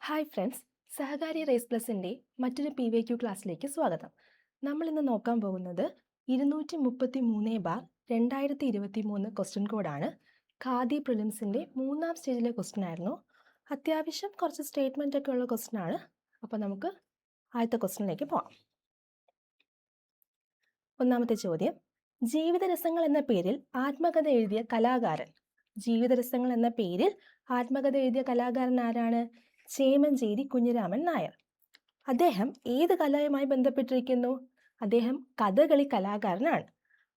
Hi friends, സഹകാരി raise പ്ലസിൻ്റെ മറ്റൊരു PYQ ക്ലാസ്സിലേക്ക് സ്വാഗതം. നമ്മൾ ഇന്ന് നോക്കാൻ പോകുന്നത് 233/2023 ക്വസ്റ്റ്യൻ കോഡാണ്. ഖാദി പ്രിലിംസിൻ്റെ 3ാം സ്റ്റേജിലെ ക്വസ്റ്റ്യൻ ആയിരുന്നു. അത്യാവശ്യം കുറച്ച് സ്റ്റേറ്റ്മെൻ്റ് ഒക്കെ ഉള്ള ക്വസ്റ്റ്യൻ ആണ്. അപ്പോൾ നമുക്ക് ആദ്യത്തെ ക്വസ്റ്റ്യനിലേക്ക് പോകാം. ഒന്നാമത്തെ ചോദ്യം, ജീവിതരസങ്ങൾ എന്ന പേരിൽ ആത്മകഥ എഴുതിയ കലാകാരൻ. ജീവിതരസങ്ങൾ എന്ന പേരിൽ ആത്മകഥ എഴുതിയ കലാകാരൻ ആരാണ്? ചേമഞ്ചേരി കുഞ്ഞിരാമൻ നായർ. അദ്ദേഹം ഏത് കലയുമായി ബന്ധപ്പെട്ടിരിക്കുന്നു? അദ്ദേഹം കഥകളി കലാകാരനാണ്.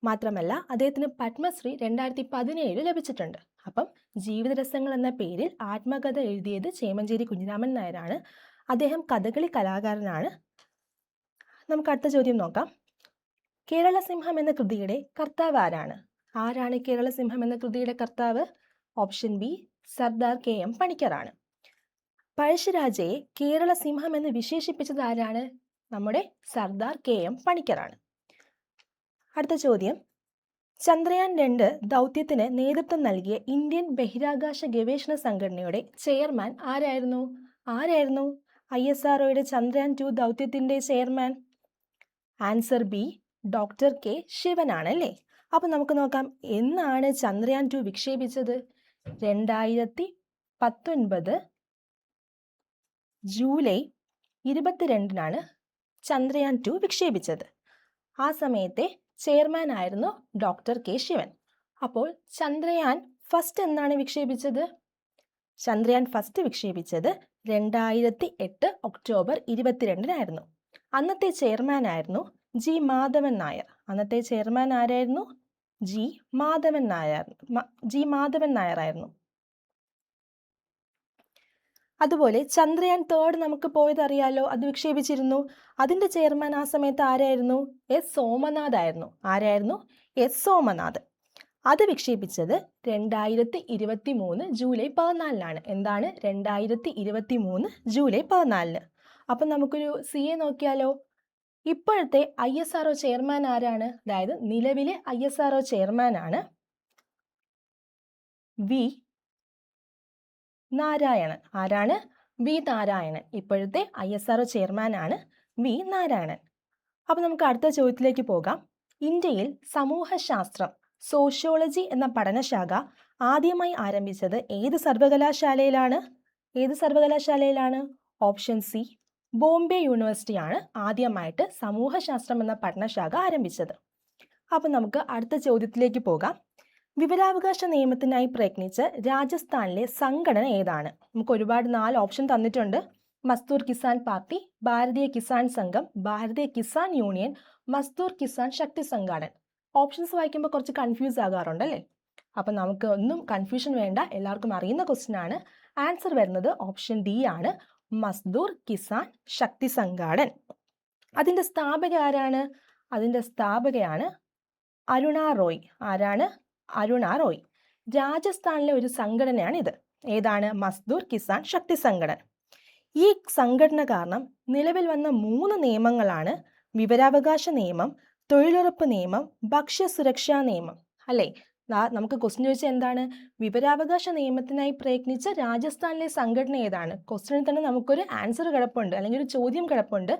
മാത്രമല്ല അദ്ദേഹത്തിന് പത്മശ്രീ 2017 ലഭിച്ചിട്ടുണ്ട്. അപ്പം ജീവിതരസങ്ങൾ എന്ന പേരിൽ ആത്മകഥ എഴുതിയത് ചേമഞ്ചേരി കുഞ്ഞിരാമൻ നായരാണ്. അദ്ദേഹം കഥകളി കലാകാരനാണ്. നമുക്ക് അടുത്ത ചോദ്യം നോക്കാം. കേരളസിംഹം എന്ന കൃതിയുടെ കർത്താവ് ആരാണ്? ആരാണ് കേരളസിംഹം എന്ന കൃതിയുടെ കർത്താവ്? Option B Sardar KM പണിക്കറാണ്. പഴശ്ശിരാജയെ കേരളസിംഹം എന്ന് വിശേഷിപ്പിച്ചത് ആരാണ്? നമ്മുടെ സർദാർ KM പണിക്കറാണ്. അടുത്ത ചോദ്യം, ചന്ദ്രയാൻ 2 ദൗത്യത്തിന് നേതൃത്വം നൽകിയ ഇന്ത്യൻ ബഹിരാകാശ ഗവേഷണ സംഘടനയുടെ ചെയർമാൻ ആരായിരുന്നു? ISROയുടെ ചന്ദ്രയാൻ 2 ദൗത്യത്തിൻ്റെ chairman? Answer B doctor K ശിവനാണ് അല്ലേ? അപ്പം നമുക്ക് നോക്കാം, എന്നാണ് ചന്ദ്രയാൻ 2 വിക്ഷേപിച്ചത്? 2019 ജൂലൈ 22 ചന്ദ്രയാൻ 2 വിക്ഷേപിച്ചത്. ആ സമയത്തെ ചെയർമാൻ ആയിരുന്നു ഡോക്ടർ K ശിവൻ. അപ്പോൾ ചന്ദ്രയാൻ ഫസ്റ്റ് എന്നാണ് വിക്ഷേപിച്ചത്? ചന്ദ്രയാൻ ഫസ്റ്റ് വിക്ഷേപിച്ചത് 2008 ഒക്ടോബർ 22 അന്നത്തെ ചെയർമാൻ ആയിരുന്നു G മാധവൻ നായർ. അന്നത്തെ ചെയർമാൻ ആരായിരുന്നു? G മാധവൻ നായർ ആയിരുന്നു. അതുപോലെ ചന്ദ്രയാൻ 3 നമുക്ക് പോയത് അറിയാലോ, അത് വിക്ഷേപിച്ചിരുന്നു. അതിൻ്റെ ചെയർമാൻ ആ സമയത്ത് ആരായിരുന്നു? S സോമനാഥ് ആയിരുന്നു. ആരായിരുന്നു? S സോമനാഥ്. അത് വിക്ഷേപിച്ചത് 2023 ജൂലൈ 14 എന്താണ്? 2023 ജൂലൈ 14. അപ്പം നമുക്കൊരു CA നോക്കിയാലോ. ഇപ്പോഴത്തെ ISRO ചെയർമാൻ ആരാണ്? അതായത് നിലവിലെ ISRO ചെയർമാൻ ആണ് V നാരായണൻ. ആരാണ്? V നാരായണൻ. ഇപ്പോഴത്തെ ISRO ചെയർമാൻ ആണ് V നാരായണൻ. അപ്പം നമുക്ക് അടുത്ത ചോദ്യത്തിലേക്ക് പോകാം. ഇന്ത്യയിൽ സമൂഹശാസ്ത്രം സോഷ്യോളജി എന്ന പഠനശാഖ ആദ്യമായി ആരംഭിച്ചത് ഏത് സർവകലാശാലയിലാണ്? ഓപ്ഷൻ സി ബോംബെ യൂണിവേഴ്സിറ്റിയാണ് ആദ്യമായിട്ട് സമൂഹശാസ്ത്രം എന്ന പഠനശാഖ ആരംഭിച്ചത്. അപ്പം നമുക്ക് അടുത്ത ചോദ്യത്തിലേക്ക് പോകാം. വിവരാവകാശ നിയമത്തിനായി പ്രയത്നിച്ച് രാജസ്ഥാനിലെ സംഘടന ഏതാണ്? നമുക്ക് ഒരുപാട് 4 ഓപ്ഷൻ തന്നിട്ടുണ്ട്. മസ്ദൂർ കിസാൻ പാർട്ടി, ഭാരതീയ കിസാൻ സംഘം, ഭാരതീയ കിസാൻ യൂണിയൻ, മസ്ദൂർ കിസാൻ ശക്തി സംഘാടൻ. ഓപ്ഷൻസ് വായിക്കുമ്പോൾ കുറച്ച് കൺഫ്യൂസ് ആകാറുണ്ടല്ലേ? അപ്പം നമുക്ക് ഒന്നും കൺഫ്യൂഷൻ വേണ്ട, എല്ലാവർക്കും അറിയുന്ന ക്വസ്റ്റ്യൻ ആണ്. ആൻസർ വരുന്നത് ഓപ്ഷൻ ഡി ആണ്, മസ്ദൂർ കിസാൻ ശക്തി സംഘാടൻ. അതിൻ്റെ സ്ഥാപക ആരാണ്? അതിൻ്റെ സ്ഥാപകയാണ് അരുണ റോയ്. ആരാണ്? അരുണ റോയ്. രാജസ്ഥാനിലെ ഒരു സംഘടനയാണ് ഇത്. ഏതാണ്? മസ്ദൂർ കിസാൻ ശക്തി സംഘടന. ഈ സംഘടന കാരണം നിലവിൽ വന്ന 3 നിയമങ്ങളാണ് വിവരാവകാശ നിയമം, തൊഴിലുറപ്പ് നിയമം, ഭക്ഷ്യസുരക്ഷാ നിയമം അല്ലേ? നമുക്ക് ക്വസ്റ്റ്യൻ ചോദിച്ചാൽ എന്താണ്? വിവരാവകാശ നിയമത്തിനായി പ്രയത്നിച്ച രാജസ്ഥാനിലെ സംഘടന ഏതാണ്? ക്വസ്റ്റ്യനിൽ തന്നെ നമുക്കൊരു ആൻസർ കിടപ്പുണ്ട്, അല്ലെങ്കിൽ ഒരു ചോദ്യം കിടപ്പുണ്ട്.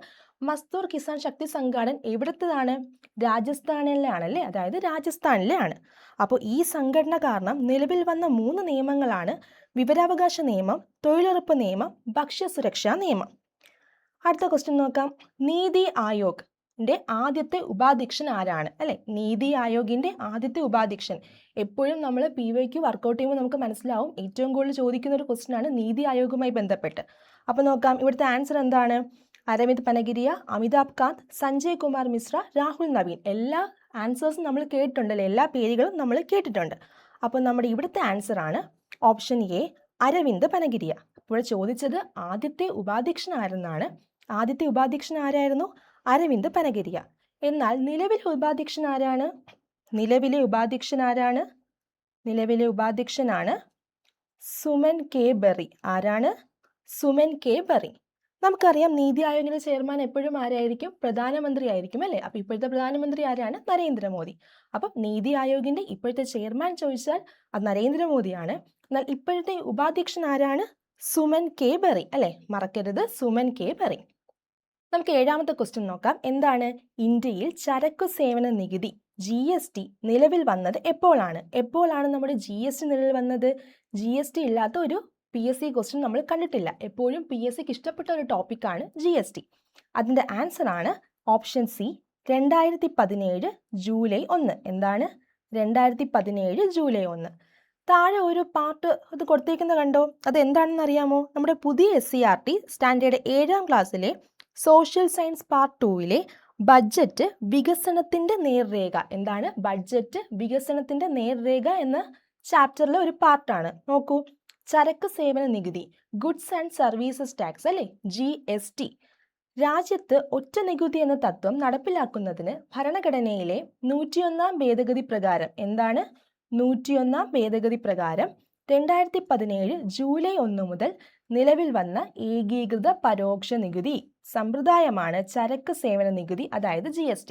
മസ്ദൂർ കിസാൻ ശക്തി സംഘാടൻ എവിടത്തേതാണ്? രാജസ്ഥാനിലെ ആണല്ലേ? അതായത് രാജസ്ഥാനിലെ ആണ്. അപ്പോൾ ഈ സംഘടന കാരണം നിലവിൽ വന്ന 3 നിയമങ്ങളാണ് വിവരാവകാശ നിയമം, തൊഴിലുറപ്പ് നിയമം, ഭക്ഷ്യസുരക്ഷാ നിയമം. അടുത്ത ക്വസ്റ്റ്യൻ നോക്കാം. നീതി ആയോഗിന്റെ ആദ്യത്തെ ഉപാധ്യക്ഷൻ ആരാണ്? അല്ലെ, നീതി ആയോഗിന്റെ ആദ്യത്തെ ഉപാധ്യക്ഷൻ എപ്പോഴും നമ്മൾ PYQ വർക്കൗട്ട് ചെയ്യുമ്പോൾ നമുക്ക് മനസ്സിലാവും, ഏറ്റവും കൂടുതൽ ചോദിക്കുന്ന ഒരു ക്വസ്റ്റ്യൻ ആണ് നീതി ആയോഗുമായി ബന്ധപ്പെട്ട്. അപ്പോൾ നോക്കാം, ഇവിടുത്തെ ആൻസർ എന്താണ്? അരവിന്ദ് പനഗിരിയ, അമിതാഭ് കാന്ത്, സഞ്ജയ് കുമാർ മിശ്ര, രാഹുൽ നവീൻ. എല്ലാ ആൻസേഴ്സും നമ്മൾ കേട്ടിട്ടുണ്ടല്ലേ? എല്ലാ പേരുകളും നമ്മൾ കേട്ടിട്ടുണ്ട്. അപ്പോൾ നമ്മുടെ ഇവിടുത്തെ ആൻസർ ആണ് ഓപ്ഷൻ എ അരവിന്ദ് പനഗിരിയ. ഇപ്പോൾ ചോദിച്ചത് ആദ്യത്തെ ഉപാധ്യക്ഷൻ ആരെന്നാണ്. ആദ്യത്തെ ഉപാധ്യക്ഷൻ ആരായിരുന്നു? അരവിന്ദ് പനഗിരിയ. എന്നാൽ നിലവിലെ ഉപാധ്യക്ഷൻ ആരാണ്? നിലവിലെ ഉപാധ്യക്ഷനാണ് സുമൻ K ബറി. ആരാണ്? സുമൻ K ബറി. നമുക്കറിയാം നീതി ആയോഗിന്റെ ചെയർമാൻ എപ്പോഴും ആരായിരിക്കും? പ്രധാനമന്ത്രി ആയിരിക്കും അല്ലേ? അപ്പോൾ ഇപ്പോഴത്തെ പ്രധാനമന്ത്രി ആരാണ്? നരേന്ദ്രമോദി. അപ്പം നീതി ആയോഗിന്റെ ഇപ്പോഴത്തെ ചെയർമാൻ ചോദിച്ചാൽ അത് നരേന്ദ്രമോദിയാണ്. എന്നാൽ ഇപ്പോഴത്തെ ഉപാധ്യക്ഷൻ ആരാണ്? സുമൻ കെ ബെറി അല്ലേ, മറക്കരുത്, സുമൻ കെ ബെറി. നമുക്ക് ഏഴാമത്തെ ക്വസ്റ്റ്യൻ നോക്കാം. എന്താണ്? ഇന്ത്യയിൽ ചരക്കു സേവന നികുതി GST നിലവിൽ വന്നത് എപ്പോഴാണ്? എപ്പോഴാണ് നമ്മുടെ GST നിലവിൽ വന്നത്? GST ഇല്ലാത്ത ഒരു PSC ക്വസ്റ്റ്യൻ നമ്മൾ കണ്ടിട്ടില്ല. എപ്പോഴും PSCക്ക് ഇഷ്ടപ്പെട്ട ഒരു ടോപ്പിക്കാണ് GST. അതിൻ്റെ ആൻസർ ആണ് ഓപ്ഷൻ സി, 2017 ജൂലൈ 1. എന്താണ്? 2017 ജൂലൈ 1. താഴെ ഒരു പാർട്ട് അത് കൊടുത്തേക്കുന്നത് കണ്ടോ? അത് എന്താണെന്ന് അറിയാമോ? നമ്മുടെ പുതിയ SCERT സ്റ്റാൻഡേർഡ് 7ാം ക്ലാസ്സിലെ സോഷ്യൽ സയൻസ് പാർട്ട് 2-ലെ ബഡ്ജറ്റ് വികസനത്തിൻ്റെ നേർരേഖ. എന്താണ്? ബഡ്ജറ്റ് വികസനത്തിൻ്റെ നേർരേഖ എന്ന ചാപ്റ്ററിലെ ഒരു പാർട്ടാണ്. നോക്കൂ, ചരക്ക് സേവന നികുതി, ഗുഡ്സ് ആൻഡ് സർവീസസ് ടാക്സ് അല്ലേ, GST. രാജ്യത്ത് ഒറ്റ നികുതി എന്ന തത്വം നടപ്പിലാക്കുന്നതിന് ഭരണഘടനയിലെ 101-ാം ഭേദഗതി പ്രകാരം, എന്താണ്? 101-ാം ഭേദഗതി പ്രകാരം 2017 ജൂലൈ 1 മുതൽ നിലവിൽ വന്ന ഏകീകൃത പരോക്ഷ നികുതി സമ്പ്രദായമാണ് ചരക്ക് സേവന നികുതി, അതായത് GST.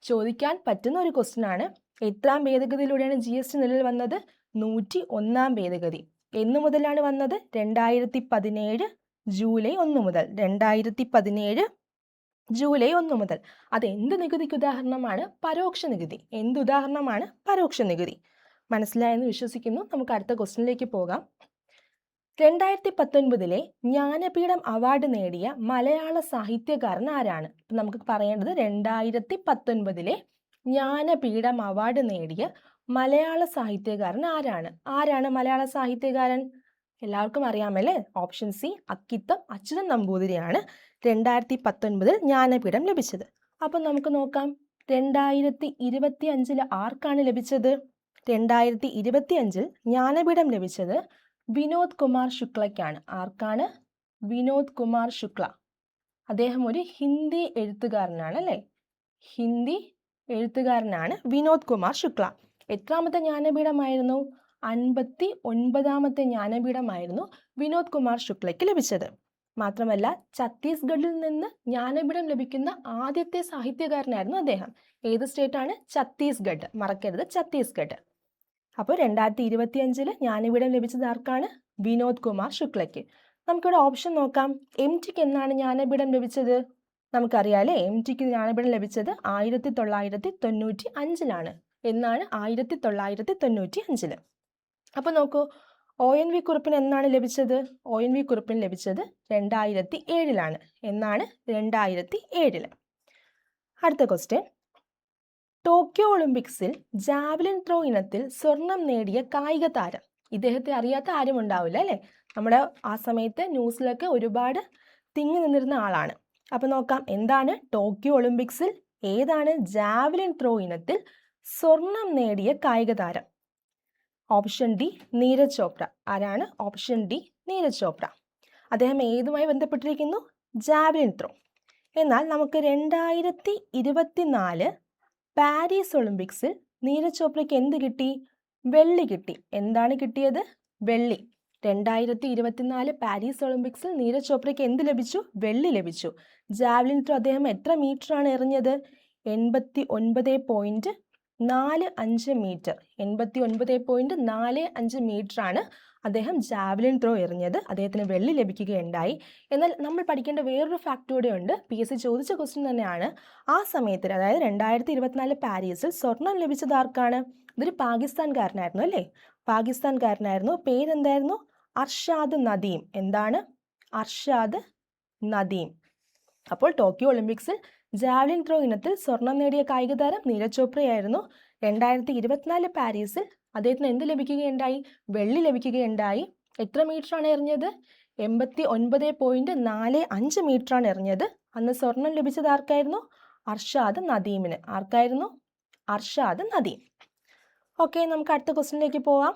ചോദിക്കാൻ പറ്റുന്ന ഒരു ക്വസ്റ്റ്യൻ ആണ്. എത്രാം ഭേദഗതിയിലൂടെയാണ് GST നിലവിൽ വന്നത്? 101-ാം ഭേദഗതി. എന്നു മുതലാണ് വന്നത്? 2017 ജൂലൈ 1 മുതൽ. 2017 ജൂലൈ 1 മുതൽ. അത് എന്ത് നികുതിക്ക് ഉദാഹരണമാണ്? പരോക്ഷ നികുതി. എന്ത് ഉദാഹരണമാണ്? പരോക്ഷ നികുതി. മനസ്സിലായെന്ന് വിശ്വസിക്കുന്നു. നമുക്ക് അടുത്ത ക്വസ്റ്റ്യനിലേക്ക് പോകാം. 2019 ജ്ഞാനപീഠം അവാർഡ് നേടിയ മലയാള സാഹിത്യകാരൻ ആരാണ്? നമുക്ക് പറയേണ്ടത് 2019 ജ്ഞാനപീഠം അവാർഡ് നേടിയ മലയാള സാഹിത്യകാരൻ ആരാണ്? ആരാണ് മലയാള സാഹിത്യകാരൻ? എല്ലാവർക്കും അറിയാമല്ലേ? ഓപ്ഷൻ സി, അക്കിത്തം അച്യുതൻ നമ്പൂതിരിയാണ് 2019 ജ്ഞാനപീഠം ലഭിച്ചത്. അപ്പം നമുക്ക് നോക്കാം, 2025 ആർക്കാണ് ലഭിച്ചത്? 2025 ജ്ഞാനപീഠം ലഭിച്ചത് വിനോദ് കുമാർ ശുക്ലയ്ക്കാണ്. ആർക്കാണ്? വിനോദ് കുമാർ ശുക്ല. അദ്ദേഹം ഒരു ഹിന്ദി എഴുത്തുകാരനാണ് അല്ലേ, ഹിന്ദി എഴുത്തുകാരനാണ് വിനോദ് കുമാർ ശുക്ല. എത്രാമത്തെ ജ്ഞാനപീഠമായിരുന്നു? 59-ാമത്തെ ജ്ഞാനപീഠമായിരുന്നു വിനോദ് കുമാർ ശുക്ലയ്ക്ക് ലഭിച്ചത്. മാത്രമല്ല ഛത്തീസ്ഗഡിൽ നിന്ന് ജ്ഞാനപീഠം ലഭിക്കുന്ന ആദ്യത്തെ സാഹിത്യകാരനായിരുന്നു അദ്ദേഹം. ഏത് സ്റ്റേറ്റാണ്? ഛത്തീസ്ഗഡ്. മറക്കരുത്, ഛത്തീസ്ഗഡ്. അപ്പോൾ 2025 ജ്ഞാനപീഠം ലഭിച്ചത് ആർക്കാണ്? വിനോദ് കുമാർ ശുക്ലയ്ക്ക്. നമുക്കിവിടെ ഓപ്ഷൻ നോക്കാം. MTക്ക് എന്നാണ് ജ്ഞാനപീഠം ലഭിച്ചത്? നമുക്കറിയാലേ, MTക്ക് ജ്ഞാനപീഠം ലഭിച്ചത് 1995 എന്നാണ്? 1995. അപ്പോൾ നോക്കൂ, ONV കുറുപ്പിന് എന്നാണ് ലഭിച്ചത്? ONV കുറുപ്പിന് ലഭിച്ചത് 2007 എന്നാണ്? 2007. അടുത്ത ക്വസ്റ്റ്യൻ, ടോക്കിയോ ഒളിമ്പിക്സിൽ ജാവലിൻ ത്രോ ഇനത്തിൽ സ്വർണം നേടിയ കായിക താരം. ഇദ്ദേഹത്തെ അറിയാത്ത ആരും ഉണ്ടാവില്ല അല്ലേ? നമ്മുടെ ആ സമയത്ത് ന്യൂസിലൊക്കെ ഒരുപാട് തിങ്ങി നിന്നിരുന്ന ആളാണ്. അപ്പോൾ നോക്കാം, എന്താണ് ടോക്കിയോ ഒളിമ്പിക്സിൽ ഏതാണ് ജാവലിൻ ത്രോ ഇനത്തിൽ സ്വർണം നേടിയ കായിക താരം? Option D, Neeraj Chopra. ആരാണ്? Option D, Neeraj Chopra. അദ്ദേഹം ഏതുമായി ബന്ധപ്പെട്ടിരിക്കുന്നു? Javelin throw. എന്നാൽ നമുക്ക് 2024 പാരീസ് ഒളിമ്പിക്സിൽ നീരജ് ചോപ്രയ്ക്ക് എന്ത് കിട്ടി? വെള്ളി കിട്ടി. എന്താണ് കിട്ടിയത്? വെള്ളി. 2024 പാരീസ് ഒളിമ്പിക്സിൽ നീരജ് ചോപ്രയ്ക്ക് എന്ത് ലഭിച്ചു? വെള്ളി ലഭിച്ചു. ജാവലിൻ ത്രോ അദ്ദേഹം എത്ര മീറ്ററാണ് എറിഞ്ഞത്? 89.45 മീറ്റർ. 89.45 മീറ്ററാണ് അദ്ദേഹം ജാവലിൻ ത്രോ എറിഞ്ഞത്. അദ്ദേഹത്തിന് വെള്ളി ലഭിക്കുകയുണ്ടായി. എന്നാൽ നമ്മൾ പഠിക്കേണ്ട വേറൊരു ഫാക്ട് കൂടെ ഉണ്ട്. PSC ചോദിച്ച ക്വസ്റ്റ്യൻ തന്നെയാണ്. ആ സമയത്ത്, അതായത് 2024 പാരീസിൽ സ്വർണം ലഭിച്ചത് ആർക്കാണ്? ഇതൊരു പാകിസ്ഥാൻകാരനായിരുന്നു അല്ലേ, പാകിസ്ഥാൻകാരനായിരുന്നു. പേരെന്തായിരുന്നു? അർഷാദ് നദീം. എന്താണ്? അർഷാദ് നദീം. അപ്പോൾ ടോക്കിയോ ഒളിമ്പിക്സിൽ ജാവലിൻ ത്രോ ഇനത്തിൽ സ്വർണം നേടിയ കായിക താരം നീരജ് ചോപ്രയായിരുന്നു. 2024 പാരീസിൽ അദ്ദേഹത്തിന് എന്ത് ലഭിക്കുകയുണ്ടായി? വെള്ളി ലഭിക്കുകയുണ്ടായി. എത്ര മീറ്ററാണ് എറിഞ്ഞത്? 89.45 മീറ്ററാണ് എറിഞ്ഞത്. അന്ന് സ്വർണം ലഭിച്ചത് ആർക്കായിരുന്നു? അർഷാദ് നദീമിന്. ആർക്കായിരുന്നു? അർഷാദ് നദീം. ഓക്കെ, നമുക്ക് അടുത്ത ക്വസ്റ്റ്യനിലേക്ക് പോവാം.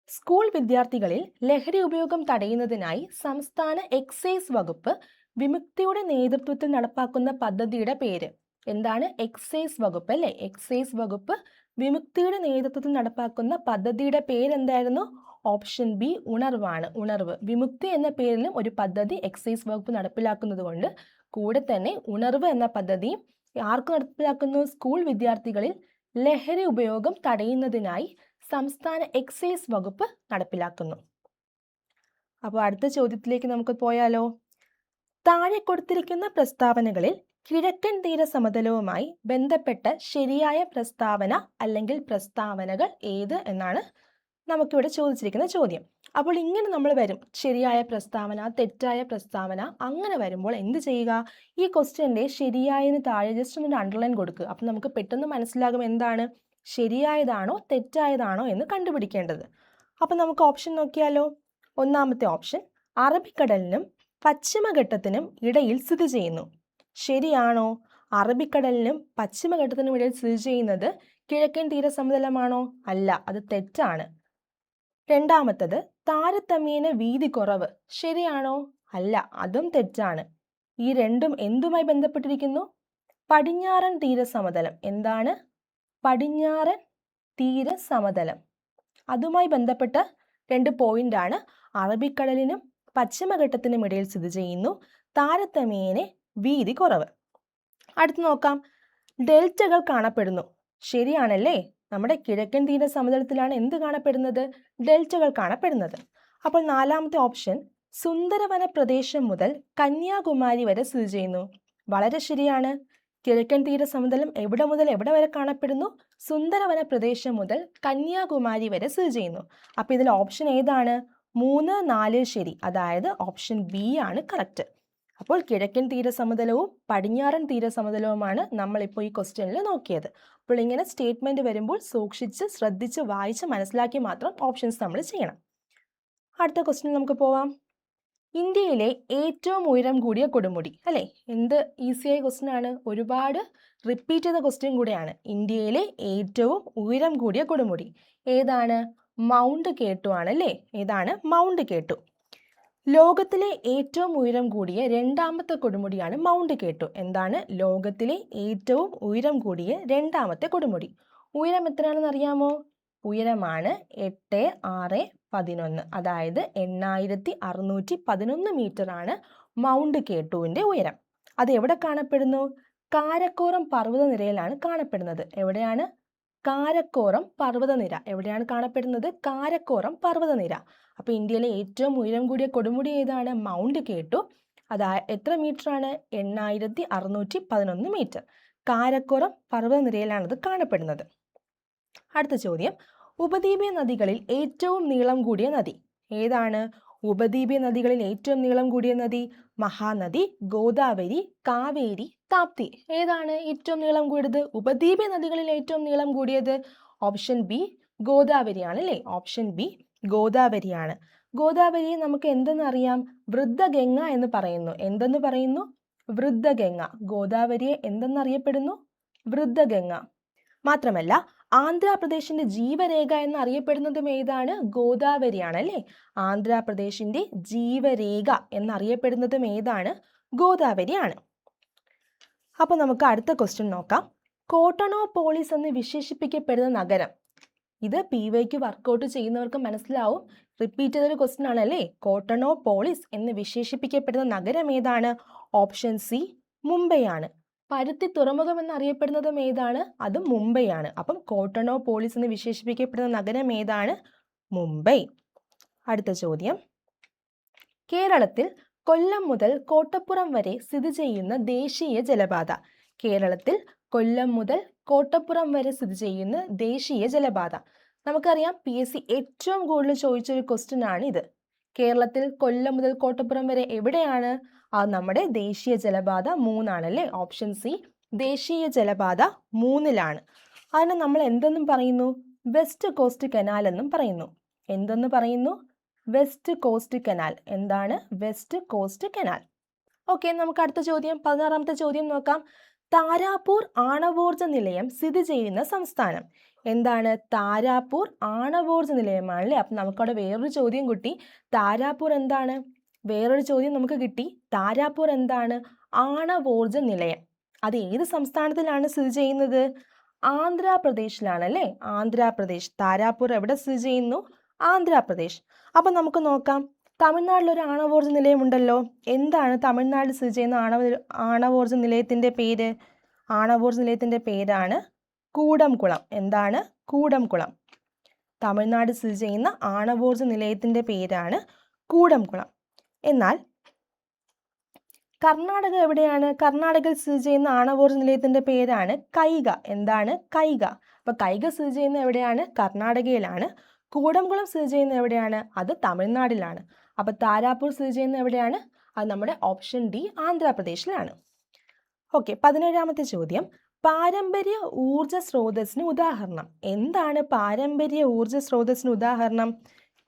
സ്കൂൾ വിദ്യാർത്ഥികളിൽ ലഹരി ഉപയോഗം തടയുന്നതിനായി സംസ്ഥാന എക്സൈസ് വകുപ്പ് വിമുക്തിയുടെ നേതൃത്വത്തിൽ നടപ്പാക്കുന്ന പദ്ധതിയുടെ പേര് എന്താണ്? എക്സൈസ് വകുപ്പ് അല്ലേ, എക്സൈസ് വകുപ്പ് വിമുക്തിയുടെ നേതൃത്വത്തിൽ നടപ്പാക്കുന്ന പദ്ധതിയുടെ പേരെന്തായിരുന്നു? ഓപ്ഷൻ ബി, ഉണർവാണ്. ഉണർവ്. വിമുക്തി എന്ന പേരിലും ഒരു പദ്ധതി എക്സൈസ് വകുപ്പ് നടപ്പിലാക്കുന്നത് കൊണ്ട് കൂടെ തന്നെ ഉണർവ് എന്ന പദ്ധതിയും ആർക്ക് നടപ്പിലാക്കുന്നു? സ്കൂൾ വിദ്യാർത്ഥികളിൽ ലഹരി ഉപയോഗം തടയുന്നതിനായി സംസ്ഥാന എക്സൈസ് വകുപ്പ് നടപ്പിലാക്കുന്നു. അപ്പോൾ അടുത്ത ചോദ്യത്തിലേക്ക് നമുക്ക് പോയാലോ. താഴെ കൊടുത്തിരിക്കുന്ന പ്രസ്താവനകളിൽ കിഴക്കൻ തീര സമതലവുമായി ബന്ധപ്പെട്ട ശരിയായ പ്രസ്താവന അല്ലെങ്കിൽ പ്രസ്താവനകൾ ഏത് എന്നാണ് നമുക്കിവിടെ ചോദിച്ചിരിക്കുന്ന ചോദ്യം. അപ്പോൾ ഇങ്ങനെ നമ്മൾ വരും, ശരിയായ പ്രസ്താവന, തെറ്റായ പ്രസ്താവന, അങ്ങനെ വരുമ്പോൾ എന്ത് ചെയ്യുക, ഈ ക്വസ്റ്റ്യൻ്റെ ശരിയായതിന് താഴെ ജസ്റ്റ് ഒന്ന് അണ്ടർലൈൻ കൊടുക്കുക. അപ്പം നമുക്ക് പെട്ടെന്ന് മനസ്സിലാകും എന്താണ് ശരിയായതാണോ തെറ്റായതാണോ എന്ന് കണ്ടുപിടിക്കേണ്ടത്. അപ്പം നമുക്ക് ഓപ്ഷൻ നോക്കിയാലോ. ഒന്നാമത്തെ ഓപ്ഷൻ, അറബിക്കടലിനും പശ്ചിമഘട്ടത്തിനും ഇടയിൽ സ്ഥിതി ചെയ്യുന്നു. ശരിയാണോ? അറബിക്കടലിനും പശ്ചിമഘട്ടത്തിനും ഇടയിൽ സ്ഥിതി ചെയ്യുന്നത് കിഴക്കൻ തീരസമതലമാണോ? അല്ല, അത് തെറ്റാണ്. രണ്ടാമത്തത്, താരതമ്യേന വീതി കുറവ്. ശരിയാണോ? അല്ല, അതും തെറ്റാണ്. ഈ രണ്ടും എന്തുമായി ബന്ധപ്പെട്ടിരിക്കുന്നു? പടിഞ്ഞാറൻ തീരസമതലം. എന്താണ് പടിഞ്ഞാറൻ തീരസമതലം? അതുമായി ബന്ധപ്പെട്ട 2 പോയിന്റാണ്. അറബിക്കടലിനും പശ്ചിമഘട്ടത്തിനും ഇടയിൽ സ്ഥിതി ചെയ്യുന്നു, താരതമ്യേന വീതി കുറവ്. അടുത്ത് നോക്കാം, ഡെൽറ്റകൾ കാണപ്പെടുന്നു. ശരിയാണല്ലേ, നമ്മുടെ കിഴക്കൻ തീര സമതലത്തിലാണ് എന്ത് കാണപ്പെടുന്നത്? ഡെൽറ്റകൾ കാണപ്പെടുന്നത്. അപ്പോൾ നാലാമത്തെ ഓപ്ഷൻ, സുന്ദരവന പ്രദേശം മുതൽ കന്യാകുമാരി വരെ സ്ഥിതി ചെയ്യുന്നു. വളരെ ശരിയാണ്. കിഴക്കൻ തീര സമതലം എവിടെ മുതൽ എവിടെ വരെ കാണപ്പെടുന്നു? സുന്ദരവന പ്രദേശം മുതൽ കന്യാകുമാരി വരെ സ്ഥിതി ചെയ്യുന്നു. അപ്പോൾ ഇതിൽ ഓപ്ഷൻ ഏതാണ്? 3, 4 ശരി, അതായത് ഓപ്ഷൻ ബി ആണ് കറക്റ്റ്. അപ്പോൾ കിഴക്കൻ തീരസമതലവും പടിഞ്ഞാറൻ തീരസമതലവുമാണ് നമ്മളിപ്പോൾ ഈ ക്വസ്റ്റ്യനിൽ നോക്കിയത്. അപ്പോൾ ഇങ്ങനെ സ്റ്റേറ്റ്മെൻറ്റ് വരുമ്പോൾ സൂക്ഷിച്ച് ശ്രദ്ധിച്ച് വായിച്ച് മനസ്സിലാക്കി മാത്രം ഓപ്ഷൻസ് നമ്മൾ ചെയ്യണം. അടുത്ത ക്വസ്റ്റ്യൻ നമുക്ക് പോവാം. ഇന്ത്യയിലെ ഏറ്റവും ഉയരം കൂടിയ കൊടുമുടി, അല്ലേ? എന്ത് ഈസിയായ ക്വസ്റ്റ്യൻ ആണ്, ഒരുപാട് റിപ്പീറ്റ് ചെയ്ത ക്വസ്റ്റ്യൻ കൂടെയാണ്. ഇന്ത്യയിലെ ഏറ്റവും ഉയരം കൂടിയ കൊടുമുടി ഏതാണ്? മൗണ്ട് കേട്ടു ആണല്ലേ. ഏതാണ്? മൗണ്ട് കേട്ടു. ലോകത്തിലെ ഏറ്റവും ഉയരം കൂടിയ രണ്ടാമത്തെ കൊടുമുടിയാണ് മൗണ്ട് കേട്ടു. എന്താണ് ലോകത്തിലെ ഏറ്റവും ഉയരം കൂടിയ രണ്ടാമത്തെ കൊടുമുടി? ഉയരം എത്രയാണെന്ന് അറിയാമോ? ഉയരമാണ് 8,6,11, അതായത് 8,611 മീറ്റർ ആണ് മൗണ്ട് കേട്ടുവിൻ്റെ ഉയരം. അത് എവിടെ കാണപ്പെടുന്നു? കാരക്കോറം പർവ്വതനിരയിലാണ് കാണപ്പെടുന്നത്. എവിടെയാണ്? കാരക്കോറം പർവ്വതനിര. എവിടെയാണ് കാണപ്പെടുന്നത്? കാരക്കോറം പർവ്വതനിര. അപ്പോൾ ഇന്ത്യയിലെ ഏറ്റവും ഉയരം കൂടിയ കൊടുമുടി ഏതാണ്? മൗണ്ട് കേട്ടു. എത്ര മീറ്റർ ആണ്? 8,611 മീറ്റർ. കാരക്കോറം പർവ്വതനിരയിലാണ് അത് കാണപ്പെടുന്നത്. അടുത്ത ചോദ്യം, ഉപദ്വീപീയ നദികളിൽ ഏറ്റവും നീളം കൂടിയ നദി ഏതാണ്? ഉപദ്വീപീയ നദികളിൽ ഏറ്റവും നീളം കൂടിയ നദി മഹാനദി, ഗോദാവരി, കാവേരി, താപ്തി. ഏതാണ് ഏറ്റവും നീളം കൂടിയത്? ഉപദ്വീപീയ നദികളിൽ ഏറ്റവും നീളം കൂടിയത് ഓപ്ഷൻ ബി ഗോദാവരിയാണ്, അല്ലേ? Option B ഗോദാവരിയാണ്. ഗോദാവരിയെ നമുക്ക് എന്തെന്നറിയാം? വൃദ്ധഗംഗ എന്ന് പറയുന്നു. എന്തെന്ന് പറയുന്നു? വൃദ്ധഗംഗ. ഗോദാവരിയെ എന്തെന്നറിയപ്പെടുന്നു? വൃദ്ധഗംഗ. മാത്രമല്ല ആന്ധ്രാപ്രദേശിന്റെ ജീവരേഖ എന്നറിയപ്പെടുന്നതും ഏതാണ്? ഗോദാവരിയാണ്, അല്ലേ? ആന്ധ്രാപ്രദേശിന്റെ ജീവരേഖ എന്നറിയപ്പെടുന്നതും ഏതാണ്? ഗോദാവരിയാണ്. അപ്പോൾ നമുക്ക് അടുത്ത ക്വസ്റ്റ്യൻ നോക്കാം. കോട്ടണോപോളിസ് എന്ന് വിശേഷിപ്പിക്കപ്പെടുന്ന നഗരം. ഇത് PYQ വർക്കൗട്ട് ചെയ്യുന്നവർക്ക് മനസ്സിലാവും. റിപ്പീറ്റ് ചെയ്തൊരു ക്വസ്റ്റ്യൻ ആണല്ലേ. കോട്ടണോപോളിസ് എന്ന് വിശേഷിപ്പിക്കപ്പെടുന്ന നഗരം ഏതാണ്? ഓപ്ഷൻ സി മുംബൈ ആണ്. പരുത്തി തുറമുഖം എന്നറിയപ്പെടുന്നതും ഏതാണ്? അത് മുംബൈ ആണ്. അപ്പം കോട്ടണോപോളിസ് എന്ന് വിശേഷിപ്പിക്കപ്പെടുന്ന നഗരം ഏതാണ്? മുംബൈ. അടുത്ത ചോദ്യം, കേരളത്തിൽ കൊല്ലം മുതൽ കോട്ടപ്പുറം വരെ സ്ഥിതി ചെയ്യുന്ന ദേശീയ ജലപാത. കേരളത്തിൽ കൊല്ലം മുതൽ കോട്ടപ്പുറം വരെ സ്ഥിതി ചെയ്യുന്ന ദേശീയ ജലപാത. നമുക്കറിയാം PSC ഏറ്റവും കൂടുതൽ ചോദിച്ചൊരു ക്വസ്റ്റ്യൻ ആണ് ഇത്. കേരളത്തിൽ കൊല്ലം മുതൽ കോട്ടപ്പുറം വരെ എവിടെയാണ്? അത് നമ്മുടെ ദേശീയ ജലപാത 3 ആണല്ലേ. ഓപ്ഷൻ സി ദേശീയ ജലപാത 3-ലാണ്. അതിനെ നമ്മൾ എന്തെന്നും പറയുന്നു? വെസ്റ്റ് കോസ്റ്റ് കനാൽ എന്നും പറയുന്നു. എന്തെന്ന് പറയുന്നു? West cost canal. എന്താണ് വെസ്റ്റ് കോസ്റ്റ് കനാൽ? ഓക്കെ, നമുക്ക് അടുത്ത ചോദ്യം 16ാമത്തെ ചോദ്യം നോക്കാം. താരാപൂർ ആണവോർജ നിലയം സ്ഥിതി ചെയ്യുന്ന സംസ്ഥാനം. എന്താണ്? താരാപൂർ ആണവോർജ നിലയമാണല്ലേ. അപ്പം നമുക്കവിടെ വേറൊരു ചോദ്യം കിട്ടി. താരാപൂർ എന്താണ്? വേറൊരു ചോദ്യം നമുക്ക് കിട്ടി. താരാപൂർ എന്താണ്? ആണവോർജ നിലയം. അത് ഏത് സംസ്ഥാനത്തിലാണ് സ്ഥിതി ചെയ്യുന്നത്? ആന്ധ്രാപ്രദേശിലാണ്, അല്ലേ? ആന്ധ്രാപ്രദേശ്. താരാപൂർ എവിടെ സ്ഥിതി ചെയ്യുന്നു? ആന്ധ്രാപ്രദേശ്. അപ്പം നമുക്ക് നോക്കാം. തമിഴ്നാട്ടിലൊരു ആണവോർജ നിലയമുണ്ടല്ലോ. എന്താണ് തമിഴ്നാട്ടിൽ സ്ഥിതി ചെയ്യുന്ന ആണവോർജ നിലയത്തിൻ്റെ പേര്? ആണവോർജ നിലയത്തിൻ്റെ പേരാണ് കൂടംകുളം. എന്താണ്? കൂടംകുളം. തമിഴ്നാട് സ്ഥിതി ചെയ്യുന്ന ആണവോർജ നിലയത്തിൻ്റെ പേരാണ് കൂടംകുളം. എന്നാൽ കർണാടക എവിടെയാണ്? കർണാടകയിൽ സ്ഥിതി ചെയ്യുന്ന ആണവോർജ്ജ നിലയത്തിന്റെ പേരാണ് കൈഗ. എന്താണ്? കൈഗ. അപ്പൊ കൈഗ സ്ഥിതി ചെയ്യുന്ന എവിടെയാണ്? കർണാടകയിലാണ്. കൂടംകുളം സ്ഥിതി ചെയ്യുന്ന എവിടെയാണ്? അത് തമിഴ്നാട്ടിലാണ്. അപ്പൊ താരാപൂർ സ്ഥിതി ചെയ്യുന്ന എവിടെയാണ്? അത് നമ്മുടെ ഓപ്ഷൻ ഡി ആന്ധ്രാപ്രദേശിലാണ്. ഓക്കെ, 17ാമത്തെ ചോദ്യം. പാരമ്പര്യ ഊർജ സ്രോതസ്സിന് ഉദാഹരണം. എന്താണ് പാരമ്പര്യ ഊർജ സ്രോതസ്സിന് ഉദാഹരണം?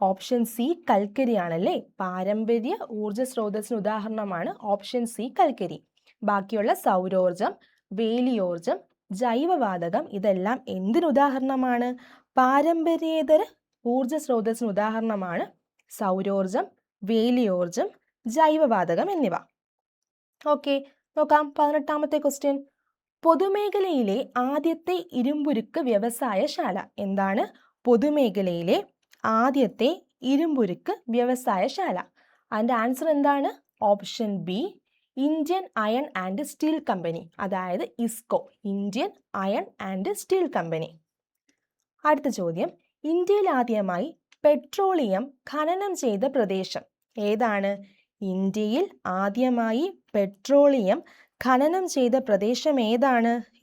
ഓപ്ഷൻ സി കൽക്കരിയാണല്ലേ. പാരമ്പര്യ ഊർജ സ്രോതസ്സിന് ഉദാഹരണമാണ് ഓപ്ഷൻ സി കൽക്കരി. ബാക്കിയുള്ള സൗരോർജം, വേലിയോർജം, ജൈവവാതകം ഇതെല്ലാം എന്തിന് ഉദാഹരണമാണ്? പാരമ്പര്യേതര ഊർജ സ്രോതസ്സിന് ഉദാഹരണമാണ് സൗരോർജം, വേലിയോർജം, ജൈവവാതകം എന്നിവ. ഓക്കെ, നോക്കാം 18ാമത്തെ ക്വസ്റ്റ്യൻ. പൊതുമേഖലയിലെ ആദ്യത്തെ ഇരുമ്പുരുക്ക് വ്യവസായശാല. എന്താണ്? പൊതുമേഖലയിലെ ആദ്യത്തെ ഇരുമ്പുരുക്ക് വ്യവസായശാല. അതിൻ്റെ ആൻസർ എന്താണ്? Option B Indian iron and steel company, അതായത് IISCO, Indian iron and steel company. അടുത്ത ചോദ്യം. ഇന്ത്യയിൽ ആദ്യമായി പെട്രോളിയം ഖനനം ചെയ്ത പ്രദേശം ഏതാണ്? ഇന്ത്യയിൽ ആദ്യമായി പെട്രോളിയം ഖനനം ചെയ്ത പ്രദേശം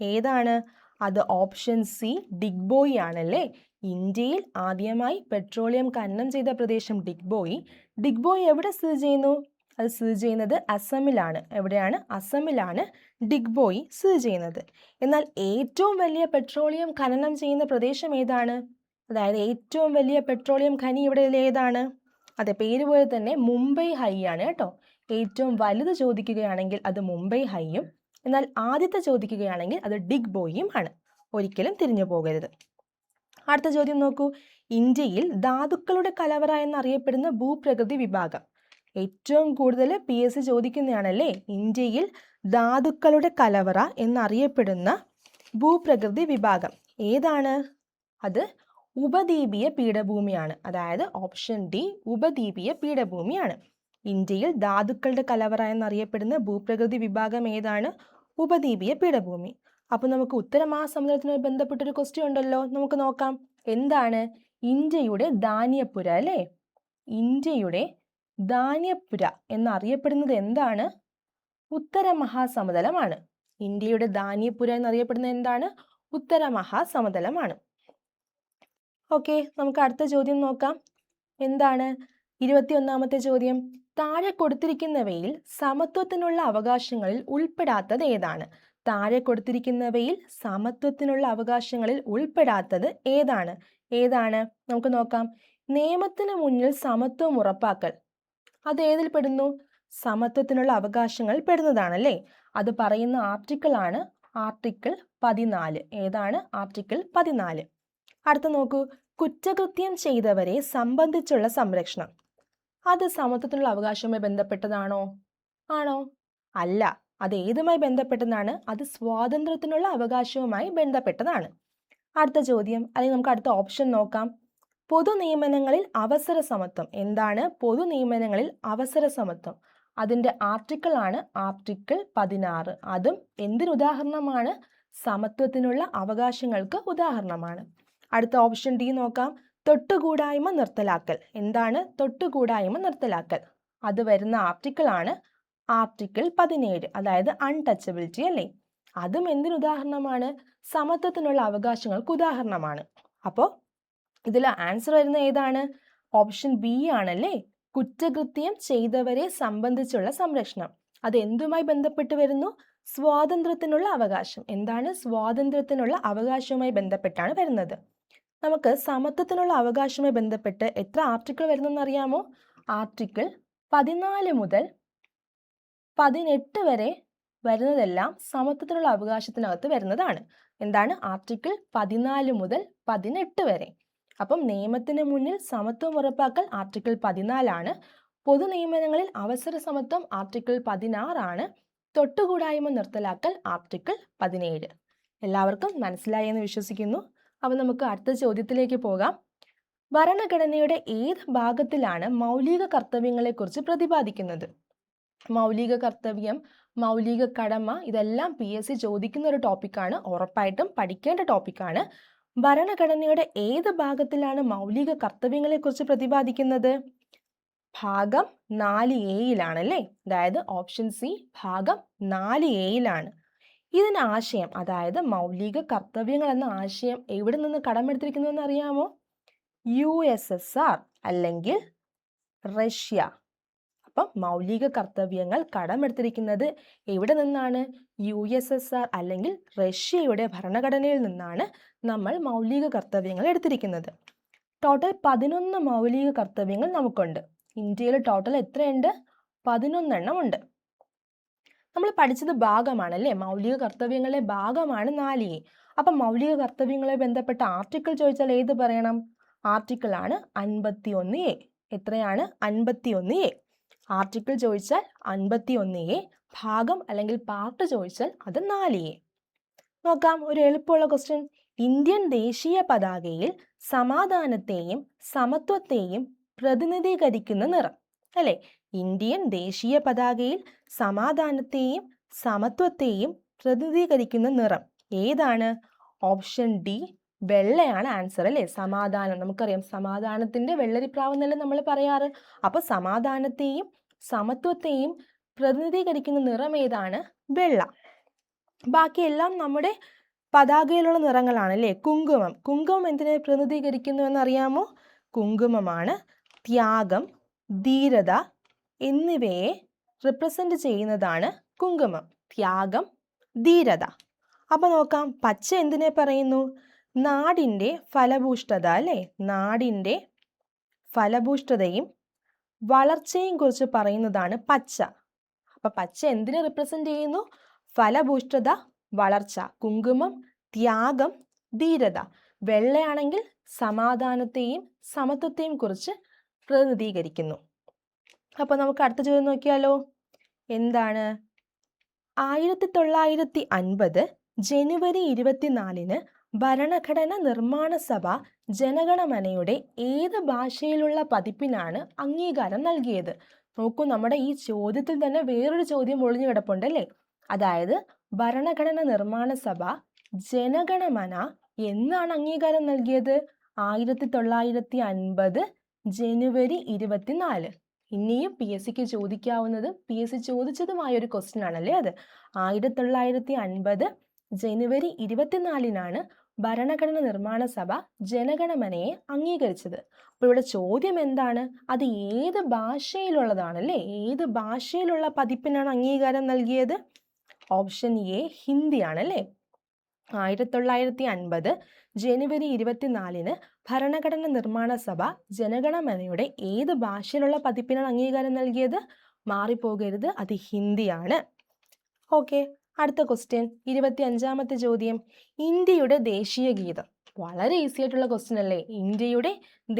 ഏതാണ്? അത് ഓപ്ഷൻ സി ഡിഗ്ബോയി ആണല്ലേ. ഇന്ത്യയിൽ ആദ്യമായി പെട്രോളിയം ഖനനം ചെയ്ത പ്രദേശം ഡിഗ്ബോയി. ഡിഗ്ബോയി എവിടെ സ്ഥിതി ചെയ്യുന്നു? അത് സ്ഥിതി ചെയ്യുന്നത് അസമിലാണ്. എവിടെയാണ്? അസമിലാണ് ഡിഗ്ബോയി സ്ഥിതി ചെയ്യുന്നത്. എന്നാൽ ഏറ്റവും വലിയ പെട്രോളിയം ഖനനം ചെയ്യുന്ന പ്രദേശം ഏതാണ്? അതായത് ഏറ്റവും വലിയ പെട്രോളിയം ഖനി ഇവിടെ ഏതാണ്? അതെ, പേര് പോലെ തന്നെ മുംബൈ ഹൈ ആണ് കേട്ടോ. ഏറ്റവും വലുത് ചോദിക്കുകയാണെങ്കിൽ അത് മുംബൈ ഹൈയും, എന്നാൽ ആദ്യത്തെ ചോദിക്കുകയാണെങ്കിൽ അത് ഡിഗ്ബോയിയും ആണ്. ഒരിക്കലും തിരിഞ്ഞു പോകരുത്. അടുത്ത ചോദ്യം നോക്കൂ. ഇന്ത്യയിൽ ധാതുക്കളുടെ കലവറ എന്നറിയപ്പെടുന്ന ഭൂപ്രകൃതി വിഭാഗം. ഏറ്റവും കൂടുതൽ PSC ചോദിക്കുന്നതാണല്ലേ. ഇന്ത്യയിൽ ധാതുക്കളുടെ കലവറ എന്നറിയപ്പെടുന്ന ഭൂപ്രകൃതി വിഭാഗം ഏതാണ്? അത് ഉപദ്വീപീയ പീഠഭൂമിയാണ്. അതായത് ഓപ്ഷൻ ഡി ഉപദ്വീപീയ പീഠഭൂമിയാണ്. ഇന്ത്യയിൽ ധാതുക്കളുടെ കലവറ എന്നറിയപ്പെടുന്ന ഭൂപ്രകൃതി വിഭാഗം ഏതാണ്? ഉപദ്വീപീയ പീഠഭൂമി. അപ്പൊ നമുക്ക് ഉത്തരമഹാസമുദ്രത്തിനുമായി ബന്ധപ്പെട്ടൊരു ക്വസ്റ്റ്യൻ ഉണ്ടല്ലോ, നമുക്ക് നോക്കാം. എന്താണ്? ഇന്ത്യയുടെ ധാന്യപ്പുര അല്ലേ. ഇന്ത്യയുടെ ധാന്യപ്പുര എന്നറിയപ്പെടുന്നത് എന്താണ്? ഉത്തരമഹാസമതലമാണ്. ഇന്ത്യയുടെ ധാന്യപ്പുര എന്നറിയപ്പെടുന്നത് എന്താണ്? ഉത്തരമഹാസമതലമാണ്. ഓക്കെ, നമുക്ക് അടുത്ത ചോദ്യം നോക്കാം. എന്താണ്? 21ാമത്തെ ചോദ്യം. താഴെ കൊടുത്തിരിക്കുന്നവയിൽ സമത്വത്തിനുള്ള അവകാശങ്ങളിൽ ഉൾപ്പെടാത്തത് ഏതാണ്? താഴെ കൊടുത്തിരിക്കുന്നവയിൽ സമത്വത്തിനുള്ള അവകാശങ്ങളിൽ ഉൾപ്പെടാത്തത് ഏതാണ്? നമുക്ക് നോക്കാം. നിയമത്തിന് മുന്നിൽ സമത്വം ഉറപ്പാക്കൽ, അത് ഏതിൽ പെടുന്നു? സമത്വത്തിനുള്ള അവകാശങ്ങളിൽ പെടുന്നതാണല്ലേ. അത് പറയുന്ന ആർട്ടിക്കിൾ ആണ് ആർട്ടിക്കിൾ 14. ഏതാണ്? ആർട്ടിക്കിൾ 14. അടുത്ത നോക്കൂ. കുറ്റകൃത്യം ചെയ്തവരെ സംബന്ധിച്ചുള്ള സംരക്ഷണം, അത് സമത്വത്തിനുള്ള അവകാശവുമായി ബന്ധപ്പെട്ടതാണോ? ആണോ? അല്ല. അത് ഏതുമായി ബന്ധപ്പെട്ടതാണ്? അത് സ്വാതന്ത്ര്യത്തിനുള്ള അവകാശവുമായി ബന്ധപ്പെട്ടതാണ്. അടുത്ത ചോദ്യം, അല്ലെങ്കിൽ നമുക്ക് അടുത്ത ഓപ്ഷൻ നോക്കാം. പൊതു നിയമനങ്ങളിൽ അവസര സമത്വം. എന്താണ് പൊതു നിയമനങ്ങളിൽ അവസര സമത്വം? അതിൻ്റെ ആർട്ടിക്കിൾ ആണ് ആർട്ടിക്കിൾ 16. അതും എന്തിന് ഉദാഹരണമാണ്? സമത്വത്തിനുള്ള അവകാശങ്ങൾക്ക് ഉദാഹരണമാണ്. അടുത്ത ഓപ്ഷൻ ഡി നോക്കാം. തൊട്ടുകൂടായ്മ നിർത്തലാക്കൽ. എന്താണ് തൊട്ടുകൂടായ്മ നിർത്തലാക്കൽ? അത് വരുന്ന ആർട്ടിക്കിൾ ആണ് ആർട്ടിക്കിൾ 17, അതായത് അൺടച്ചബിലിറ്റി അല്ലേ. അതും എന്തിന് ഉദാഹരണമാണ്? സമത്വത്തിനുള്ള അവകാശങ്ങൾക്ക് ഉദാഹരണമാണ്. അപ്പോൾ ഇതിൽ ആൻസർ വരുന്ന ഏതാണ്? ഓപ്ഷൻ ബി ആണല്ലേ. കുറ്റകൃത്യം ചെയ്തവരെ സംബന്ധിച്ചുള്ള സംരക്ഷണം, അത് എന്തുമായി ബന്ധപ്പെട്ട് വരുന്നു? സ്വാതന്ത്ര്യത്തിനുള്ള അവകാശം. എന്താണ്? സ്വാതന്ത്ര്യത്തിനുള്ള അവകാശവുമായി ബന്ധപ്പെട്ടാണ് വരുന്നത്. നമുക്ക് സമത്വത്തിനുള്ള അവകാശവുമായി ബന്ധപ്പെട്ട് എത്ര ആർട്ടിക്കിൾ വരുന്നെന്ന് അറിയാമോ? ആർട്ടിക്കിൾ 14 മുതൽ 18 വരെ വരുന്നതെല്ലാം സമത്വത്തിനുള്ള അവകാശത്തിനകത്ത് വരുന്നതാണ്. എന്താണ്? ആർട്ടിക്കിൾ 14 മുതൽ 18 വരെ. അപ്പം നിയമത്തിന് മുന്നിൽ സമത്വം ഉറപ്പാക്കൽ ആർട്ടിക്കിൾ 14 ആണ്. പൊതു നിയമനങ്ങളിൽ അവസര സമത്വം ആർട്ടിക്കിൾ 16 ആണ്. തൊട്ടുകൂടായ്മ നിർത്തലാക്കൽ ആർട്ടിക്കിൾ 17. എല്ലാവർക്കും മനസ്സിലായി എന്ന് വിശ്വസിക്കുന്നു. അപ്പോൾ നമുക്ക് അടുത്ത ചോദ്യത്തിലേക്ക് പോകാം. ഭരണഘടനയുടെ ഏത് ഭാഗത്തിലാണ് മൗലിക കർത്തവ്യങ്ങളെക്കുറിച്ച് പ്രതിപാദിക്കുന്നത്? മൗലിക കർത്തവ്യം, മൗലിക കടമ, ഇതെല്ലാം PSC ചോദിക്കുന്ന ഒരു ടോപ്പിക്കാണ്. ഉറപ്പായിട്ടും പഠിക്കേണ്ട ടോപ്പിക്കാണ്. ഭരണഘടനയുടെ ഏത് ഭാഗത്തിലാണ് മൗലിക കർത്തവ്യങ്ങളെക്കുറിച്ച് പ്രതിപാദിക്കുന്നത്? ഭാഗം 4A-യിലാണല്ലേ? അതായത് ഓപ്ഷൻ സി ഭാഗം 4A-യിലാണ്. ഇതിന് ആശയം, അതായത് മൗലിക കർത്തവ്യങ്ങൾ എന്ന ആശയം എവിടെ നിന്ന് കടമെടുത്തിരിക്കുന്നു എന്ന് അറിയാമോ? USSR അല്ലെങ്കിൽ റഷ്യ. അപ്പം മൗലിക കർത്തവ്യങ്ങൾ കടമെടുത്തിരിക്കുന്നത് എവിടെ നിന്നാണ്? USSR അല്ലെങ്കിൽ റഷ്യയുടെ ഭരണഘടനയിൽ നിന്നാണ് നമ്മൾ മൗലിക കർത്തവ്യങ്ങൾ എടുത്തിരിക്കുന്നത്. ടോട്ടൽ 11 മൗലിക കർത്തവ്യങ്ങൾ നമുക്കുണ്ട്. ഇന്ത്യയിൽ ടോട്ടൽ എത്രയുണ്ട്? 11 എണ്ണം ഉണ്ട്. നമ്മൾ പഠിച്ചത് ഭാഗമാണല്ലേ? മൗലിക കർത്തവ്യങ്ങളുടെ ഭാഗമാണ് 4A. അപ്പം മൗലിക കർത്തവ്യങ്ങളുമായി ബന്ധപ്പെട്ട ആർട്ടിക്കിൾ ചോദിച്ചാൽ ഏത് പറയണം? ആർട്ടിക്കിൾ ആണ് 51A. എത്രയാണ്? 51A. ആർട്ടിക്കിൾ ചോദിച്ചാൽ 51A, ഭാഗം അല്ലെങ്കിൽ പാർട്ട് ചോദിച്ചാൽ അത് 4A. നോക്കാം, ഒരു എളുപ്പമുള്ള ക്വസ്റ്റ്യൻ. ഇന്ത്യൻ ദേശീയ പതാകയിൽ സമാധാനത്തെയും സമത്വത്തെയും പ്രതിനിധീകരിക്കുന്ന നിറം, അല്ലെ? ഇന്ത്യൻ ദേശീയ പതാകയിൽ സമാധാനത്തെയും സമത്വത്തെയും പ്രതിനിധീകരിക്കുന്ന നിറം ഏതാണ്? ഓപ്ഷൻ ഡി വെള്ളയാണ് ആൻസർ, അല്ലേ? സമാധാനം, നമുക്കറിയാം സമാധാനത്തിന്റെ വെള്ളരിപ്രാവ് എന്നല്ലേ നമ്മൾ പറയാറ്. അപ്പൊ സമാധാനത്തെയും സമത്വത്തെയും പ്രതിനിധീകരിക്കുന്ന നിറം ഏതാണ്? വെള്ള. ബാക്കിയെല്ലാം നമ്മുടെ പതാകയിലുള്ള നിറങ്ങളാണ്, അല്ലേ? കുങ്കുമം. കുങ്കുമം എന്തിനെ പ്രതിനിധീകരിക്കുന്നു എന്നറിയാമോ? കുങ്കുമമാണ് ത്യാഗം, ധീരത എന്നിവയെ റിപ്രസെന്റ് ചെയ്യുന്നതാണ് കുങ്കുമം. ത്യാഗം, ധീരത. അപ്പൊ നോക്കാം, പച്ച എന്തിനെ പറയുന്നു? നാടിൻ്റെ ഫലഭൂഷ്ഠത, അല്ലേ? നാടിൻ്റെ ഫലഭൂഷ്ഠതയും വളർച്ചയും കുറിച്ച് പറയുന്നതാണ് പച്ച. അപ്പൊ പച്ച എന്തിനെ റിപ്രസെന്റ് ചെയ്യുന്നു? ഫലഭൂഷ്ഠത, വളർച്ച. കുങ്കുമം ത്യാഗം, ധീരത. വെള്ളയാണെങ്കിൽ സമാധാനത്തെയും സമത്വത്തെയും കുറിച്ച് പ്രതിനിധീകരിക്കുന്നു. അപ്പൊ നമുക്ക് അടുത്ത ചോദ്യം നോക്കിയാലോ. എന്താണ്? 1950 ജനുവരി 24-ന് ഭരണഘടന നിർമ്മാണ സഭ ജനഗണമനയുടെ ഏത് ഭാഷയിലുള്ള പതിപ്പിനാണ് അംഗീകാരം നൽകിയത്? നോക്കൂ, നമ്മുടെ ഈ ചോദ്യത്തിൽ തന്നെ വേറൊരു ചോദ്യം ഒളിഞ്ഞു കിടപ്പുണ്ട്, അല്ലേ? അതായത് ഭരണഘടന നിർമ്മാണ സഭ ജനഗണമന എന്നാണ് അംഗീകാരം നൽകിയത്? 1950 ജനുവരി 24. ഇനിയും PSCക്ക് ചോദിക്കാവുന്നതും PSC ചോദിച്ചതുമായ ഒരു ക്വസ്റ്റ്യൻ ആണല്ലേ അത്. 1950 ജനുവരി 24-നാണ് ഭരണഘടന നിർമ്മാണ സഭ ജനഗണമനയെ അംഗീകരിച്ചത്. അപ്പോൾ ഇവിടെ ചോദ്യം എന്താണ്? അത് ഏത് ഭാഷയിലുള്ളതാണല്ലേ? ഏത് ഭാഷയിലുള്ള പതിപ്പിനാണ് അംഗീകാരം നൽകിയത്? Option A ഹിന്ദിയാണല്ലേ. 1950 ജനുവരി 24-ന് ഭരണഘടന നിർമ്മാണ സഭ ജനഗണമനയുടെ ഏത് ഭാഷയിലുള്ള പതിപ്പിനാണ് അംഗീകാരം നൽകിയത്? മാറിപ്പോകരുത്, അത് ഹിന്ദിയാണ്. ഓക്കെ, അടുത്ത ക്വസ്റ്റ്യൻ, 25-ാമത്തെ ചോദ്യം. ഇന്ത്യയുടെ ദേശീയ ഗീതം. വളരെ ഈസി ആയിട്ടുള്ള ക്വസ്റ്റ്യൻ അല്ലേ? ഇന്ത്യയുടെ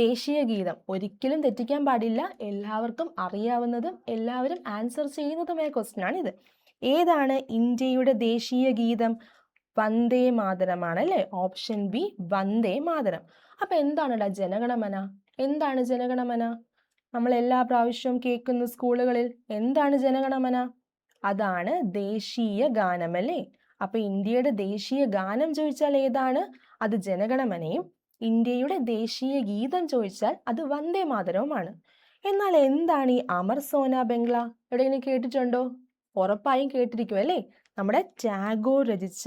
ദേശീയ ഗീതം ഒരിക്കലും തെറ്റിക്കാൻ പാടില്ല. എല്ലാവർക്കും അറിയാവുന്നതും എല്ലാവരും ആൻസർ ചെയ്യുന്നതുമായ ക്വസ്റ്റ്യൻ ആണ് ഇത്. ഏതാണ് ഇന്ത്യയുടെ ദേശീയ ഗീതം? വന്ദേ മാതരമാണ്, അല്ലേ? Option B Vande Mataram. അപ്പൊ എന്താണ് ജനഗണമന? എന്താണ് ജനഗണമന? നമ്മൾ എല്ലാ പ്രാവശ്യവും കേൾക്കുന്നു സ്കൂളുകളിൽ. എന്താണ് ജനഗണമന? അതാണ് ദേശീയ ഗാനം, അല്ലേ? അപ്പൊ ഇന്ത്യയുടെ ദേശീയ ഗാനം ചോദിച്ചാൽ ഏതാണ്? അത് ജനഗണമനയും. ഇന്ത്യയുടെ ദേശീയ ഗീതം ചോദിച്ചാൽ അത് വന്ദേ മാതരവുമാണ്. എന്നാൽ എന്താണ് ഈ അമർ സോന ബംഗ്ല? എവിടെയെങ്കിലും കേട്ടിട്ടുണ്ടോ? ഉറപ്പായും കേട്ടിരിക്കും, അല്ലേ? നമ്മുടെ ടാഗോർ രചിച്ച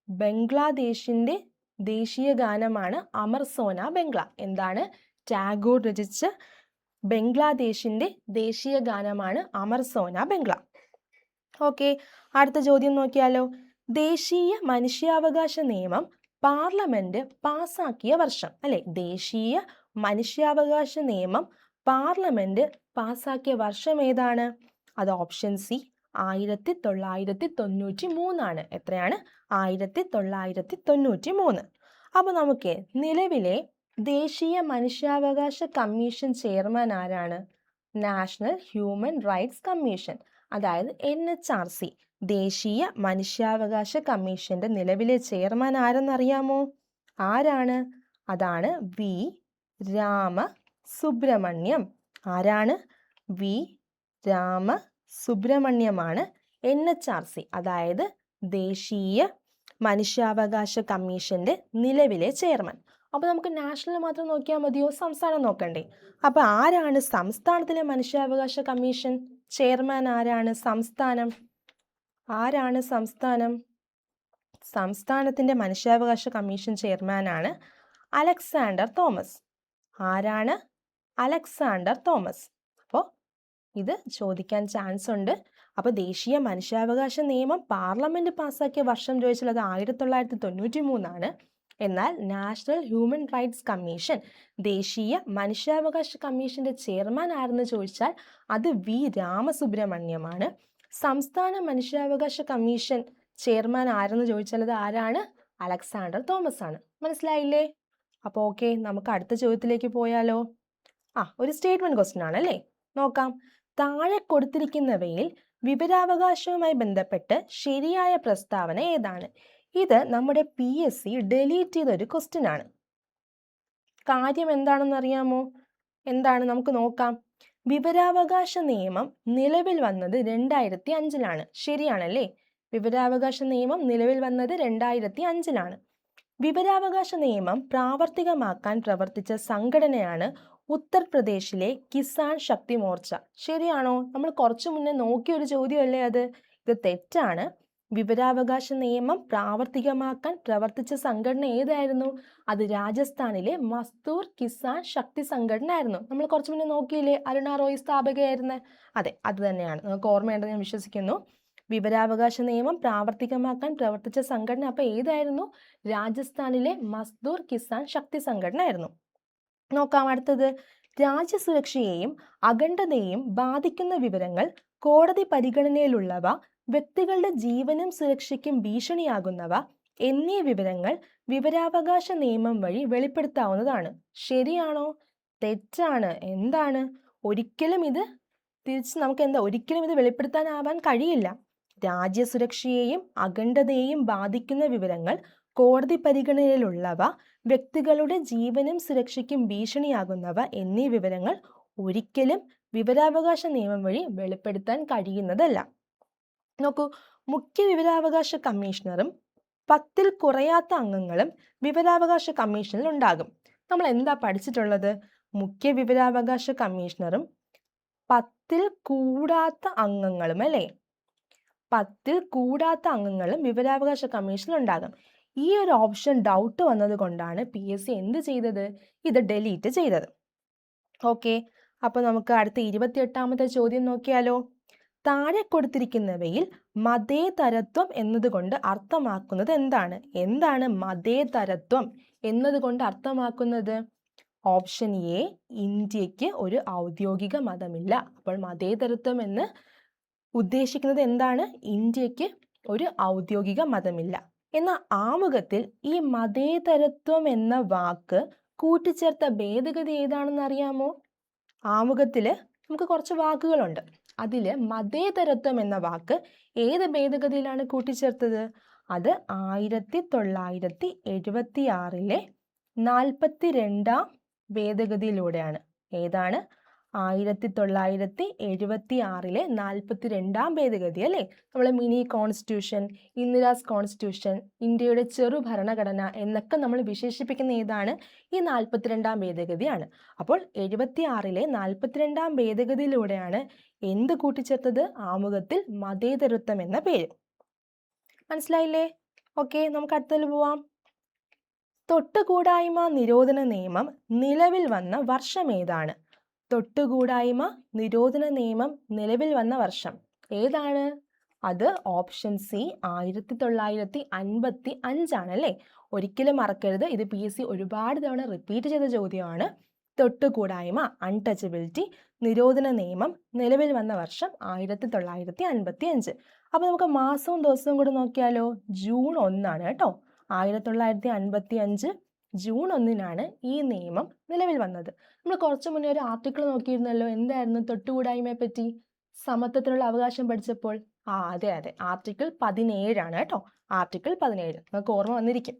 ബംഗ്ലാദേശിന്റെ ദേശീയ ഗാനമാണ് അമർ സോന ബംഗ്ല. എന്താണ്? ടാഗോർ രചിച്ച ബംഗ്ലാദേശിന്റെ ദേശീയ ഗാനമാണ് അമർ സോന ബംഗ്ല. ഓക്കെ, അടുത്ത ചോദ്യം നോക്കിയാലോ. ദേശീയ മനുഷ്യാവകാശ നിയമം പാർലമെന്റ് പാസാക്കിയ വർഷം, അല്ലെ? ദേശീയ മനുഷ്യാവകാശ നിയമം പാർലമെന്റ് പാസാക്കിയ വർഷം ഏതാണ്? അത് ഓപ്ഷൻ സി 1993 എത്രയാണ്? 1993. അപ്പൊ നമുക്ക് നിലവിലെ ദേശീയ മനുഷ്യാവകാശ കമ്മീഷൻ ചെയർമാൻ ആരാണ്? നാഷണൽ ഹ്യൂമൻ റൈറ്റ്സ് കമ്മീഷൻ, അതായത് NHRC. ദേശീയ മനുഷ്യാവകാശ കമ്മീഷന്റെ നിലവിലെ ചെയർമാൻ ആരെന്നറിയാമോ? ആരാണ്? അതാണ് വി രാമസുബ്രഹ്മണ്യം. ആരാണ്? വി രാമസുബ്രഹ്മണ്യമാണ് NHRC, അതായത് ദേശീയ മനുഷ്യാവകാശ കമ്മീഷന്റെ നിലവിലെ ചെയർമാൻ. അപ്പോൾ നമുക്ക് നാഷണൽ മാത്രം നോക്കിയാൽ മതിയോ? സംസ്ഥാനം നോക്കണ്ടേ? അപ്പോൾ ആരാണ് സംസ്ഥാനത്തിലെ മനുഷ്യാവകാശ കമ്മീഷൻ ചെയർമാൻ? ആരാണ് സംസ്ഥാനം? ആരാണ് സംസ്ഥാനം? സംസ്ഥാനത്തിൻ്റെ മനുഷ്യാവകാശ കമ്മീഷൻ ചെയർമാനാണ് അലക്സാണ്ടർ തോമസ്. ആരാണ്? Alexander Thomas. അപ്പോൾ ഇത് ചോദിക്കാൻ ചാൻസ് ഉണ്ട്. അപ്പോൾ ദേശീയ മനുഷ്യാവകാശ നിയമം പാർലമെന്റ് പാസ്സാക്കിയ വർഷം ചോദിച്ചാൽ അത് 1993. എന്നാൽ നാഷണൽ ഹ്യൂമൻ റൈറ്റ്സ് കമ്മീഷൻ, ദേശീയ മനുഷ്യാവകാശ കമ്മീഷന്റെ ചെയർമാൻ ആരെന്ന് ചോദിച്ചാൽ അത് വി രാമസുബ്രഹ്മണ്യമാണ്. സംസ്ഥാന മനുഷ്യാവകാശ കമ്മീഷൻ ചെയർമാൻ ആരെന്ന് ചോദിച്ചാൽ അത് ആരാണ്? അലക്സാണ്ടർ തോമസ് ആണ്. മനസ്സിലായില്ലേ? അപ്പോൾ ഓക്കെ, നമുക്ക് അടുത്ത ചോദ്യത്തിലേക്ക് പോയാലോ? ഒരു സ്റ്റേറ്റ്മെന്റ് ക്വസ്റ്റ്യൻ ആണ് അല്ലേ? നോക്കാം. താഴെ കൊടുത്തിരിക്കുന്നവയിൽ വിവരാവകാശവുമായി ബന്ധപ്പെട്ട് ശരിയായ പ്രസ്താവന ഏതാണ്? ഇത് നമ്മുടെ PSC ഡിലീറ്റ് ചെയ്ത ഒരു ക്വസ്റ്റ്യൻ ആണ്. കാര്യം എന്താണെന്ന് അറിയാമോ? എന്താണ്? നമുക്ക് നോക്കാം. വിവരാവകാശ നിയമം നിലവിൽ വന്നത് 2005-ലാണ്. ശരിയാണല്ലേ? വിവരാവകാശ നിയമം നിലവിൽ വന്നത് 2005-ലാണ്. വിവരാവകാശ നിയമം പ്രാവർത്തികമാക്കാൻ പ്രവർത്തിച്ച സംഘടനയാണ് ഉത്തർപ്രദേശിലെ കിസാൻ ശക്തി മോർച്ച. ശരിയാണോ? നമ്മൾ കുറച്ചു മുന്നേ നോക്കിയൊരു ചോദ്യമല്ലേ അത്? ഇത് തെറ്റാണ്. വിവരാവകാശ നിയമം പ്രാവർത്തികമാക്കാൻ പ്രവർത്തിച്ച സംഘടന ഏതായിരുന്നു? അത് രാജസ്ഥാനിലെ മസ്ദൂർ കിസാൻ ശക്തി സംഘടന ആയിരുന്നു. നമ്മൾ കുറച്ചു മുന്നേ നോക്കിയില്ലേ? അരുണ റോയ് സ്ഥാപകയായിരുന്നു. അതെ, അത് തന്നെയാണ്. നിങ്ങൾക്ക് ഓർമ്മയുണ്ടെന്ന് ഞാൻ വിശ്വസിക്കുന്നു. വിവരാവകാശ നിയമം പ്രാവർത്തികമാക്കാൻ പ്രവർത്തിച്ച സംഘടന അപ്പോൾ ഏതായിരുന്നു? രാജസ്ഥാനിലെ മസ്ദൂർ കിസാൻ ശക്തി സംഘടന ആയിരുന്നു. നോക്കാം അടുത്തത്. രാജ്യസുരക്ഷയെയും അഖണ്ഡതയെയും ബാധിക്കുന്ന വിവരങ്ങൾ, കോടതി പരിഗണനയിലുള്ളവ, വ്യക്തികളുടെ ജീവനും സുരക്ഷയ്ക്കും ഭീഷണിയാകുന്നവ എന്നീ വിവരങ്ങൾ വിവരാവകാശ നിയമം വഴി വെളിപ്പെടുത്താവുന്നതാണ്. ശരിയാണോ? തെറ്റാണ്. എന്താണ്? ഒരിക്കലും ഇത് വെളിപ്പെടുത്താനാവാൻ കഴിയില്ല. രാജ്യസുരക്ഷയെയും അഖണ്ഡതയെയും ബാധിക്കുന്ന വിവരങ്ങൾ, കോടതി പരിഗണനയിലുള്ളവ, വ്യക്തികളുടെ ജീവനും സുരക്ഷയ്ക്കും ഭീഷണിയാകുന്നവ എന്നീ വിവരങ്ങൾ ഒരിക്കലും വിവരാവകാശ നിയമം വഴി വെളിപ്പെടുത്താൻ കഴിയുന്നതല്ല. നോക്കൂ, മുഖ്യ വിവരാവകാശ കമ്മീഷണറും 10-ൽ കുറയാത്ത അംഗങ്ങളും വിവരാവകാശ കമ്മീഷനിൽ ഉണ്ടാകും. നമ്മൾ എന്താ പഠിച്ചിട്ടുള്ളത്? മുഖ്യ വിവരാവകാശ കമ്മീഷണറും 10-ൽ കൂടാത്ത അംഗങ്ങളും അല്ലേ? 10-ൽ കൂടാത്ത അംഗങ്ങളും വിവരാവകാശ കമ്മീഷനിൽ ഉണ്ടാകും. ഈ ഒരു ഓപ്ഷൻ ഡൗട്ട് വന്നത് കൊണ്ടാണ് PSC എന്ത് ചെയ്തത്? ഇത് ഡിലീറ്റ് ചെയ്തത്. ഓക്കെ, അപ്പോൾ നമുക്ക് അടുത്ത 28ാമത്തെ ചോദ്യം നോക്കിയാലോ? താഴെ കൊടുത്തിരിക്കുന്നവയിൽ മതേതരത്വം എന്നതുകൊണ്ട് അർത്ഥമാക്കുന്നത് എന്താണ്? എന്താണ് മതേതരത്വം എന്നതുകൊണ്ട് അർത്ഥമാക്കുന്നത്? ഓപ്ഷൻ എ, ഇന്ത്യക്ക് ഒരു ഔദ്യോഗിക മതമില്ല. അപ്പോൾ മതേതരത്വം എന്ന് ഉദ്ദേശിക്കുന്നത് എന്താണ്? ഇന്ത്യക്ക് ഒരു ഔദ്യോഗിക മതമില്ല. എന്നാൽ ആമുഖത്തിൽ ഈ മതേതരത്വം എന്ന വാക്ക് കൂട്ടിച്ചേർത്ത ഭേദഗതി ഏതാണെന്ന് അറിയാമോ? ആമുഖത്തിൽ നമുക്ക് കുറച്ച് വാക്കുകളുണ്ട്. അതിൽ മതേതരത്വം എന്ന വാക്ക് ഏത് ഭേദഗതിയിലാണ് കൂട്ടിച്ചേർത്തത്? അത് 1976-ലെ 42-ാം ഭേദഗതിയിലൂടെയാണ്. ഏതാണ്? 1976-ലെ 42-ാം ഭേദഗതി അല്ലേ? നമ്മളെ മിനി കോൺസ്റ്റിറ്റ്യൂഷൻ, ഇന്ദിരാസ് കോൺസ്റ്റിറ്റ്യൂഷൻ, ഇന്ത്യയുടെ ചെറു ഭരണഘടന എന്നൊക്കെ നമ്മൾ വിശേഷിപ്പിക്കുന്ന ഏതാണ്? ഈ 42-ാം ഭേദഗതിയാണ്. അപ്പോൾ 76-ലെ 42-ാം ഭേദഗതിയിലൂടെയാണ് എന്ത് കൂട്ടിച്ചേർത്തത്? ആമുഖത്തിൽ മതേതരത്വം എന്ന പേര്. മനസ്സിലായില്ലേ? ഓക്കെ, നമുക്ക് അടുത്തതിൽ പോവാം. തൊട്ടുകൂടായ്മ നിരോധന നിയമം നിലവിൽ വന്ന വർഷം ഏതാണ്? തൊട്ടുകൂടായ്മ നിരോധന നിയമം നിലവിൽ വന്ന വർഷം ഏതാണ്? അത് ഓപ്ഷൻ സി 1955 അല്ലേ? ഒരിക്കലും മറക്കരുത്. ഇത് PSC ഒരുപാട് തവണ റിപ്പീറ്റ് ചെയ്ത ചോദ്യമാണ്. തൊട്ടുകൂടായ്മ, അൺടച്ചബിലിറ്റി നിരോധന നിയമം നിലവിൽ വന്ന വർഷം 1955. അപ്പോൾ നമുക്ക് മാസവും ദിവസവും കൂടെ നോക്കിയാലോ? ജൂൺ 1 കേട്ടോ. 1955 ജൂൺ 1 ഈ നിയമം നിലവിൽ വന്നത്. നമ്മൾ കുറച്ചു മുന്നേ ഒരു ആർട്ടിക്കിൾ നോക്കിയിരുന്നല്ലോ. എന്തായിരുന്നു തൊട്ടുകൂടായ്മയെ പറ്റി? സമത്വത്തിനുള്ള അവകാശം പഠിച്ചപ്പോൾ. അതെ, ആർട്ടിക്കിൾ 17 കേട്ടോ. ആർട്ടിക്കിൾ 17 നമുക്ക് ഓർമ്മ വന്നിരിക്കും.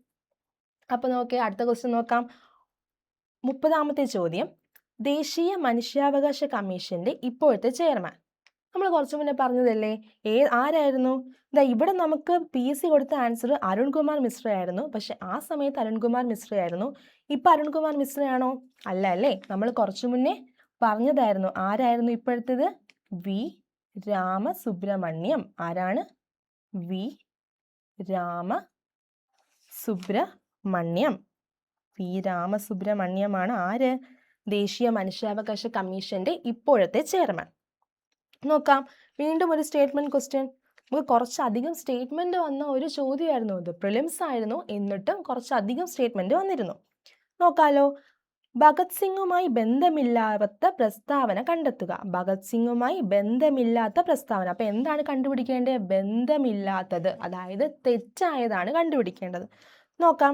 അപ്പോൾ നോക്കേ, അടുത്ത ക്വസ്റ്റ്യൻ നോക്കാം. 30ാമത്തെ ചോദ്യം. ദേശീയ മനുഷ്യാവകാശ കമ്മീഷന്റെ ഇപ്പോഴത്തെ ചെയർമാൻ. നമ്മൾ കുറച്ചു മുന്നേ പറഞ്ഞതല്ലേ? ആരായിരുന്നു? ഇവിടെ നമുക്ക് PSC കൊടുത്ത ആൻസർ അരുൺകുമാർ മിശ്രയായിരുന്നു. പക്ഷെ ആ സമയത്ത് അരുൺകുമാർ മിശ്രയായിരുന്നു. ഇപ്പൊ അരുൺകുമാർ മിശ്രയാണോ? അല്ല അല്ലേ? നമ്മൾ കുറച്ചു മുന്നേ പറഞ്ഞതായിരുന്നു. ആരായിരുന്നു ഇപ്പോഴത്തേത്? വി രാമസുബ്രഹ്മണ്യം. ആരാണ്? വി രാമസുബ്രഹ്മണ്യം. വി രാമസുബ്രഹ്മണ്യമാണ് ആര്? ദേശീയ മനുഷ്യാവകാശ കമ്മീഷന്റെ ഇപ്പോഴത്തെ ചെയർമാൻ. നോക്കാം, വീണ്ടും ഒരു സ്റ്റേറ്റ്മെന്റ് ക്വസ്റ്റ്യൻ. നമുക്ക് കുറച്ചധികം സ്റ്റേറ്റ്മെന്റ് വന്ന ഒരു ചോദ്യമായിരുന്നു ഇത്. പ്രിലിംസ് ആയിരുന്നു, എന്നിട്ടും കുറച്ചധികം സ്റ്റേറ്റ്മെന്റ് വന്നിരുന്നു. നോക്കാലോ. ഭഗത് സിംഗുമായി ബന്ധമില്ലാത്ത പ്രസ്താവന കണ്ടെത്തുക. ഭഗത് സിംഗുമായി ബന്ധമില്ലാത്ത പ്രസ്താവന. അപ്പൊ എന്താണ് കണ്ടുപിടിക്കേണ്ടത്? ബന്ധമില്ലാത്തത്, അതായത് തെറ്റായതാണ് കണ്ടുപിടിക്കേണ്ടത്. നോക്കാം.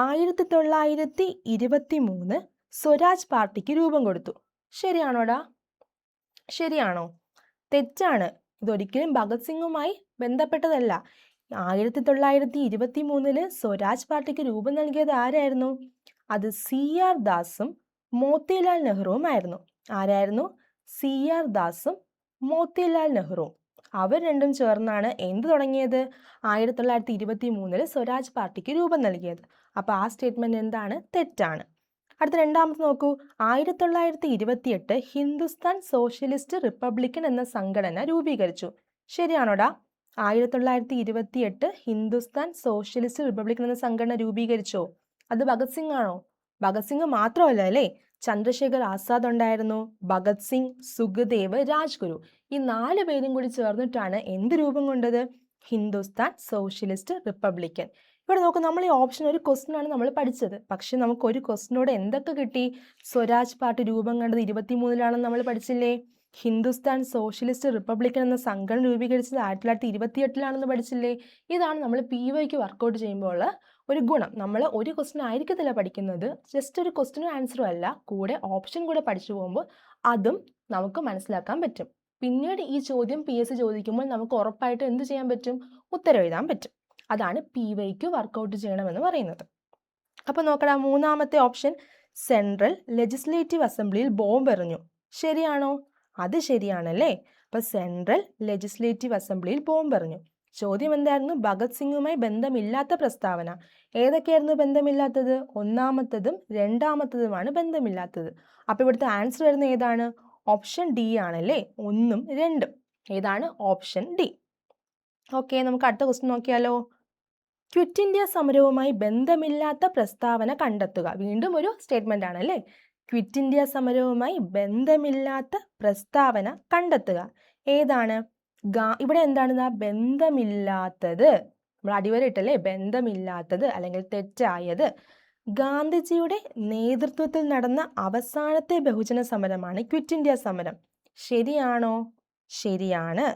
1923 സ്വരാജ് പാർട്ടിക്ക് രൂപം കൊടുത്തു. ശരിയാണോടാ? ശരിയാണോ? തെറ്റാണ്. ഇതൊരിക്കലും ഭഗത് സിംഗുമായി ബന്ധപ്പെട്ടതല്ല. 1923 സ്വരാജ് പാർട്ടിക്ക് രൂപം നൽകിയത് ആരായിരുന്നു? അത് CR ദാസും മോത്തിലാൽ നെഹ്റുവുമായിരുന്നു. ആരായിരുന്നു? CR ദാസും മോത്തിലാൽ നെഹ്റുവും. അവർ രണ്ടും ചേർന്നാണ് എന്ത് തുടങ്ങിയത്? 1923 സ്വരാജ് പാർട്ടിക്ക് രൂപം നൽകിയത്. അപ്പൊ ആ സ്റ്റേറ്റ്മെന്റ് എന്താണ്? തെറ്റാണ്. അടുത്ത രണ്ടാമത്തെ നോക്കൂ. 1928 ഹിന്ദുസ്ഥാൻ സോഷ്യലിസ്റ്റ് റിപ്പബ്ലിക്കൻ എന്ന സംഘടന രൂപീകരിച്ചു. ശരിയാണോടാ? 1928 ഹിന്ദുസ്ഥാൻ സോഷ്യലിസ്റ്റ് റിപ്പബ്ലിക്കൻ എന്ന സംഘടന രൂപീകരിച്ചോ? അത് ഭഗത് സിംഗ് ആണോ? ഭഗത് സിംഗ് മാത്രമല്ല അല്ലേ, ചന്ദ്രശേഖർ ആസാദ് ഉണ്ടായിരുന്നു, ഭഗത് സിംഗ്, സുഖദേവ്, രാജ്ഗുരു. ഈ 4 പേരും കൂടി ചേർന്നിട്ടാണ് എന്ത് രൂപം കൊണ്ടത്? Hindustan socialist Republican. ഇവിടെ നോക്ക്, നമ്മൾ ഈ ഓപ്ഷൻ ഒരു ക്വസ്റ്റ്യൻ ആണ് നമ്മൾ പഠിച്ചത്. പക്ഷെ നമുക്ക് ഒരു ക്വസ്റ്റ്യനോട് എന്തൊക്കെ കിട്ടി? സ്വരാജ് പാർട്ടി രൂപം കണ്ടത് 23-ലാണെന്ന് നമ്മൾ പഠിച്ചില്ലേ? ഹിന്ദുസ്ഥാൻ സോഷ്യലിസ്റ്റ് റിപ്പബ്ലിക്കൻ എന്ന സംഘടന രൂപീകരിച്ചത് 1928-ലാണെന്ന് പഠിച്ചില്ലേ? ഇതാണ് നമ്മൾ PYക്ക് വർക്കൗട്ട് ചെയ്യുമ്പോൾ ഉള്ള ഒരു ഗുണം. നമ്മൾ ഒരു ക്വസ്റ്റ്യൻ ആയിരിക്കത്തില്ല പഠിക്കുന്നത്, ജസ്റ്റ് ഒരു ക്വസ്റ്റ്യനും ആൻസറും അല്ല, കൂടെ ഓപ്ഷൻ കൂടെ പഠിച്ചു പോകുമ്പോൾ അതും നമുക്ക് മനസ്സിലാക്കാൻ പറ്റും. പിന്നീട് ഈ ചോദ്യം PSC ചോദിക്കുമ്പോൾ നമുക്ക് ഉറപ്പായിട്ട് എന്ത് ചെയ്യാൻ പറ്റും? ഉത്തരം എഴുതാൻ പറ്റും. അതാണ് PYക്ക് വർക്കൗട്ട് ചെയ്യണമെന്ന് പറയുന്നത്. അപ്പൊ നോക്കണം, മൂന്നാമത്തെ ഓപ്ഷൻ, സെൻട്രൽ ലെജിസ്ലേറ്റീവ് അസംബ്ലിയിൽ ബോംബ് എറിഞ്ഞു. ശരിയാണോ? അത് ശരിയാണല്ലേ. അപ്പൊ സെൻട്രൽ ലെജിസ്ലേറ്റീവ് അസംബ്ലിയിൽ ബോംബ് എറിഞ്ഞു. ചോദ്യം എന്തായിരുന്നു? ഭഗത് സിംഗുമായി ബന്ധമില്ലാത്ത പ്രസ്താവന. ഏതൊക്കെയായിരുന്നു ബന്ധമില്ലാത്തത്? ഒന്നാമത്തതും രണ്ടാമത്തതുമാണ് ബന്ധമില്ലാത്തത്. അപ്പൊ ഇവിടുത്തെ ആൻസർ വരുന്ന ഏതാണ്? ഓപ്ഷൻ D ആണല്ലേ. 1ഉം 2ഉം. ഏതാണ്? Option D. ഓക്കെ, നമുക്ക് അടുത്ത ക്വസ്റ്റ്യൻ നോക്കിയാലോ. ക്വിറ്റ് ഇന്ത്യ സമരവുമായി ബന്ധമില്ലാത്ത പ്രസ്താവന കണ്ടെത്തുക. വീണ്ടും ഒരു സ്റ്റേറ്റ്മെന്റ് ആണല്ലേ. ക്വിറ്റ് ഇന്ത്യ സമരവുമായി ബന്ധമില്ലാത്ത പ്രസ്താവന കണ്ടെത്തുക. ഏതാണ്? ഇവിടെ എന്താണ് ബന്ധമില്ലാത്തത്? നമ്മൾ അടിവരയിട്ടല്ലേ, ബന്ധമില്ലാത്തത് അല്ലെങ്കിൽ തെറ്റായത്. ഗാന്ധിജിയുടെ നേതൃത്വത്തിൽ നടന്ന അവസാനത്തെ ബഹുജന സമരമാണ് ക്വിറ്റ് ഇന്ത്യ സമരം. ശരിയാണോ? ശരിയാണ്.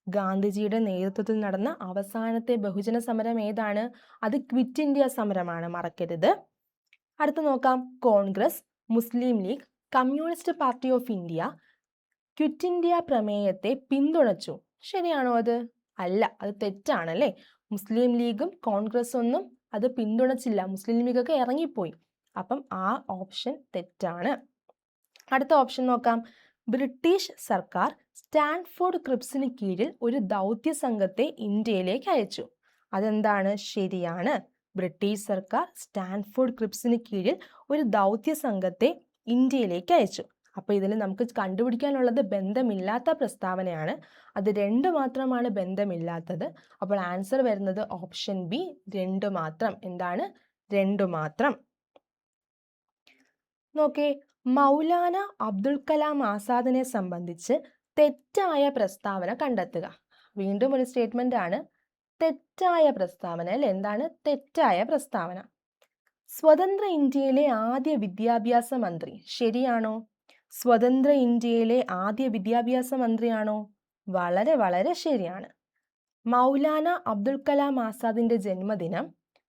ഗാന്ധിജിയുടെ നേതൃത്വത്തിൽ നടന്ന അവസാനത്തെ ബഹുജന സമരം ഏതാണ്? അത് ക്വിറ്റ് ഇന്ത്യ സമരമാണ്, മറക്കരുത്. അടുത്ത് നോക്കാം. Congress, Muslim League, Communist Party of India quit India പ്രമേയത്തെ പിന്തുണച്ചു. ശരിയാണോ അത്? അല്ല, അത് തെറ്റാണല്ലേ. മുസ്ലിം ലീഗും കോൺഗ്രസും ഒന്നും അത് പിന്തുണച്ചില്ല. മുസ്ലിം ലീഗൊക്കെ ഇറങ്ങിപ്പോയി. അപ്പം ആ ഓപ്ഷൻ തെറ്റാണ്. അടുത്ത ഓപ്ഷൻ നോക്കാം. ബ്രിട്ടീഷ് സർക്കാർ സ്റ്റാൻഫോർഡ് ക്രിപ്സിന് കീഴിൽ ഒരു ദൗത്യ സംഘത്തെ ഇന്ത്യയിലേക്ക് അയച്ചു. അതെന്താണ്? ശരിയാണ്. ബ്രിട്ടീഷ് സർക്കാർ സ്റ്റാൻഫോർഡ് ക്രിപ്സിന് കീഴിൽ ഒരു ദൗത്യ സംഘത്തെ ഇന്ത്യയിലേക്ക് അയച്ചു. അപ്പൊ ഇതിൽ നമുക്ക് കണ്ടുപിടിക്കാനുള്ളത് ബന്ധമില്ലാത്ത പ്രസ്താവനയാണ്. അത് 2 മാത്രമാണ് ബന്ധമില്ലാത്തത്. അപ്പോൾ ആൻസർ വരുന്നത് ഓപ്ഷൻ B, 2 മാത്രം. എന്താണ്? 2 മാത്രം. നോക്കേ, മൗലാന അബ്ദുൽ കലാം ആസാദിനെ സംബന്ധിച്ച് തെറ്റായ പ്രസ്താവന കണ്ടെത്തുക. വീണ്ടും ഒരു സ്റ്റേറ്റ്മെന്റ് ആണ്. തെറ്റായ പ്രസ്താവന അല്ലെ. എന്താണ് തെറ്റായ പ്രസ്താവന? സ്വതന്ത്ര ഇന്ത്യയിലെ ആദ്യ വിദ്യാഭ്യാസ മന്ത്രി. ശരിയാണോ? സ്വതന്ത്ര ഇന്ത്യയിലെ ആദ്യ വിദ്യാഭ്യാസ മന്ത്രിയാണോ? വളരെ വളരെ ശരിയാണ്. മൗലാന അബ്ദുൽ കലാം ആസാദിന്റെ ജന്മദിനം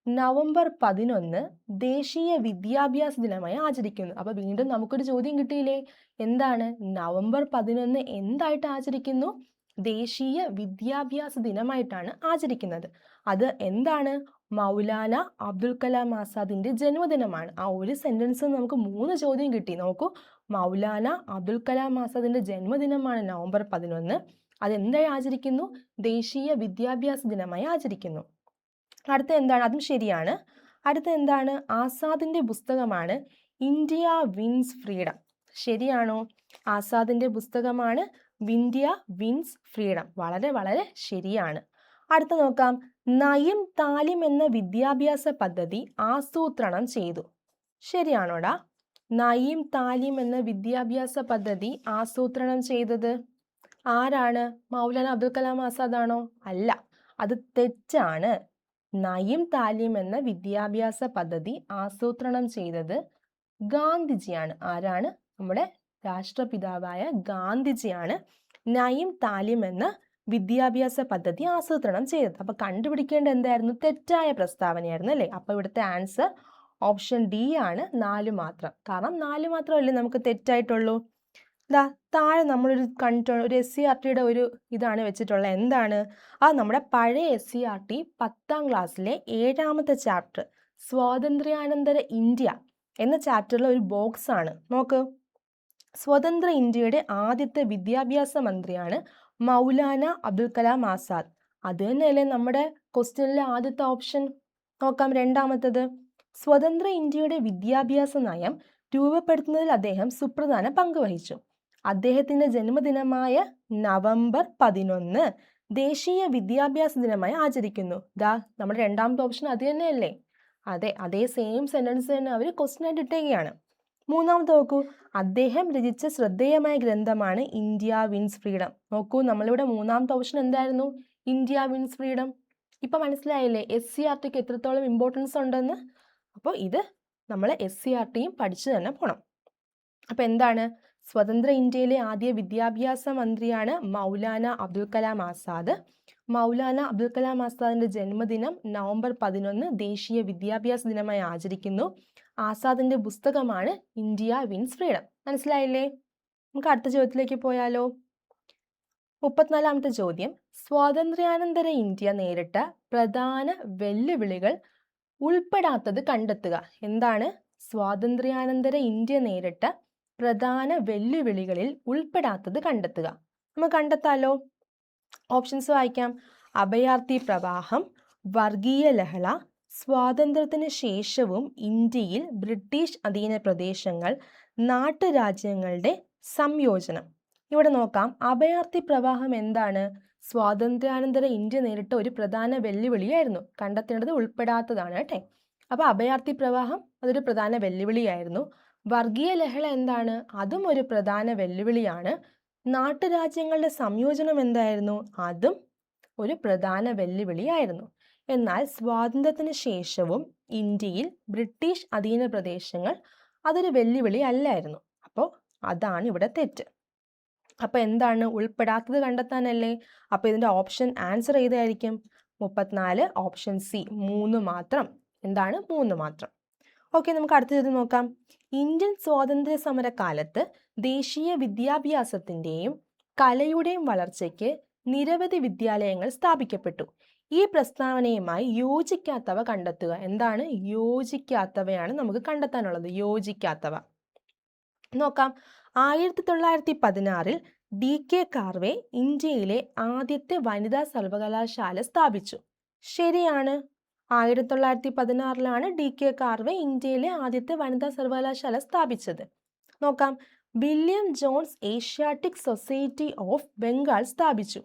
നവംബർ 11 ദേശീയ വിദ്യാഭ്യാസ ദിനമായി ആചരിക്കുന്നു. അപ്പൊ വീണ്ടും നമുക്കൊരു ചോദ്യം കിട്ടിയില്ലേ? എന്താണ്? നവംബർ 11 എന്തായിട്ട് ആചരിക്കുന്നു? ദേശീയ വിദ്യാഭ്യാസ ദിനമായിട്ടാണ് ആചരിക്കുന്നത്. അത് എന്താണ്? മൗലാന അബ്ദുൽ കലാം ആസാദിന്റെ ജന്മദിനമാണ്. ആ ഒരു സെന്റൻസ് നമുക്ക് 3 ചോദ്യം കിട്ടി. നോക്കൂ, മൗലാന അബ്ദുൽ കലാം ആസാദിന്റെ ജന്മദിനമാണ് നവംബർ 11. അതെന്തായി ആചരിക്കുന്നു? ദേശീയ വിദ്യാഭ്യാസ ദിനമായി ആചരിക്കുന്നു. അടുത്ത എന്താണ്? അതും ശരിയാണ്. അടുത്ത എന്താണ്? ആസാദിന്റെ പുസ്തകമാണ് ഇന്ത്യ വിൻസ് ഫ്രീഡം. ശരിയാണോ? ആസാദിന്റെ പുസ്തകമാണ് ഇന്ത്യ വിൻസ് ഫ്രീഡം. വളരെ വളരെ ശരിയാണ്. അടുത്ത നോക്കാം. നയം താലിം എന്ന വിദ്യാഭ്യാസ പദ്ധതി ആസൂത്രണം ചെയ്തു. ശരിയാണോടാ? നയം താലിം എന്ന വിദ്യാഭ്യാസ പദ്ധതി ആസൂത്രണം ചെയ്തത് ആരാണ്? മൗലാന അബ്ദുൽ കലാം ആസാദ് ആണോ? അല്ല, അത് തെറ്റാണ്. നയം താലിം എന്ന വിദ്യാഭ്യാസ പദ്ധതി ആസൂത്രണം ചെയ്തത് ഗാന്ധിജിയാണ്. ആരാണ്? നമ്മുടെ രാഷ്ട്രപിതാവായ ഗാന്ധിജിയാണ് നയം താലിം എന്ന വിദ്യാഭ്യാസ പദ്ധതി ആസൂത്രണം ചെയ്തത്. അപ്പൊ കണ്ടുപിടിക്കേണ്ട എന്തായിരുന്നു? തെറ്റായ പ്രസ്താവനയായിരുന്നു അല്ലേ? അപ്പൊ ഇവിടുത്തെ ആൻസർ ഓപ്ഷൻ ഡി ആണ്, 4 മാത്രം. കാരണം 4 മാത്രമല്ലേ നമുക്ക് തെറ്റായിട്ടുള്ളൂ. താഴെ നമ്മളൊരു ഒരു SCERTയുടെ ഒരു ഇതാണ് വെച്ചിട്ടുള്ളത്. എന്താണ്? അത് നമ്മുടെ പഴയ SCERT 10ാം ക്ലാസ്സിലെ 7ാമത്തെ ചാപ്റ്റർ സ്വാതന്ത്ര്യാനന്തര ഇന്ത്യ എന്ന ചാപ്റ്ററിലെ ഒരു ബോക്സ് ആണ്. നോക്ക്, സ്വതന്ത്ര ഇന്ത്യയുടെ ആദ്യത്തെ വിദ്യാഭ്യാസ മന്ത്രിയാണ് മൗലാന അബ്ദുൽ കലാം ആസാദ്. അത് തന്നെയല്ലേ നമ്മുടെ ക്വസ്റ്റ്യനിലെ ആദ്യത്തെ ഓപ്ഷൻ. നോക്കാം രണ്ടാമത്തത്. സ്വതന്ത്ര ഇന്ത്യയുടെ വിദ്യാഭ്യാസ നയം രൂപപ്പെടുത്തുന്നതിൽ അദ്ദേഹം സുപ്രധാന പങ്ക് വഹിച്ചു. അദ്ദേഹത്തിന്റെ ജന്മദിനമായ നവംബർ 11 ദേശീയ വിദ്യാഭ്യാസ ദിനമായി ആചരിക്കുന്നു. നമ്മുടെ രണ്ടാമത്തെ ഓപ്ഷൻ അത് തന്നെയല്ലേ? അതെ, അതേ സെയിം സെന്റൻസ് തന്നെ അവർ ക്വസ്റ്റ്യൻ ആയിട്ട് ഇട്ടുകയാണ്. മൂന്നാമത്തെ നോക്കൂ, അദ്ദേഹം രചിച്ച ശ്രദ്ധേയമായ ഗ്രന്ഥമാണ് ഇന്ത്യ വിൻസ് ഫ്രീഡം. നോക്കൂ, നമ്മളിവിടെ മൂന്നാമത്തെ ഓപ്ഷൻ എന്തായിരുന്നു? India wins freedom. ഇപ്പൊ മനസ്സിലായില്ലേ SCERTക്ക് എത്രത്തോളം ഇമ്പോർട്ടൻസ് ഉണ്ടെന്ന്? അപ്പോൾ ഇത് നമ്മൾ SCERTയും പഠിച്ചു തന്നെ പോണം. അപ്പൊ എന്താണ്? സ്വതന്ത്ര ഇന്ത്യയിലെ ആദ്യ വിദ്യാഭ്യാസ മന്ത്രിയാണ് മൗലാന അബ്ദുൽ കലാം ആസാദ്. മൗലാന അബ്ദുൽ കലാം ആസാദിന്റെ ജന്മദിനം നവംബർ 11 ദേശീയ വിദ്യാഭ്യാസ ദിനമായി ആചരിക്കുന്നു. ആസാദിന്റെ പുസ്തകമാണ് ഇന്ത്യ വിൻസ് ഫ്രീഡം. മനസ്സിലായില്ലേ? നമുക്ക് അടുത്ത ചോദ്യത്തിലേക്ക് പോയാലോ? 34ാമത്തെ ചോദ്യം. സ്വാതന്ത്ര്യാനന്തര ഇന്ത്യ നേരിട്ട പ്രധാന വെല്ലുവിളികൾ ഉൾപ്പെടാത്തത് കണ്ടെത്തുക. എന്താണ്? സ്വാതന്ത്ര്യാനന്തര ഇന്ത്യ നേരിട്ട പ്രധാന വെല്ലുവിളികളിൽ ഉൾപ്പെടാത്തത് കണ്ടെത്തുക. നമുക്ക് കണ്ടെത്താലോ? ഓപ്ഷൻസ് വായിക്കാം. അഭയാർത്ഥി പ്രവാഹം, വർഗീയ ലഹള, സ്വാതന്ത്ര്യത്തിന് ശേഷവും ഇന്ത്യയിൽ ബ്രിട്ടീഷ് അധീന പ്രദേശങ്ങൾ, നാട്ടുരാജ്യങ്ങളുടെ സംയോജനം. ഇവിടെ നോക്കാം. അഭയാർത്ഥി പ്രവാഹം എന്താണ്? സ്വാതന്ത്ര്യാനന്തര ഇന്ത്യ നേരിട്ട ഒരു പ്രധാന വെല്ലുവിളിയായിരുന്നു. കണ്ടെത്തേണ്ടത് ഉൾപ്പെടാത്തതാണ് കേട്ടെ. അപ്പൊ അഭയാർത്ഥി പ്രവാഹം അതൊരു പ്രധാന വെല്ലുവിളിയായിരുന്നു. വർഗീയ ലഹള എന്താണ്? അതും ഒരു പ്രധാന വെല്ലുവിളിയാണ്. നാട്ടുരാജ്യങ്ങളുടെ സംയോജനം എന്തായിരുന്നു? അതും ഒരു പ്രധാന വെല്ലുവിളിയായിരുന്നു. എന്നാൽ സ്വാതന്ത്ര്യത്തിന് ശേഷവും ഇന്ത്യയിൽ ബ്രിട്ടീഷ് അധീന പ്രദേശങ്ങൾ അതൊരു വെല്ലുവിളി അല്ലായിരുന്നു. അപ്പോൾ അതാണ് ഇവിടെ തെറ്റ്. അപ്പൊ എന്താണ്? ഉൾപ്പെടാത്തത് കണ്ടെത്താനല്ലേ? അപ്പൊ ഇതിന്റെ ഓപ്ഷൻ ആൻസർ ഏതായിരിക്കും? 34 ഓപ്ഷൻ സി, 3 മാത്രം. എന്താണ്? 3 മാത്രം. ഓക്കെ, നമുക്ക് അടുത്ത ചോദ്യം നോക്കാം. ഇന്ത്യൻ സ്വാതന്ത്ര്യ സമര കാലത്ത് ദേശീയ വിദ്യാഭ്യാസത്തിന്റെയും കലയുടെയും വളർച്ചയ്ക്ക് നിരവധി വിദ്യാലയങ്ങൾ സ്ഥാപിക്കപ്പെട്ടു. ഈ പ്രസ്താവനയുമായി യോജിക്കാത്തവ കണ്ടെത്തുക. എന്താണ്? യോജിക്കാത്തവയാണ് നമുക്ക് കണ്ടെത്താനുള്ളത്. യോജിക്കാത്തവ നോക്കാം. 1916 DK കാർവേ ഇന്ത്യയിലെ ആദ്യത്തെ വനിതാ സർവകലാശാല സ്ഥാപിച്ചു. ശരിയാണ്. 1916 DK കാർവേ ഇന്ത്യയിലെ ആദ്യത്തെ വനിതാ സർവകലാശാല സ്ഥാപിച്ചത്. നോക്കാം. William Jones Asiatic society of Bengal സ്ഥാപിച്ചു.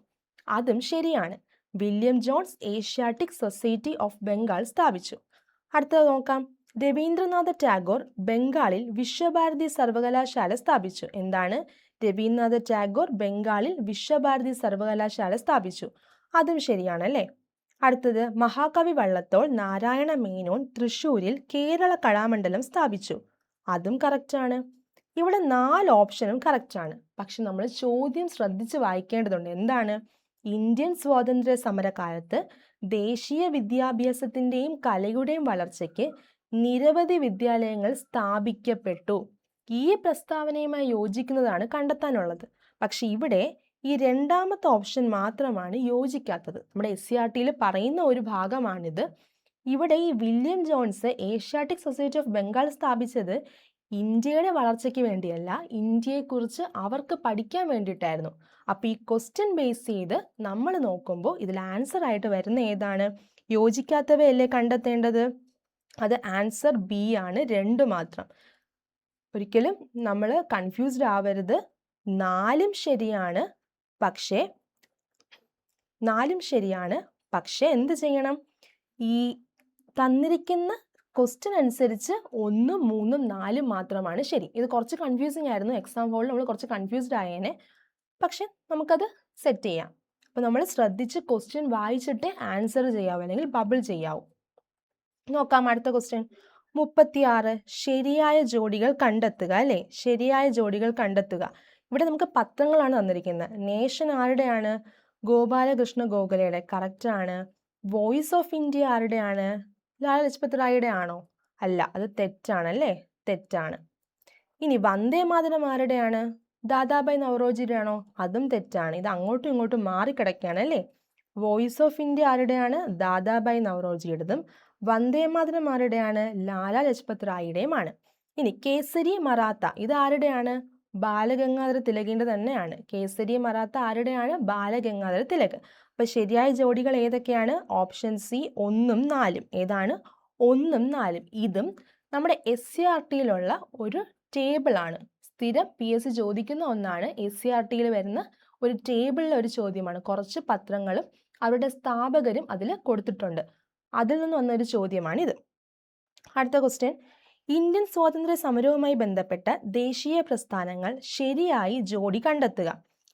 അതും ശരിയാണ്. William Jones Asiatic society of Bengal സ്ഥാപിച്ചു. അടുത്തത് നോക്കാം. രവീന്ദ്രനാഥ ടാഗോർ ബംഗാളിൽ വിശ്വഭാരതി സർവകലാശാല സ്ഥാപിച്ചു. എന്താണ്? രവീന്ദ്രനാഥ ടാഗോർ ബംഗാളിൽ വിശ്വഭാരതി സർവകലാശാല സ്ഥാപിച്ചു. അതും ശരിയാണല്ലേ. അടുത്തത്. മഹാകവി വള്ളത്തോൾ നാരായണ മേനോൻ തൃശ്ശൂരിൽ കേരള കലാമണ്ഡലം സ്ഥാപിച്ചു. അതും കറക്റ്റാണ്. ഇവിടെ 4 ഓപ്ഷനും കറക്റ്റാണ്. പക്ഷെ നമ്മൾ ചോദ്യം ശ്രദ്ധിച്ച് വായിക്കേണ്ടതുണ്ട്. എന്താണ്? ഇന്ത്യൻ സ്വാതന്ത്ര്യ സമരകാലത്ത് ദേശീയ വിദ്യാഭ്യാസത്തിന്റെയും കലയുടെയും വളർച്ചയ്ക്ക് നിരവധി വിദ്യാലയങ്ങൾ സ്ഥാപിക്കപ്പെട്ടു. ഈ പ്രസ്താവനയുമായി യോജിക്കുന്നതാണ് കണ്ടെത്താനുള്ളത്. പക്ഷെ ഇവിടെ ഈ രണ്ടാമത്തെ ഓപ്ഷൻ മാത്രമാണ് യോജിക്കാത്തത്. നമ്മുടെ SCERTയിൽ പറയുന്ന ഒരു ഭാഗമാണിത്. ഇവിടെ ഈ William Jones Asiatic society of Bengal സ്ഥാപിച്ചത് ഇന്ത്യയുടെ വളർച്ചയ്ക്ക് വേണ്ടിയല്ല, ഇന്ത്യയെക്കുറിച്ച് അവർക്ക് പഠിക്കാൻ വേണ്ടിയിട്ടായിരുന്നു. അപ്പോൾ ഈ ക്വസ്റ്റ്യൻ ബേസ് ചെയ്ത് നമ്മൾ നോക്കുമ്പോൾ ഇതിൽ ആൻസർ ആയിട്ട് വരുന്ന ഏതാണ്? യോജിക്കാത്തവയല്ലേ കണ്ടെത്തേണ്ടത്? അത് ആൻസർ ബി ആണ്, 2 മാത്രം. ഒരിക്കലും നമ്മൾ കൺഫ്യൂസ്ഡ് ആവരുത്. 4 ശരിയാണ്. പക്ഷേ എന്ത് ചെയ്യണം? ഈ തന്നിരിക്കുന്ന ക്വസ്റ്റ്യൻ അനുസരിച്ച് 1, 3, 4 മാത്രമാണ് ശരി. ഇത് കുറച്ച് കൺഫ്യൂസിങ് ആയിരുന്നു. എക്സാം ഹോളിൽ നമ്മൾ കുറച്ച് കൺഫ്യൂസ്ഡ് ആയേനെ. പക്ഷെ നമുക്കത് സെറ്റ് ചെയ്യാം. അപ്പോൾ നമ്മൾ ശ്രദ്ധിച്ച് ക്വസ്റ്റ്യൻ വായിച്ചിട്ടേ ആൻസർ ചെയ്യാവൂ, അല്ലെങ്കിൽ ബബിൾ ചെയ്യാവൂ. നോക്കാം അടുത്ത ക്വസ്റ്റ്യൻ. 36 ശരിയായ ജോഡികൾ കണ്ടെത്തുക. അല്ലേ? ശരിയായ ജോഡികൾ കണ്ടെത്തുക. ഇവിടെ നമുക്ക് പത്രങ്ങളാണ് തന്നിരിക്കുന്നത്. നേഷൻ ആരുടെയാണ്? ഗോപാലകൃഷ്ണ ഗോഖലെയുടെ. കറക്റ്റ് ആണ്. വോയിസ് ഓഫ് ഇന്ത്യ ആരുടെയാണ്? ലാല ലജ്പത് റായിയുടെ ആണോ? അല്ല, അത് തെറ്റാണ്. അല്ലേ? തെറ്റാണ്. ഇനി വന്ദേ മാതരം ആരുടെയാണ്? ദാദാഭായ് നവറോജിയുടെ ആണോ? അതും തെറ്റാണ്. ഇത് അങ്ങോട്ടും ഇങ്ങോട്ടും മാറിക്കിടക്കുകയാണ്. അല്ലേ? വോയിസ് ഓഫ് ഇന്ത്യ ആരുടെയാണ്? ദാദാഭായ് നവറോജിയുടേതും. വന്ദേ മാതരം ആരുടെയാണ്? ലാല ലജ്പത് റായിയുടെയുമാണ്. ഇനി കേസരി മറാത്ത ഇത് ആരുടെയാണ്? ബാലഗംഗാധര തിലകിന്റെ തന്നെയാണ്. കേസരി മറാത്ത ആരുടെയാണ്? ബാലഗംഗാധര തിലക്. അപ്പൊ ശരിയായ ജോഡികൾ ഏതൊക്കെയാണ്? ഓപ്ഷൻ സി 1ഉം 4ഉം. ഏതാണ്? 1ഉം 4ഉം. ഇതും നമ്മുടെ SCRTയിലുള്ള ഒരു ടേബിൾ ആണ്. സ്ഥിരം PSC ചോദിക്കുന്ന ഒന്നാണ്. SCRTയിൽ വരുന്ന ഒരു ടേബിളിലെ ഒരു ചോദ്യമാണ്. കുറച്ച് പത്രങ്ങളും അവരുടെ സ്ഥാപകരും അതിൽ കൊടുത്തിട്ടുണ്ട്. അതിൽ നിന്ന് വന്നൊരു ചോദ്യമാണിത്. അടുത്ത ക്വസ്റ്റ്യൻ. ഇന്ത്യൻ സ്വാതന്ത്ര്യ സമരവുമായി ബന്ധപ്പെട്ട ദേശീയ പ്രസ്ഥാനങ്ങൾ ശരിയായി ജോഡി കണ്ടെത്തുക.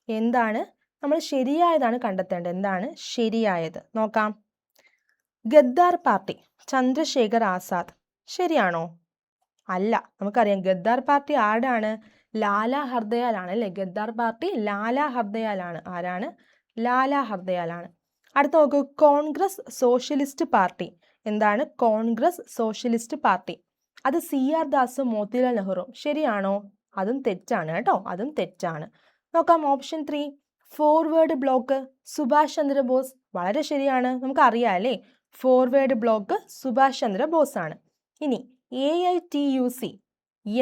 എന്താണ്? നമ്മൾ ശരിയായതാണ് കണ്ടെത്തേണ്ടത്. എന്താണ് ശരിയായത്? നോക്കാം. ഗദ്ദാർ പാർട്ടി, ചന്ദ്രശേഖർ ആസാദ്. ശരിയാണോ? അല്ല. നമുക്കറിയാം ഗദ്ദാർ പാർട്ടി ആരാണ്? ലാലാ ഹർദയാലാണ്. അല്ലേ? ഗദ്ദാർ പാർട്ടി ലാലാ ഹർദയാലാണ്. ആരാണ്? ലാലാ ഹർദയാലാണ്. അടുത്ത നോക്കൂ. Congress socialist party. എന്താണ്? Congress socialist party. അത് CR ദാസും മോത്തിലാൽ നെഹ്റുവും. ശരിയാണോ? അതും തെറ്റാണ് കേട്ടോ. അതും തെറ്റാണ്. നോക്കാം ഓപ്ഷൻ 3. ഫോർവേഡ് ബ്ലോക്ക് സുഭാഷ് ചന്ദ്രബോസ്. വളരെ ശരിയാണ്. നമുക്കറിയാം അല്ലേ? ഫോർവേഡ് ബ്ലോക്ക് സുഭാഷ് ചന്ദ്രബോസ് ആണ്. ഇനി AITUC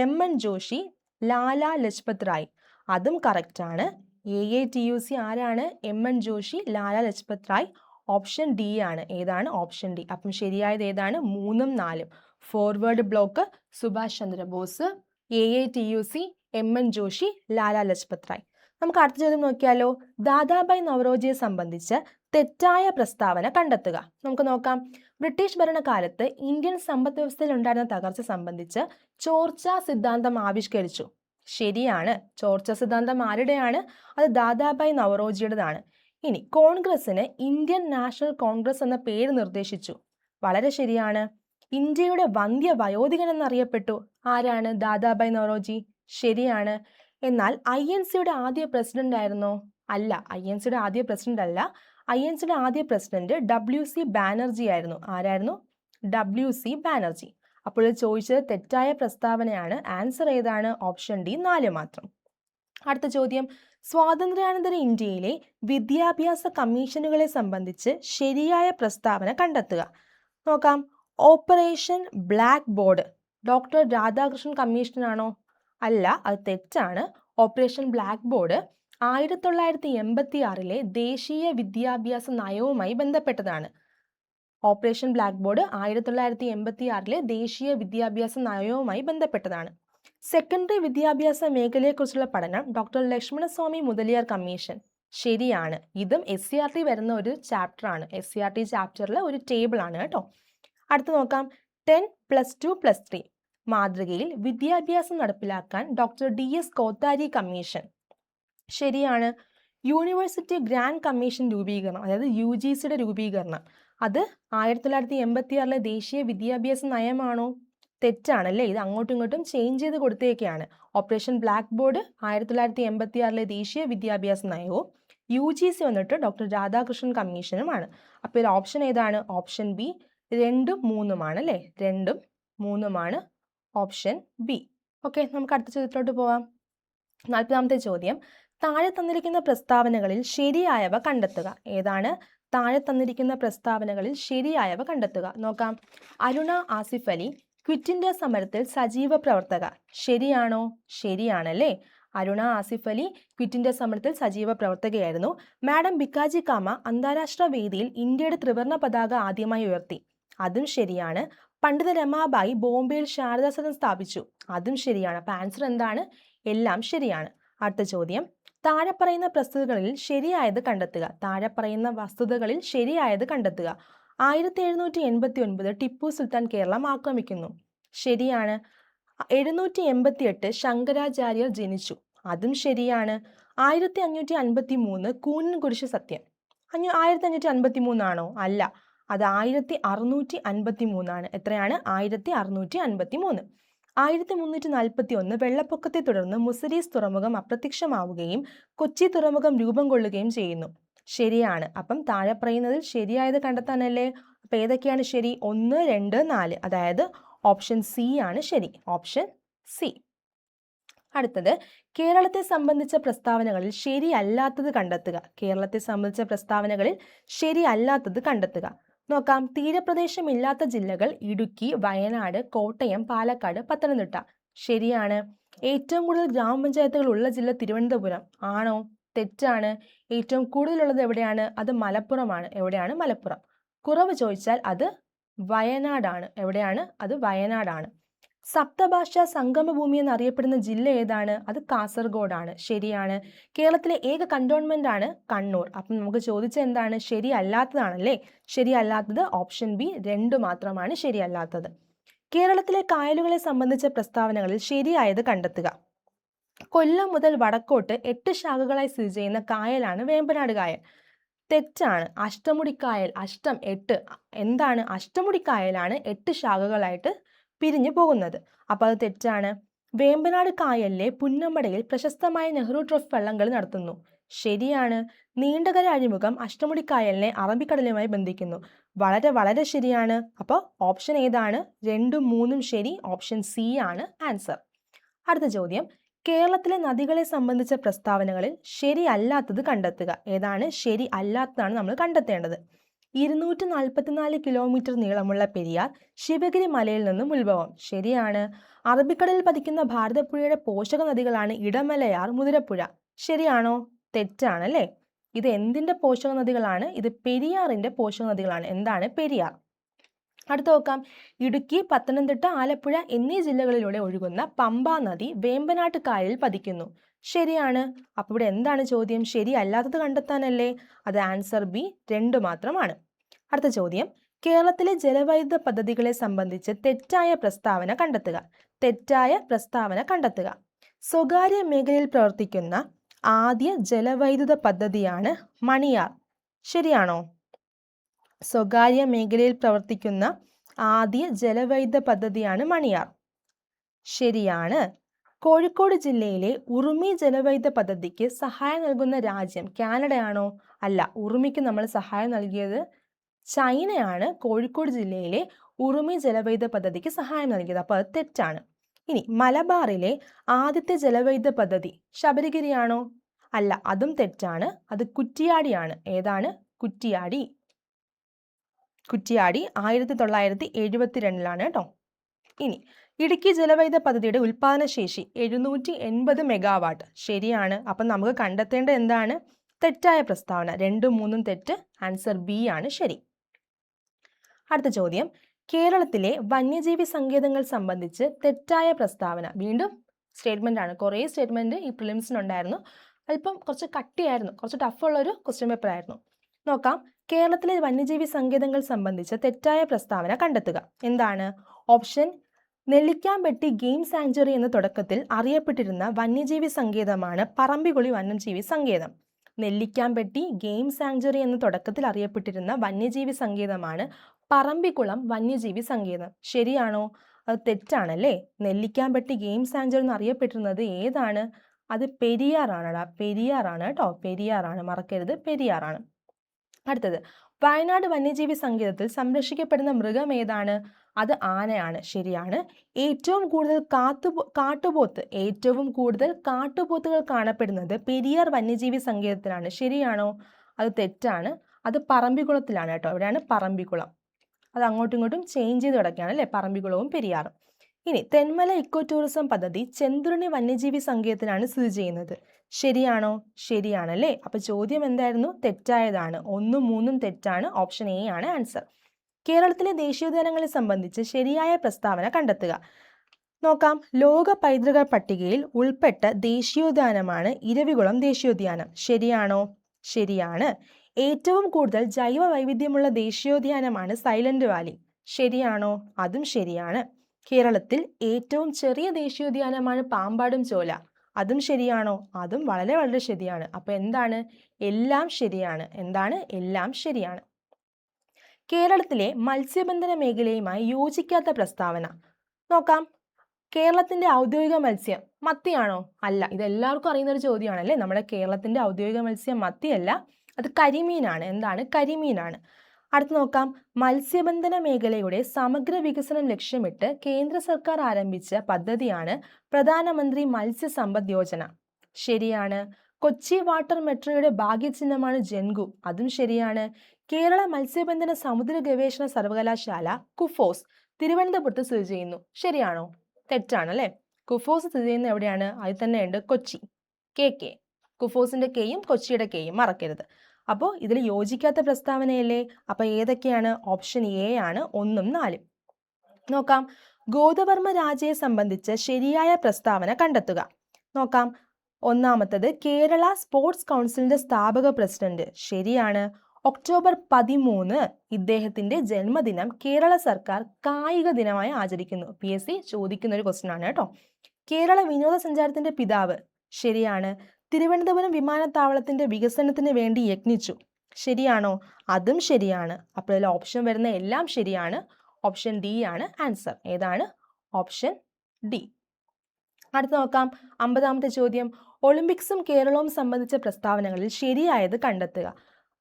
MN ജോഷി, ലാലാ ലജ്പത് റായ്. അതും കറക്റ്റ് ആണ്. AITUC ആരാണ്? MN Joshi, Lala Lajpat Rai. Option D ആണ്. ഏതാണ്? Option D. അപ്പം ശരിയായത് ഏതാണ്? 3ഉം 4ഉം. Forward Bloc Subhash Chandrabose, AITUC MN Joshi, Lala Lajpat Rai. നമുക്ക് അടുത്ത ചോദ്യം നോക്കിയാലോ. ദാദാഭായ് നവറോജിയെ സംബന്ധിച്ച് തെറ്റായ പ്രസ്താവന കണ്ടെത്തുക. നമുക്ക് നോക്കാം. ബ്രിട്ടീഷ് ഭരണകാലത്ത് ഇന്ത്യൻ സമ്പദ് വ്യവസ്ഥയിൽ ഉണ്ടായിരുന്ന തകർച്ച സംബന്ധിച്ച് ചോർച്ചാ സിദ്ധാന്തം ആവിഷ്കരിച്ചു. ശരിയാണ്. ചോർച്ചാ സിദ്ധാന്തം ആരുടെയാണ്? അത് ദാദാഭായ് നവറോജിയുടേതാണ്. ഇനി കോൺഗ്രസിന് ഇന്ത്യൻ നാഷണൽ കോൺഗ്രസ് എന്ന പേര് നിർദ്ദേശിച്ചു. വളരെ ശരിയാണ്. ഇന്ത്യയുടെ വന്ധ്യ വയോധികൻ എന്നറിയപ്പെട്ടു. ആരാണ്? ദാദാഭായ് നവറോജി. ശരിയാണ്. എന്നാൽ INCയുടെ ആദ്യ പ്രസിഡന്റ് ആയിരുന്നോ? അല്ല. INCയുടെ ആദ്യ പ്രസിഡന്റ് അല്ല. INCയുടെ ആദ്യ പ്രസിഡന്റ് WC ബാനർജി ആയിരുന്നു. ആരായിരുന്നു? WC ബാനർജി. അപ്പോൾ ചോദിച്ചത് തെറ്റായ പ്രസ്താവനയാണ്. ആൻസർ ഏതാണ്? ഓപ്ഷൻ ഡി, 4 മാത്രം. അടുത്ത ചോദ്യം. സ്വാതന്ത്ര്യാനന്തര ഇന്ത്യയിലെ വിദ്യാഭ്യാസ കമ്മീഷനുകളെ സംബന്ധിച്ച് ശരിയായ പ്രസ്താവന കണ്ടെത്തുക. നോക്കാം. Operation blackboard doctor Radhakrishnan കമ്മീഷനാണോ? അല്ല, അത് തെറ്റാണ്. ഓപ്പറേഷൻ ബ്ലാക്ക് ബോർഡ് 1986 ദേശീയ വിദ്യാഭ്യാസ നയവുമായി ബന്ധപ്പെട്ടതാണ്. ഓപ്പറേഷൻ ബ്ലാക്ക് ബോർഡ് 1986 ദേശീയ വിദ്യാഭ്യാസ നയവുമായി ബന്ധപ്പെട്ടതാണ്. സെക്കൻഡറി വിദ്യാഭ്യാസ മേഖലയെക്കുറിച്ചുള്ള പഠനം ഡോക്ടർ ലക്ഷ്മണസ്വാമി മുതലിയാർ കമ്മീഷൻ. ശരിയാണ്. ഇതും SCRT വരുന്ന ഒരു ചാപ്റ്ററാണ്. SCRT ചാപ്റ്ററിലെ ഒരു ടേബിൾ ആണ് കേട്ടോ. അടുത്ത് നോക്കാം. 10 + 2 + 3 മാതൃകയിൽ വിദ്യാഭ്യാസം നടപ്പിലാക്കാൻ ഡോക്ടർ DS കോത്താരി കമ്മീഷൻ. ശരിയാണ്. യൂണിവേഴ്സിറ്റി ഗ്രാൻഡ് കമ്മീഷൻ രൂപീകരണം, അതായത് UGCയുടെ രൂപീകരണം, അത് 1986 ദേശീയ വിദ്യാഭ്യാസ നയമാണോ? തെറ്റാണല്ലേ. ഇത് അങ്ങോട്ടും ഇങ്ങോട്ടും ചേഞ്ച് ചെയ്ത് കൊടുത്തേക്കാണ്. ഓപ്പറേഷൻ ബ്ലാക്ക് ബോർഡ് 1986 ദേശീയ വിദ്യാഭ്യാസ നയവും UGC വന്നിട്ട് ഡോക്ടർ രാധാകൃഷ്ണൻ കമ്മീഷനുമാണ്. അപ്പോൾ ഇത് ഓപ്ഷൻ ഏതാണ്? Option B. 2ഉം 3ഉമാണ് അല്ലേ? 2ഉം 3ഉമാണ് ഓപ്ഷൻ ബി. ഓക്കെ, നമുക്ക് അടുത്ത ചോദ്യത്തിലോട്ട് പോവാം. 40ാമത്തെ ചോദ്യം. താഴെ തന്നിരിക്കുന്ന പ്രസ്താവനകളിൽ ശരിയായവ കണ്ടെത്തുക. ഏതാണ്? താഴെ തന്നിരിക്കുന്ന പ്രസ്താവനകളിൽ ശരിയായവ കണ്ടെത്തുക. നോക്കാം. അരുണ ആസിഫ് അലി ക്വിറ്റ് ഇന്ത്യ സമരത്തിൽ സജീവ പ്രവർത്തക. ശരിയാണോ? ശരിയാണല്ലേ. അരുണ ആസിഫ് അലി ക്വിറ്റ് ഇന്ത്യ സമരത്തിൽ സജീവ പ്രവർത്തകയായിരുന്നു. മാഡം ബിക്കാജി കാമ അന്താരാഷ്ട്ര വേദിയിൽ ഇന്ത്യയുടെ ത്രിവർണ്ണ പതാക ആദ്യമായി ഉയർത്തി. അതും ശരിയാണ്. പണ്ഡിത രമാബായി ബോംബെയിൽ ശാരദാ സദൻ സ്ഥാപിച്ചു. അതും ശരിയാണ്. അപ്പം ആൻസർ എന്താണ്? എല്ലാം ശരിയാണ്. അടുത്ത ചോദ്യം, താഴെ പറയുന്ന പ്രസ്തുതകളിൽ ശരിയായത് കണ്ടെത്തുക. താഴെ പറയുന്ന വസ്തുതകളിൽ ശരിയായത് കണ്ടെത്തുക. 1789 ടിപ്പു സുൽത്താൻ കേരളം ആക്രമിക്കുന്നു. ശരിയാണ്. 788 ശങ്കരാചാര്യർ ജനിച്ചു. അതും ശരിയാണ്. 1553 കൂനൻ കുരിശ് സത്യം. 1553 ആണോ? അല്ല, അത് 1653 എത്രയാണ്? 1653. 1341 വെള്ളപ്പൊക്കത്തെ തുടർന്ന് മുസിരീസ് തുറമുഖം അപ്രത്യക്ഷമാവുകയും കൊച്ചി തുറമുഖം രൂപം കൊള്ളുകയും ചെയ്യുന്നു. ശരിയാണ്. അപ്പം താഴെ പറയുന്നതിൽ ശരിയായത് കണ്ടെത്താനല്ലേ. അപ്പം ഏതൊക്കെയാണ് ശരി? 1, 2, 4. അതായത് ഓപ്ഷൻ സി ആണ് ശരി. Option C. അടുത്തത്, കേരളത്തെ സംബന്ധിച്ച പ്രസ്താവനകളിൽ ശരിയല്ലാത്തത് കണ്ടെത്തുക. കേരളത്തെ സംബന്ധിച്ച പ്രസ്താവനകളിൽ ശരിയല്ലാത്തത് കണ്ടെത്തുക. നോക്കാം. തീരപ്രദേശമില്ലാത്ത ജില്ലകൾ ഇടുക്കി, വയനാട്, കോട്ടയം, പാലക്കാട്, പത്തനംതിട്ട. ശരിയാണ്. ഏറ്റവും കൂടുതൽ ഗ്രാമപഞ്ചായത്തുകൾ ഉള്ള ജില്ല തിരുവനന്തപുരം. ആണോ? തെറ്റാണ്. ഏറ്റവും കൂടുതലുള്ളത് എവിടെയാണ്? അത് മലപ്പുറമാണ്. എവിടെയാണ്? മലപ്പുറം. കുറവ് ചോദിച്ചാൽ അത് വയനാടാണ്. എവിടെയാണ്? അത് വയനാടാണ്. സപ്തഭാഷാ സംഗമഭൂമി എന്നറിയപ്പെടുന്ന ജില്ല ഏതാണ്? അത് കാസർഗോഡാണ്. ശരിയാണ്. കേരളത്തിലെ ഏക കണ്ടോൺമെന്റ് ആണ് കണ്ണൂർ. അപ്പം നമുക്ക് ചോദിച്ച എന്താണ്? ശരിയല്ലാത്തതാണല്ലേ. ശരിയല്ലാത്തത് ഓപ്ഷൻ ബി 2 മാത്രമാണ് ശരിയല്ലാത്തത്. കേരളത്തിലെ കായലുകളെ സംബന്ധിച്ച പ്രസ്താവനകളിൽ ശരിയായത് കണ്ടെത്തുക. കൊല്ലം മുതൽ വടക്കോട്ട് 8 ശാഖകളായി സ്ഥിതി ചെയ്യുന്ന കായലാണ് വേമ്പനാട് കായൽ. തെറ്റാണ്. അഷ്ടമുടിക്കായൽ. 8 എന്താണ്? അഷ്ടമുടിക്കായലാണ് 8 ശാഖകളായിട്ട് പിരിഞ്ഞു പോകുന്നത്. അപ്പോൾ അത് തെറ്റാണ്. വേമ്പനാട് കായലിലെ പുന്നമടയിൽ പ്രശസ്തമായ നെഹ്റു ട്രോഫി വള്ളംകളി നടത്തുന്നു. ശരിയാണ്. നീണ്ടകര അഴിമുഖം അഷ്ടമുടിക്കായലിനെ അറബിക്കടലുമായി ബന്ധിക്കുന്നു. വളരെ വളരെ ശരിയാണ്. അപ്പോൾ ഓപ്ഷൻ ഏതാണ്? 2, 3 ശരി. ഓപ്ഷൻ സി ആണ് ആൻസർ. അടുത്ത ചോദ്യം, കേരളത്തിലെ നദികളെ സംബന്ധിച്ച പ്രസ്താവനകളിൽ ശരിയല്ലാത്തത് കണ്ടെത്തുക. ഏതാണ്? ശരി അല്ലാത്തതാണ് നമ്മൾ കണ്ടെത്തേണ്ടത്. 244 കിലോമീറ്റർ നീളമുള്ള പെരിയാർ ശിവഗിരി മലയിൽ നിന്നും ഉത്ഭവം. ശരിയാണ്. അറബിക്കടലിൽ പതിക്കുന്ന ഭാരതപ്പുഴയുടെ പോഷക നദികളാണ് ഇടമലയാർ, മുതിരപ്പുഴ. ശരിയാണോ? തെറ്റാണല്ലേ. ഇത് എന്തിന്റെ പോഷക നദികളാണ്? ഇത് പെരിയാറിന്റെ പോഷക നദികളാണ്. എന്താണ് പെരിയാർ? അടുത്ത നോക്കാം. ഇടുക്കി, പത്തനംതിട്ട, ആലപ്പുഴ എന്നീ ജില്ലകളിലൂടെ ഒഴുകുന്ന പമ്പാ നദി വേമ്പനാട്ട് കായലിൽ പതിക്കുന്നു. ശരിയാണ്. അപ്പോൾ ഇവിടെ എന്താണ് ചോദ്യം? ശരിയല്ലാത്തത് കണ്ടെത്താനല്ലേ. അത് ആൻസർ ബി 2 മാത്രമാണ്. അടുത്ത ചോദ്യം, കേരളത്തിലെ ജലവൈദ്യുത പദ്ധതികളെ സംബന്ധിച്ച് തെറ്റായ പ്രസ്താവന കണ്ടെത്തുക. തെറ്റായ പ്രസ്താവന കണ്ടെത്തുക. സ്വകാര്യ മേഖലയിൽ പ്രവർത്തിക്കുന്ന ആദ്യ ജലവൈദ്യുത പദ്ധതിയാണ് മണിയാർ. ശരിയാണോ? സ്വകാര്യ മേഖലയിൽ പ്രവർത്തിക്കുന്ന ആദ്യ ജലവൈദ്യുത പദ്ധതിയാണ് മണിയാർ. ശരിയാണ്. കോഴിക്കോട് ജില്ലയിലെ ഉറുമി ജലവൈദ്യുത പദ്ധതിക്ക് സഹായം നൽകുന്ന രാജ്യം കാനഡയാണോ? അല്ല, ഉറുമിക്ക് നമ്മൾ സഹായം നൽകിയത് ചൈനയാണ്. കോഴിക്കോട് ജില്ലയിലെ ഉറുമി ജലവൈദ്യുത പദ്ധതിക്ക് സഹായം നൽകിയത്. അപ്പോൾ അത് തെറ്റാണ്. ഇനി മലബാറിലെ ആദ്യത്തെ ജലവൈദ്യുത പദ്ധതി ശബരിഗിരിയാണോ? അല്ല, അതും തെറ്റാണ്. അത് കുറ്റിയാടിയാണ്. ഏതാണ്? കുറ്റിയാടി. 1972 കേട്ടോ. ഇനി ഇടുക്കി ജലവൈദ്യുത പദ്ധതിയുടെ ഉൽപാദനശേഷി 780 മെഗാവാട്ട്. ശരിയാണ്. അപ്പം നമുക്ക് കണ്ടെത്തേണ്ടത് എന്താണ്? തെറ്റായ പ്രസ്താവന. 2, 3 തെറ്റ്. ആൻസർ ബി ആണ് ശരി. അടുത്ത ചോദ്യം, കേരളത്തിലെ വന്യജീവി സങ്കേതങ്ങൾ സംബന്ധിച്ച് തെറ്റായ പ്രസ്താവന. വീണ്ടും സ്റ്റേറ്റ്മെന്റ് ആണ്. കുറേ സ്റ്റേറ്റ്മെന്റ് ഈ പ്രിലിംസിനുണ്ടായിരുന്നു. അല്പം കുറച്ച് കട്ടിയായിരുന്നു. കുറച്ച് ടഫുള്ളൊരു ക്വസ്റ്റ്യൻ പേപ്പർ ആയിരുന്നു. നോക്കാം. കേരളത്തിലെ വന്യജീവി സങ്കേതങ്ങൾ സംബന്ധിച്ച് തെറ്റായ പ്രസ്താവന കണ്ടെത്തുക. എന്താണ്? ഓപ്ഷൻ നെല്ലിക്കാമ്പെട്ടി ഗെയിം സാങ്ച്വറി എന്ന തുടക്കത്തിൽ അറിയപ്പെട്ടിരുന്ന വന്യജീവി സങ്കേതമാണ് പറമ്പിക്കുളി വന്യജീവി സങ്കേതം. നെല്ലിക്കാമ്പെട്ടി ഗെയിം സാങ്ച്വറി എന്ന തുടക്കത്തിൽ അറിയപ്പെട്ടിരുന്ന വന്യജീവി സങ്കേതമാണ് പറമ്പിക്കുളം വന്യജീവി സങ്കേതം. ശരിയാണോ? അത് തെറ്റാണല്ലേ. നെല്ലിക്കാമ്പെട്ടി ഗെയിം സാങ്ച്വറി എന്ന് അറിയപ്പെട്ടിരുന്നത് ഏതാണ്? അത് പെരിയാറാണ്. പെരിയാറാണ് കേട്ടോ. പെരിയാറാണ്. മറക്കരുത്, പെരിയാറാണ്. അടുത്തത്, വയനാട് വന്യജീവി സങ്കേതത്തിൽ സംരക്ഷിക്കപ്പെടുന്ന മൃഗം ഏതാണ്? അത് ആനയാണ്. ശരിയാണ്. ഏറ്റവും കൂടുതൽ കാട്ടുപോത്തുകൾ കാണപ്പെടുന്നത് പെരിയാർ വന്യജീവി സങ്കേതത്തിലാണ്. ശരിയാണോ? അത് തെറ്റാണ്. അത് പറമ്പിക്കുളത്തിലാണ് കേട്ടോ. എവിടെയാണ്? പറമ്പിക്കുളം. അത് അങ്ങോട്ടും ഇങ്ങോട്ടും ചേഞ്ച് ചെയ്ത് കിടക്കുകയാണ് അല്ലേ, പറമ്പിക്കുളവും പെരിയാറും. ഇനി തെന്മല ഇക്കോ ടൂറിസം പദ്ധതി ചെന്തുരുണി വന്യജീവി സങ്കേതത്തിലാണ് സ്ഥിതി ചെയ്യുന്നത്. ശരിയാണോ? ശരിയാണല്ലേ. അപ്പൊ ചോദ്യം എന്തായിരുന്നു? തെറ്റായതാണ്. 1, 3 തെറ്റാണ്. ഓപ്ഷൻ എ ആണ് ആൻസർ. കേരളത്തിലെ ദേശീയോദ്യാനങ്ങളെ സംബന്ധിച്ച് ശരിയായ പ്രസ്താവന കണ്ടെത്തുക. നോക്കാം. ലോക പൈതൃക പട്ടികയിൽ ഉൾപ്പെട്ട ദേശീയോദ്യാനമാണ് ഇരവികുളം ദേശീയോദ്യാനം. ശരിയാണോ? ശരിയാണ്. ഏറ്റവും കൂടുതൽ ജൈവ വൈവിധ്യമുള്ള ദേശീയോദ്യാനമാണ് സൈലന്റ് വാലി. ശരിയാണോ? അതും ശരിയാണ്. കേരളത്തിൽ ഏറ്റവും ചെറിയ ദേശീയോദ്യാനമാണ് പാമ്പാടും ചോല. അതും ശരിയാണോ? അതും വളരെ വളരെ ശരിയാണ്. അപ്പൊ എന്താണ്? എല്ലാം ശരിയാണ്. എന്താണ്? എല്ലാം ശരിയാണ്. കേരളത്തിലെ മത്സ്യബന്ധന മേഖലയുമായി യോജിക്കാത്ത പ്രസ്താവന. നോക്കാം. കേരളത്തിന്റെ ഔദ്യോഗിക മത്സ്യം മത്തിയാണോ? അല്ല. ഇത് എല്ലാവർക്കും അറിയുന്ന ഒരു ചോദ്യമാണല്ലേ. നമ്മുടെ കേരളത്തിന്റെ ഔദ്യോഗിക മത്സ്യം മത്തിയല്ല, അത് കരിമീനാണ്. എന്താണ്? കരിമീനാണ്. അടുത്ത് നോക്കാം. മത്സ്യബന്ധന മേഖലയുടെ സമഗ്ര വികസനം ലക്ഷ്യമിട്ട് കേന്ദ്ര സർക്കാർ ആരംഭിച്ച പദ്ധതിയാണ് പ്രധാനമന്ത്രി മത്സ്യസമ്പദ് യോജന. ശരിയാണ്. കൊച്ചി വാട്ടർ മെട്രോയുടെ ഭാഗ്യചിഹ്നമാണ് ജൻഗു. അതും ശരിയാണ്. കേരള മത്സ്യബന്ധന സമുദ്ര ഗവേഷണ സർവകലാശാല കുഫോസ് തിരുവനന്തപുരത്ത് സ്ഥിതി ചെയ്യുന്നു. ശരിയാണോ? തെറ്റാണ് അല്ലേ. കുഫോസ് സ്ഥിതി ചെയ്യുന്നത് എവിടെയാണ്? അതിൽ തന്നെയുണ്ട് കൊച്ചി. കെ കുഫോസിന്റെ കെയും കൊച്ചിയുടെ കെയും മറക്കരുത്. അപ്പോൾ ഇതിൽ യോജിക്കാത്ത പ്രസ്താവനയല്ലേ. അപ്പൊ ഏതൊക്കെയാണ്? ഓപ്ഷൻ എ ആണ് 1ഉം 4ഉം. നോക്കാം. ഗോദവർമ്മ രാജയെ സംബന്ധിച്ച് ശരിയായ പ്രസ്താവന കണ്ടെത്തുക. നോക്കാം. ഒന്നാമത്തത് കേരള സ്പോർട്സ് കൗൺസിലിന്റെ സ്ഥാപക പ്രസിഡന്റ്. ശരിയാണ്. ഒക്ടോബർ 13 ഇദ്ദേഹത്തിന്റെ ജന്മദിനം കേരള സർക്കാർ കായിക ദിനമായി ആചരിക്കുന്നു. PSC ചോദിക്കുന്ന ഒരു ക്വസ്റ്റ്യൻ ആണ് കേട്ടോ. കേരള വിനോദസഞ്ചാരത്തിന്റെ പിതാവ്. ശരിയാണ്. തിരുവനന്തപുരം വിമാനത്താവളത്തിന്റെ വികസനത്തിന് വേണ്ടി യത്നിച്ചു. ശരിയാണോ? അതും ശരിയാണ്. അപ്പോൾ ഇതിൽ ഓപ്ഷൻ വരുന്ന എല്ലാം ശരിയാണ്. ഓപ്ഷൻ ഡി ആണ് ആൻസർ. ഏതാണ്? Option D. അടുത്ത് നോക്കാം. 50ാമത്തെ ചോദ്യം. ഒളിമ്പിക്സും കേരളവും സംബന്ധിച്ച പ്രസ്താവനകളിൽ ശരിയായത് കണ്ടെത്തുക.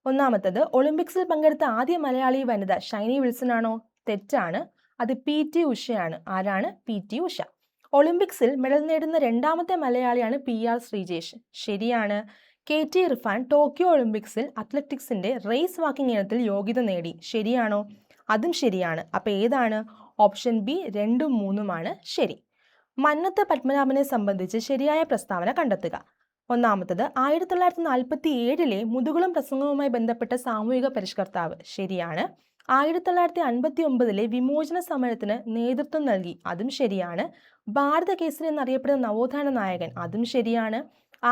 ഒന്നാമത്തത്, ഒളിമ്പിക്സിൽ പങ്കെടുത്ത ആദ്യ മലയാളി വനിത ഷൈനി വിൽസൺ ആണോ? തെറ്റാണ്. അത് PT ഉഷയാണ്. ആരാണ്? PT ഉഷ. ഒളിമ്പിക്സിൽ മെഡൽ നേടുന്ന രണ്ടാമത്തെ മലയാളിയാണ് PR ശ്രീജേഷ്. ശരിയാണ്. KT ഇർഫാൻ ടോക്കിയോ ഒളിമ്പിക്സിൽ അത്ലറ്റിക്സിന്റെ റേസ് വാക്കിംഗ് ഇനത്തിൽ യോഗ്യത നേടി. ശരിയാണോ? അതും ശരിയാണ്. അപ്പൊ ഏതാണ്? ഓപ്ഷൻ ബി 2ഉം 3ഉമാണ് ശരി. മന്നത്ത് പത്മനാഭനെ സംബന്ധിച്ച് ശരിയായ പ്രസ്താവന കണ്ടെത്തുക. ഒന്നാമത്തത്, 1947 മുതുകുളം പ്രസംഗവുമായി ബന്ധപ്പെട്ട സാമൂഹിക പരിഷ്കർത്താവ്. ശരിയാണ്. 1959 വിമോചന സമരത്തിന് നേതൃത്വം നൽകി. അതും ശരിയാണ്. ഭാരത കേസരി എന്നറിയപ്പെടുന്ന നവോത്ഥാന നായകൻ. അതും ശരിയാണ്.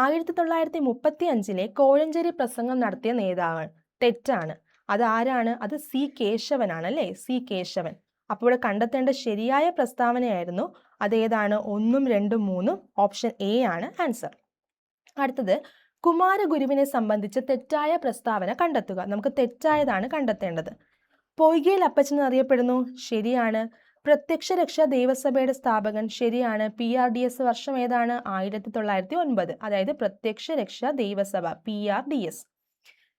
1935 കോഴഞ്ചേരി പ്രസംഗം നടത്തിയ നേതാവ്. തെറ്റാണ്. അത് ആരാണ്? അത് C കേശവനാണ് അല്ലേ. C കേശവൻ. അപ്പോൾ ഇവിടെ കണ്ടെത്തേണ്ട ശരിയായ പ്രസ്താവനയായിരുന്നു അതേതാണ്? 1ഉം 2ഉം 3ഉം. ഓപ്ഷൻ എ ആണ് ആൻസർ. അടുത്തത്, കുമാരഗുരുവിനെ സംബന്ധിച്ച് തെറ്റായ പ്രസ്താവന കണ്ടെത്തുക. നമുക്ക് തെറ്റായതാണ് കണ്ടെത്തേണ്ടത്. പൊയ്കയിൽ അപ്പച്ചൻ എന്നറിയപ്പെടുന്നു. ശരിയാണ്. പ്രത്യക്ഷ രക്ഷാ ദേവസഭയുടെ സ്ഥാപകൻ. ശരിയാണ്. PRDS വർഷം ഏതാണ്? 1909. അതായത് പ്രത്യക്ഷ രക്ഷാ ദേവസഭ PRDS.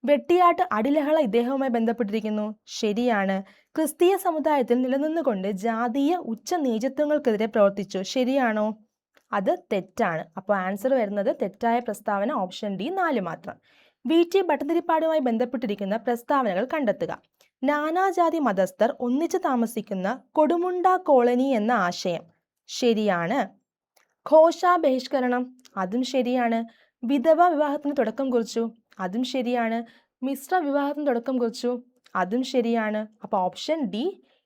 വെട്ടിയാട്ട് അടിലഹള ഇദ്ദേഹവുമായി ബന്ധപ്പെട്ടിരിക്കുന്നു. ശരിയാണ്. ക്രിസ്തീയ സമുദായത്തിൽ നിലനിന്നുകൊണ്ട് ജാതീയ ഉച്ച നീചത്വങ്ങൾക്കെതിരെ പ്രവർത്തിച്ചു. ശരിയാണോ? അത് തെറ്റാണ്. അപ്പോൾ ആൻസർ വരുന്നത് തെറ്റായ പ്രസ്താവന ഓപ്ഷൻ ഡി 4 മാത്രം. VT ഭട്ടതിരിപ്പാടുമായി ബന്ധപ്പെട്ടിരിക്കുന്ന പ്രസ്താവനകൾ കണ്ടെത്തുക. നാനാജാതി മതസ്ഥർ ഒന്നിച്ച് താമസിക്കുന്ന കൊടുമുണ്ട കോളനി എന്ന ആശയം. ശരിയാണ്. ഘോഷ ബഹിഷ്കരണം. അതും ശരിയാണ്. വിധവ വിവാഹത്തിന് തുടക്കം കുറിച്ചു. അതും ശരിയാണ്. മിശ്ര വിവാഹത്തിന് തുടക്കം കുറിച്ചു. അതും ശരിയാണ്. അപ്പോൾ ഓപ്ഷൻ ഡി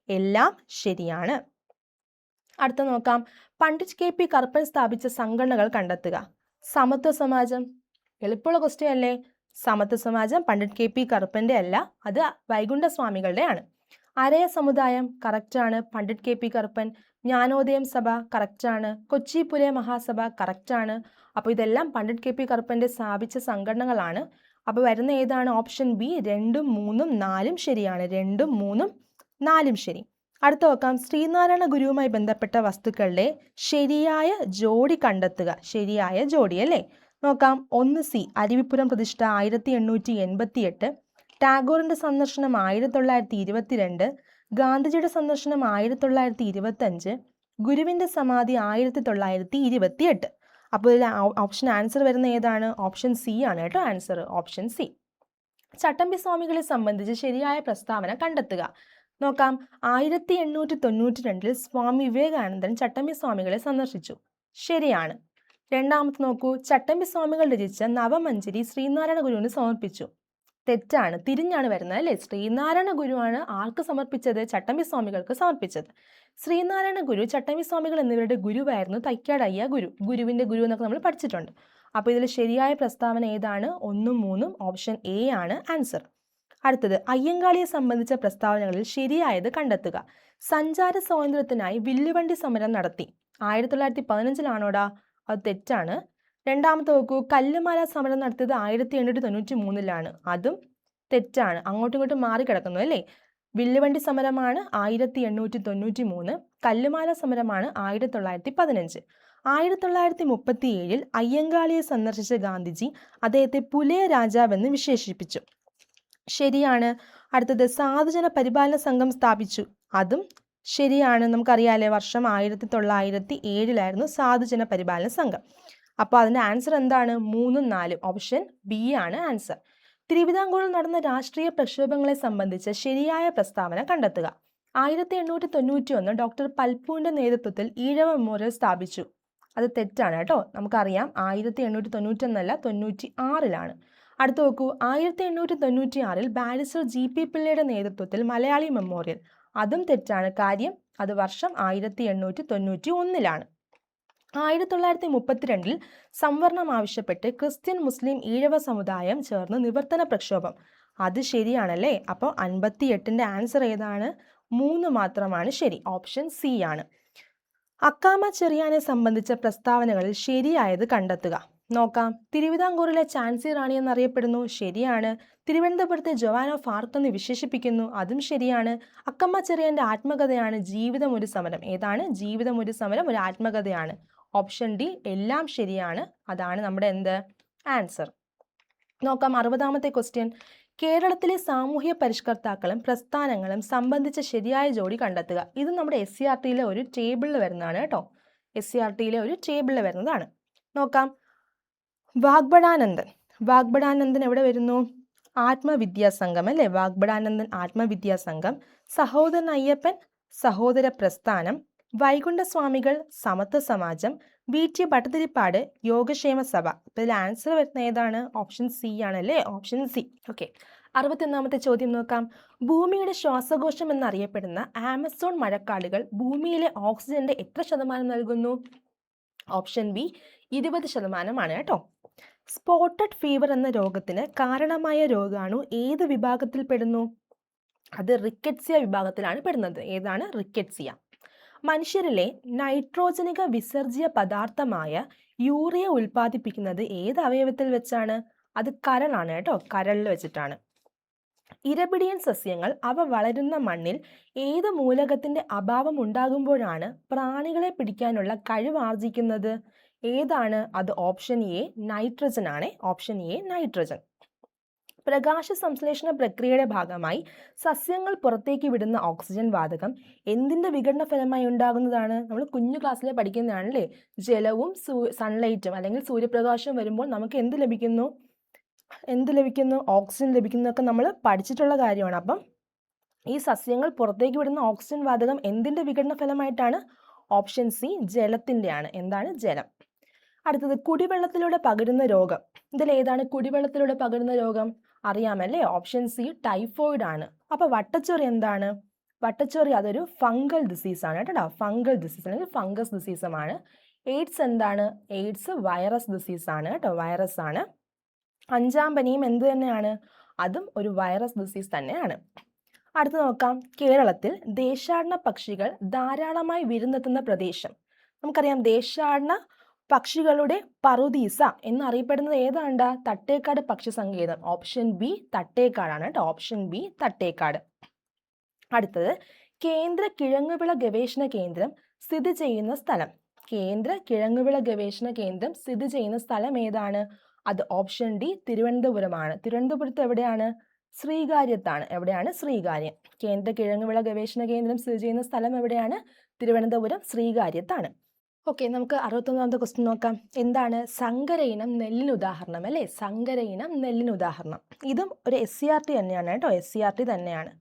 എല്ലാം ശരിയാണ്. അടുത്ത നോക്കാം. പണ്ഡിറ്റ് KP കറുപ്പൻ സ്ഥാപിച്ച സംഘടനകൾ കണ്ടെത്തുക. സമത്വ സമാജം. എളുപ്പമുള്ള ക്വസ്റ്റ്യൻ അല്ലേ. സമത്വ സമാജം പണ്ഡിറ്റ് KP കറുപ്പന്റെ അല്ല, അത് വൈകുണ്ഠസ്വാമികളുടെ ആണ്. അരയ സമുദായം കറക്റ്റാണ്. പണ്ഡിറ്റ് KP കറുപ്പൻ. ജ്ഞാനോദയം സഭ കറക്റ്റാണ്. കൊച്ചിപുര മഹാസഭ കറക്റ്റാണ്. അപ്പോൾ ഇതെല്ലാം പണ്ഡിറ്റ് KP കറുപ്പന്റെ സ്ഥാപിച്ച സംഘടനകളാണ്. അപ്പോൾ വരുന്ന ഏതാണ്? ഓപ്ഷൻ ബി 2ഉം 3ഉം 4ഉം ശരിയാണ്. 2ഉം 3ഉം 4ഉം ശരി. അടുത്ത നോക്കാം. ശ്രീനാരായണ ഗുരുവുമായി ബന്ധപ്പെട്ട വസ്തുക്കളുടെ ശരിയായ ജോഡി കണ്ടെത്തുക. ശരിയായ ജോഡി അല്ലേ. നോക്കാം. 1C അരുവിപ്പുറം പ്രതിഷ്ഠ 1888, ടാഗോറിന്റെ സന്ദർശനം 1922, ഗാന്ധിജിയുടെ സന്ദർശനം 1925, ഗുരുവിന്റെ സമാധി 1928. അപ്പോൾ ഇതിൽ ഓപ്ഷൻ ആൻസർ വരുന്ന ഏതാണ്? ഓപ്ഷൻ സി ആണ് കേട്ടോ ആൻസർ. Option C. ചട്ടമ്പി സ്വാമികളെ സംബന്ധിച്ച് ശരിയായ പ്രസ്താവന കണ്ടെത്തുക. നോക്കാം. 1892 സ്വാമി വിവേകാനന്ദൻ ചട്ടമ്പി സ്വാമികളെ സന്ദർശിച്ചു. ശരിയാണ്. രണ്ടാമത്തെ നോക്കൂ. ചട്ടമ്പി സ്വാമികൾ രചിച്ച നവമഞ്ജരി ശ്രീനാരായണ ഗുരുവിന് സമർപ്പിച്ചു. തെറ്റാണ്. തിരിഞ്ഞാണ് വരുന്നത് അല്ലേ. ശ്രീനാരായണ ഗുരുവാണ് ആർക്ക് സമർപ്പിച്ചത്? ചട്ടമ്പി സ്വാമികൾക്ക് സമർപ്പിച്ചത്. ശ്രീനാരായണ ഗുരു, ചട്ടമ്പി സ്വാമികൾ എന്നിവരുടെ ഗുരുവായിരുന്നു തൈക്കാട് അയ്യ ഗുരു. ഗുരുവിന്റെ ഗുരു എന്നൊക്കെ നമ്മൾ പഠിച്ചിട്ടുണ്ട്. അപ്പോൾ ഇതിൽ ശരിയായ പ്രസ്താവന ഏതാണ്? 1ഉം 3ഉം. ഓപ്ഷൻ എ ആണ് ആൻസർ. അടുത്തത്, അയ്യങ്കാളിയെ സംബന്ധിച്ച പ്രസ്താവനകളിൽ ശരിയായത് കണ്ടെത്തുക. സഞ്ചാര സ്വാതന്ത്ര്യത്തിനായി വില്ലുവണ്ടി സമരം നടത്തി. 1915-ലാണോടാ? അത് തെറ്റാണ്. രണ്ടാമത്തെ നോക്കൂ. കല്ലുമാല സമരം നടത്തിയത് 1893-ലാണ്. അതും തെറ്റാണ്. അങ്ങോട്ടും ഇങ്ങോട്ടും മാറിക്കിടക്കുന്നു അല്ലേ. വില്ലുവണ്ടി സമരമാണ് 1893, കല്ലുമാല സമരമാണ് 1915. 1937 അയ്യങ്കാളിയെ സന്ദർശിച്ച ഗാന്ധിജി അദ്ദേഹത്തെ പുലയ രാജാവെന്ന് വിശേഷിപ്പിച്ചു. ശരിയാണ്. അടുത്തത്, സാധുജന പരിപാലന സംഘം സ്ഥാപിച്ചു. അതും ശരിയാണ്. നമുക്കറിയാലേ, വർഷം 1907-ലായിരുന്നു സാധുജന പരിപാലന സംഘം. അപ്പോൾ അതിൻ്റെ ആൻസർ എന്താണ്? 3ഉം 4ഉം. ഓപ്ഷൻ ബി ആണ് ആൻസർ. തിരുവിതാംകൂറിൽ നടന്ന രാഷ്ട്രീയ പ്രക്ഷോഭങ്ങളെ സംബന്ധിച്ച് ശരിയായ പ്രസ്താവന കണ്ടെത്തുക. 1891 ഡോക്ടർ പൽപ്പുവിന്റെ നേതൃത്വത്തിൽ ഈഴവ മെമ്മോറിയൽ സ്ഥാപിച്ചു. അത് തെറ്റാണ് കേട്ടോ. നമുക്കറിയാം 1891 96-ലാണ്. അടുത്ത് നോക്കൂ. 1896 ബാരിസ്റ്റർ GP പിള്ളയുടെ നേതൃത്വത്തിൽ മലയാളി മെമ്മോറിയൽ. അതും തെറ്റാണ്. കാര്യം അത് വർഷം 1891-ലാണ്. 1932 സംവരണം ആവശ്യപ്പെട്ട് ക്രിസ്ത്യൻ, മുസ്ലിം, ഈഴവ സമുദായം ചേർന്ന് നിവർത്തന പ്രക്ഷോഭം. അത് ശരിയാണല്ലേ. അപ്പോൾ 58ന്റെ ആൻസർ ഏതാണ്? 3 മാത്രമാണ് ശരി. ഓപ്ഷൻ സി ആണ്. അക്കാമ ചെറിയാനെ സംബന്ധിച്ച പ്രസ്താവനകളിൽ ശരിയായത് കണ്ടെത്തുക. നോക്കാം. തിരുവിതാംകൂറിലെ ഝാൻസി റാണി എന്നറിയപ്പെടുന്നു. ശരിയാണ്. തിരുവനന്തപുരത്തെ ജോവാൻ ഓഫ് ആർക്ക് എന്ന് വിശേഷിപ്പിക്കുന്നു. അതും ശരിയാണ്. അക്കമ്മ ചെറിയാന്റെ ആത്മകഥയാണ് ജീവിതം ഒരു സമരം. ഏതാണ്? ജീവിതം ഒരു സമരം ഒരു ആത്മകഥയാണ്. Option D. എല്ലാം ശരിയാണ്. അതാണ് നമ്മുടെ എന്ത് ആൻസർ. നോക്കാം. 60ാമത്തെ ക്വസ്റ്റ്യൻ. കേരളത്തിലെ സാമൂഹ്യ പരിഷ്കർത്താക്കളും പ്രസ്ഥാനങ്ങളും സംബന്ധിച്ച ശരിയായ ജോഡി കണ്ടെത്തുക. ഇത് നമ്മുടെ SCERT-യിലെ ഒരു ടേബിളിൽ വരുന്നതാണ് കേട്ടോ. SCERT-യിലെ ഒരു ടേബിളിൽ വരുന്നതാണ്. നോക്കാം. വാഗ്ബടാനന്ദൻ എവിടെ വരുന്നു? ആത്മവിദ്യാസംഘം അല്ലേ. വാഗ്ബടാനന്ദൻ ആത്മവിദ്യാസംഘം. സഹോദരൻ അയ്യപ്പൻ സഹോദര പ്രസ്ഥാനം. വൈകുണ്ഠസ്വാമികൾ സമത്വ സമാജം. VT ഭട്ടതിരിപ്പാട് യോഗക്ഷേമ സഭ. അപ്പോൾ ഇതിൽ ആൻസർ വരുന്ന ഏതാണ്? ഓപ്ഷൻ സി ആണല്ലേ. Option C. ഓക്കെ. 61ാമത്തെ ചോദ്യം നോക്കാം. ഭൂമിയുടെ ശ്വാസകോശം എന്നറിയപ്പെടുന്ന ആമസോൺ മഴക്കാടുകൾ ഭൂമിയിലെ ഓക്സിജന്റെ എത്ര ശതമാനം നൽകുന്നു? Option B. 20% കേട്ടോ. സ്പോട്ടഡ് ഫീവർ എന്ന രോഗത്തിന് കാരണമായ രോഗാണു ഏത് വിഭാഗത്തിൽ പെടുന്നു? അത് റിക്കറ്റ്സിയ വിഭാഗത്തിലാണ് പെടുന്നത്. ഏതാണ്? റിക്കറ്റ്സിയ. മനുഷ്യരിലെ നൈട്രോജനിക വിസർജ്യ പദാർത്ഥമായ യൂറിയ ഉൽപ്പാദിപ്പിക്കുന്നത് ഏത് അവയവത്തിൽ വെച്ചാണ്? അത് കരളാണ് കേട്ടോ. കരളിൽ വെച്ചിട്ടാണ്. ഇരപിടിയൻ സസ്യങ്ങൾ അവ വളരുന്ന മണ്ണിൽ ഏത് മൂലകത്തിന്റെ അഭാവം ഉണ്ടാകുമ്പോഴാണ് പ്രാണികളെ പിടിക്കാനുള്ള കഴിവ് ആർജിക്കുന്നത്? ഏതാണ്? അത് ഓപ്ഷൻ എ നൈട്രജൻ ആണ്. Option A nitrogen. പ്രകാശ സംശ്ലേഷണ പ്രക്രിയയുടെ ഭാഗമായി സസ്യങ്ങൾ പുറത്തേക്ക് വിടുന്ന ഓക്സിജൻ വാതകം എന്തിന്റെ വിഘടന ഫലമായി ഉണ്ടാകുന്നതാണ്? നമ്മൾ കുഞ്ഞു ക്ലാസ്സിലെ പഠിക്കുന്നതാണല്ലേ. ജലവും സൺലൈറ്റും അല്ലെങ്കിൽ സൂര്യപ്രകാശവും വരുമ്പോൾ നമുക്ക് എന്ത് ലഭിക്കുന്നു? ഓക്സിജൻ ലഭിക്കുന്നതൊക്കെ നമ്മൾ പഠിച്ചിട്ടുള്ള കാര്യമാണ്. അപ്പം ഈ സസ്യങ്ങൾ പുറത്തേക്ക് വിടുന്ന ഓക്സിജൻ വാതകം എന്തിന്റെ വിഘടന ഫലമായിട്ടാണ്? ഓപ്ഷൻ സി ജലത്തിന്റെ ആണ്. എന്താണ്? ജലം. അടുത്തത്, കുടിവെള്ളത്തിലൂടെ പകരുന്ന രോഗം. ഇതിൽ ഏതാണ് കുടിവെള്ളത്തിലൂടെ പകരുന്ന രോഗം? അറിയാമല്ലേ. ഓപ്ഷൻ സി ടൈഫോയിഡ് ആണ്. അപ്പൊ വട്ടച്ചൊറി എന്താണ്? വട്ടച്ചൊറി അതൊരു ഫംഗൽ ഡിസീസ് ആണ് കേട്ടോ. ഫംഗൽ ഡിസീസ് അല്ലെങ്കിൽ ഫംഗസ് ഡിസീസുമാണ്. എയ്ഡ്സ് എന്താണ്? എയ്ഡ്സ് വൈറസ് ഡിസീസ് ആണ് കേട്ടോ. വൈറസ് ആണ്. 5ാം പനിയും എന്ത് തന്നെയാണ്? അതും ഒരു വൈറസ് ഡിസീസ് തന്നെയാണ്. അടുത്ത് നോക്കാം. കേരളത്തിൽ ദേശാടന പക്ഷികൾ ധാരാളമായി വിരുന്നെത്തുന്ന പ്രദേശം. നമുക്കറിയാം ദേശാടന പക്ഷികളുടെ പറുദീസ എന്നറിയപ്പെടുന്നത് ഏതാണ്ട്? തട്ടേക്കാട് പക്ഷി സങ്കേതം. ഓപ്ഷൻ ബി തട്ടേക്കാടാണ് കേട്ടോ. Option B Thattekad. അടുത്തത്, കേന്ദ്ര കിഴങ്ങുവിള ഗവേഷണ കേന്ദ്രം സ്ഥിതി ചെയ്യുന്ന സ്ഥലം. കേന്ദ്ര കിഴങ്ങുവിള ഗവേഷണ കേന്ദ്രം സ്ഥിതി ചെയ്യുന്ന സ്ഥലം ഏതാണ്? അത് ഓപ്ഷൻ ഡി തിരുവനന്തപുരമാണ്. തിരുവനന്തപുരത്ത് എവിടെയാണ്? ശ്രീകാര്യത്താണ്. എവിടെയാണ്? ശ്രീകാര്യം. കേന്ദ്ര കിഴങ്ങുവിള ഗവേഷണ കേന്ദ്രം സ്ഥിതി ചെയ്യുന്ന സ്ഥലം എവിടെയാണ്? തിരുവനന്തപുരം ശ്രീകാര്യത്താണ്. ഓക്കെ, നമുക്ക് 61ാമത്തെ ക്വസ്റ്റ്യൻ നോക്കാം. എന്താണ്? സങ്കര ഇനം നെല്ലിന് ഉദാഹരണം അല്ലേ. സങ്കര ഇനം നെല്ലിന് ഉദാഹരണം. ഇതും ഒരു SCERT തന്നെയാണ് കേട്ടോ. SCERT തന്നെയാണ്.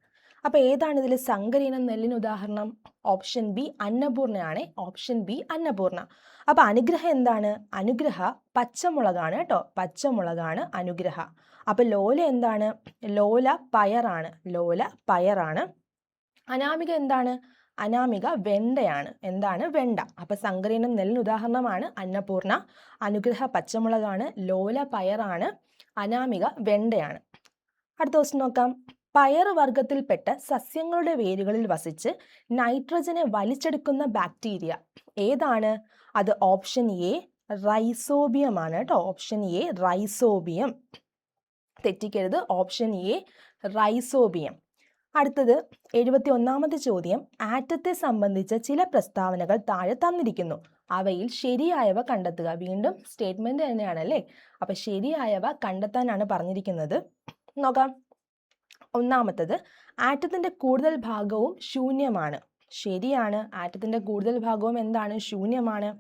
അപ്പോൾ ഏതാണ് ഇതിൽ സങ്കരയിനം നെല്ലിന് ഉദാഹരണം? ഓപ്ഷൻ ബി അന്നപൂർണയാണ്. Option B Annapurna. അപ്പോൾ അനുഗ്രഹം എന്താണ്? അനുഗ്രഹ പച്ചമുളകാണ് കേട്ടോ. പച്ചമുളകാണ് അനുഗ്രഹ. അപ്പോൾ ലോല എന്താണ്? ലോല പയറാണ്. ലോല പയറാണ്. അനാമിക എന്താണ്? അനാമിക വെണ്ടയാണ്. എന്താണ്? വെണ്ട. അപ്പോൾ സങ്കരയിനം നെല്ലിന് ഉദാഹരണമാണ് അന്നപൂർണ. അനുഗ്രഹ പച്ചമുളകാണ്. ലോല പയറാണ്. അനാമിക വെണ്ടയാണ്. അടുത്ത ക്വസ്റ്റ്യൻ നോക്കാം. പയർ വർഗത്തിൽപ്പെട്ട സസ്യങ്ങളുടെ വേരുകളിൽ വസിച്ച് നൈട്രജനെ വലിച്ചെടുക്കുന്ന ബാക്ടീരിയ ഏതാണ്? അത് ഓപ്ഷൻ എ റൈസോബിയം ആണ് കേട്ടോ. Option A rhizobium. തെറ്റിക്കരുത്. Option A rhizobium. അടുത്തത് 71ാമത്തെ ചോദ്യം. ആറ്റത്തെ സംബന്ധിച്ച ചില പ്രസ്താവനകൾ താഴെ തന്നിരിക്കുന്നു. അവയിൽ ശരിയായവ കണ്ടെത്തുക. വീണ്ടും സ്റ്റേറ്റ്മെന്റ് തന്നെയാണല്ലേ. അപ്പൊ ശരിയായവ കണ്ടെത്താനാണ് പറഞ്ഞിരിക്കുന്നത്. നോക്കാം. ഒന്നാമത്തത്, ആറ്റത്തിന്റെ കൂടുതൽ ഭാഗവും ശൂന്യമാണ്. ശരിയാണ്. ആറ്റത്തിന്റെ കൂടുതൽ ഭാഗവും എന്താണ്? ശൂന്യമാണ്.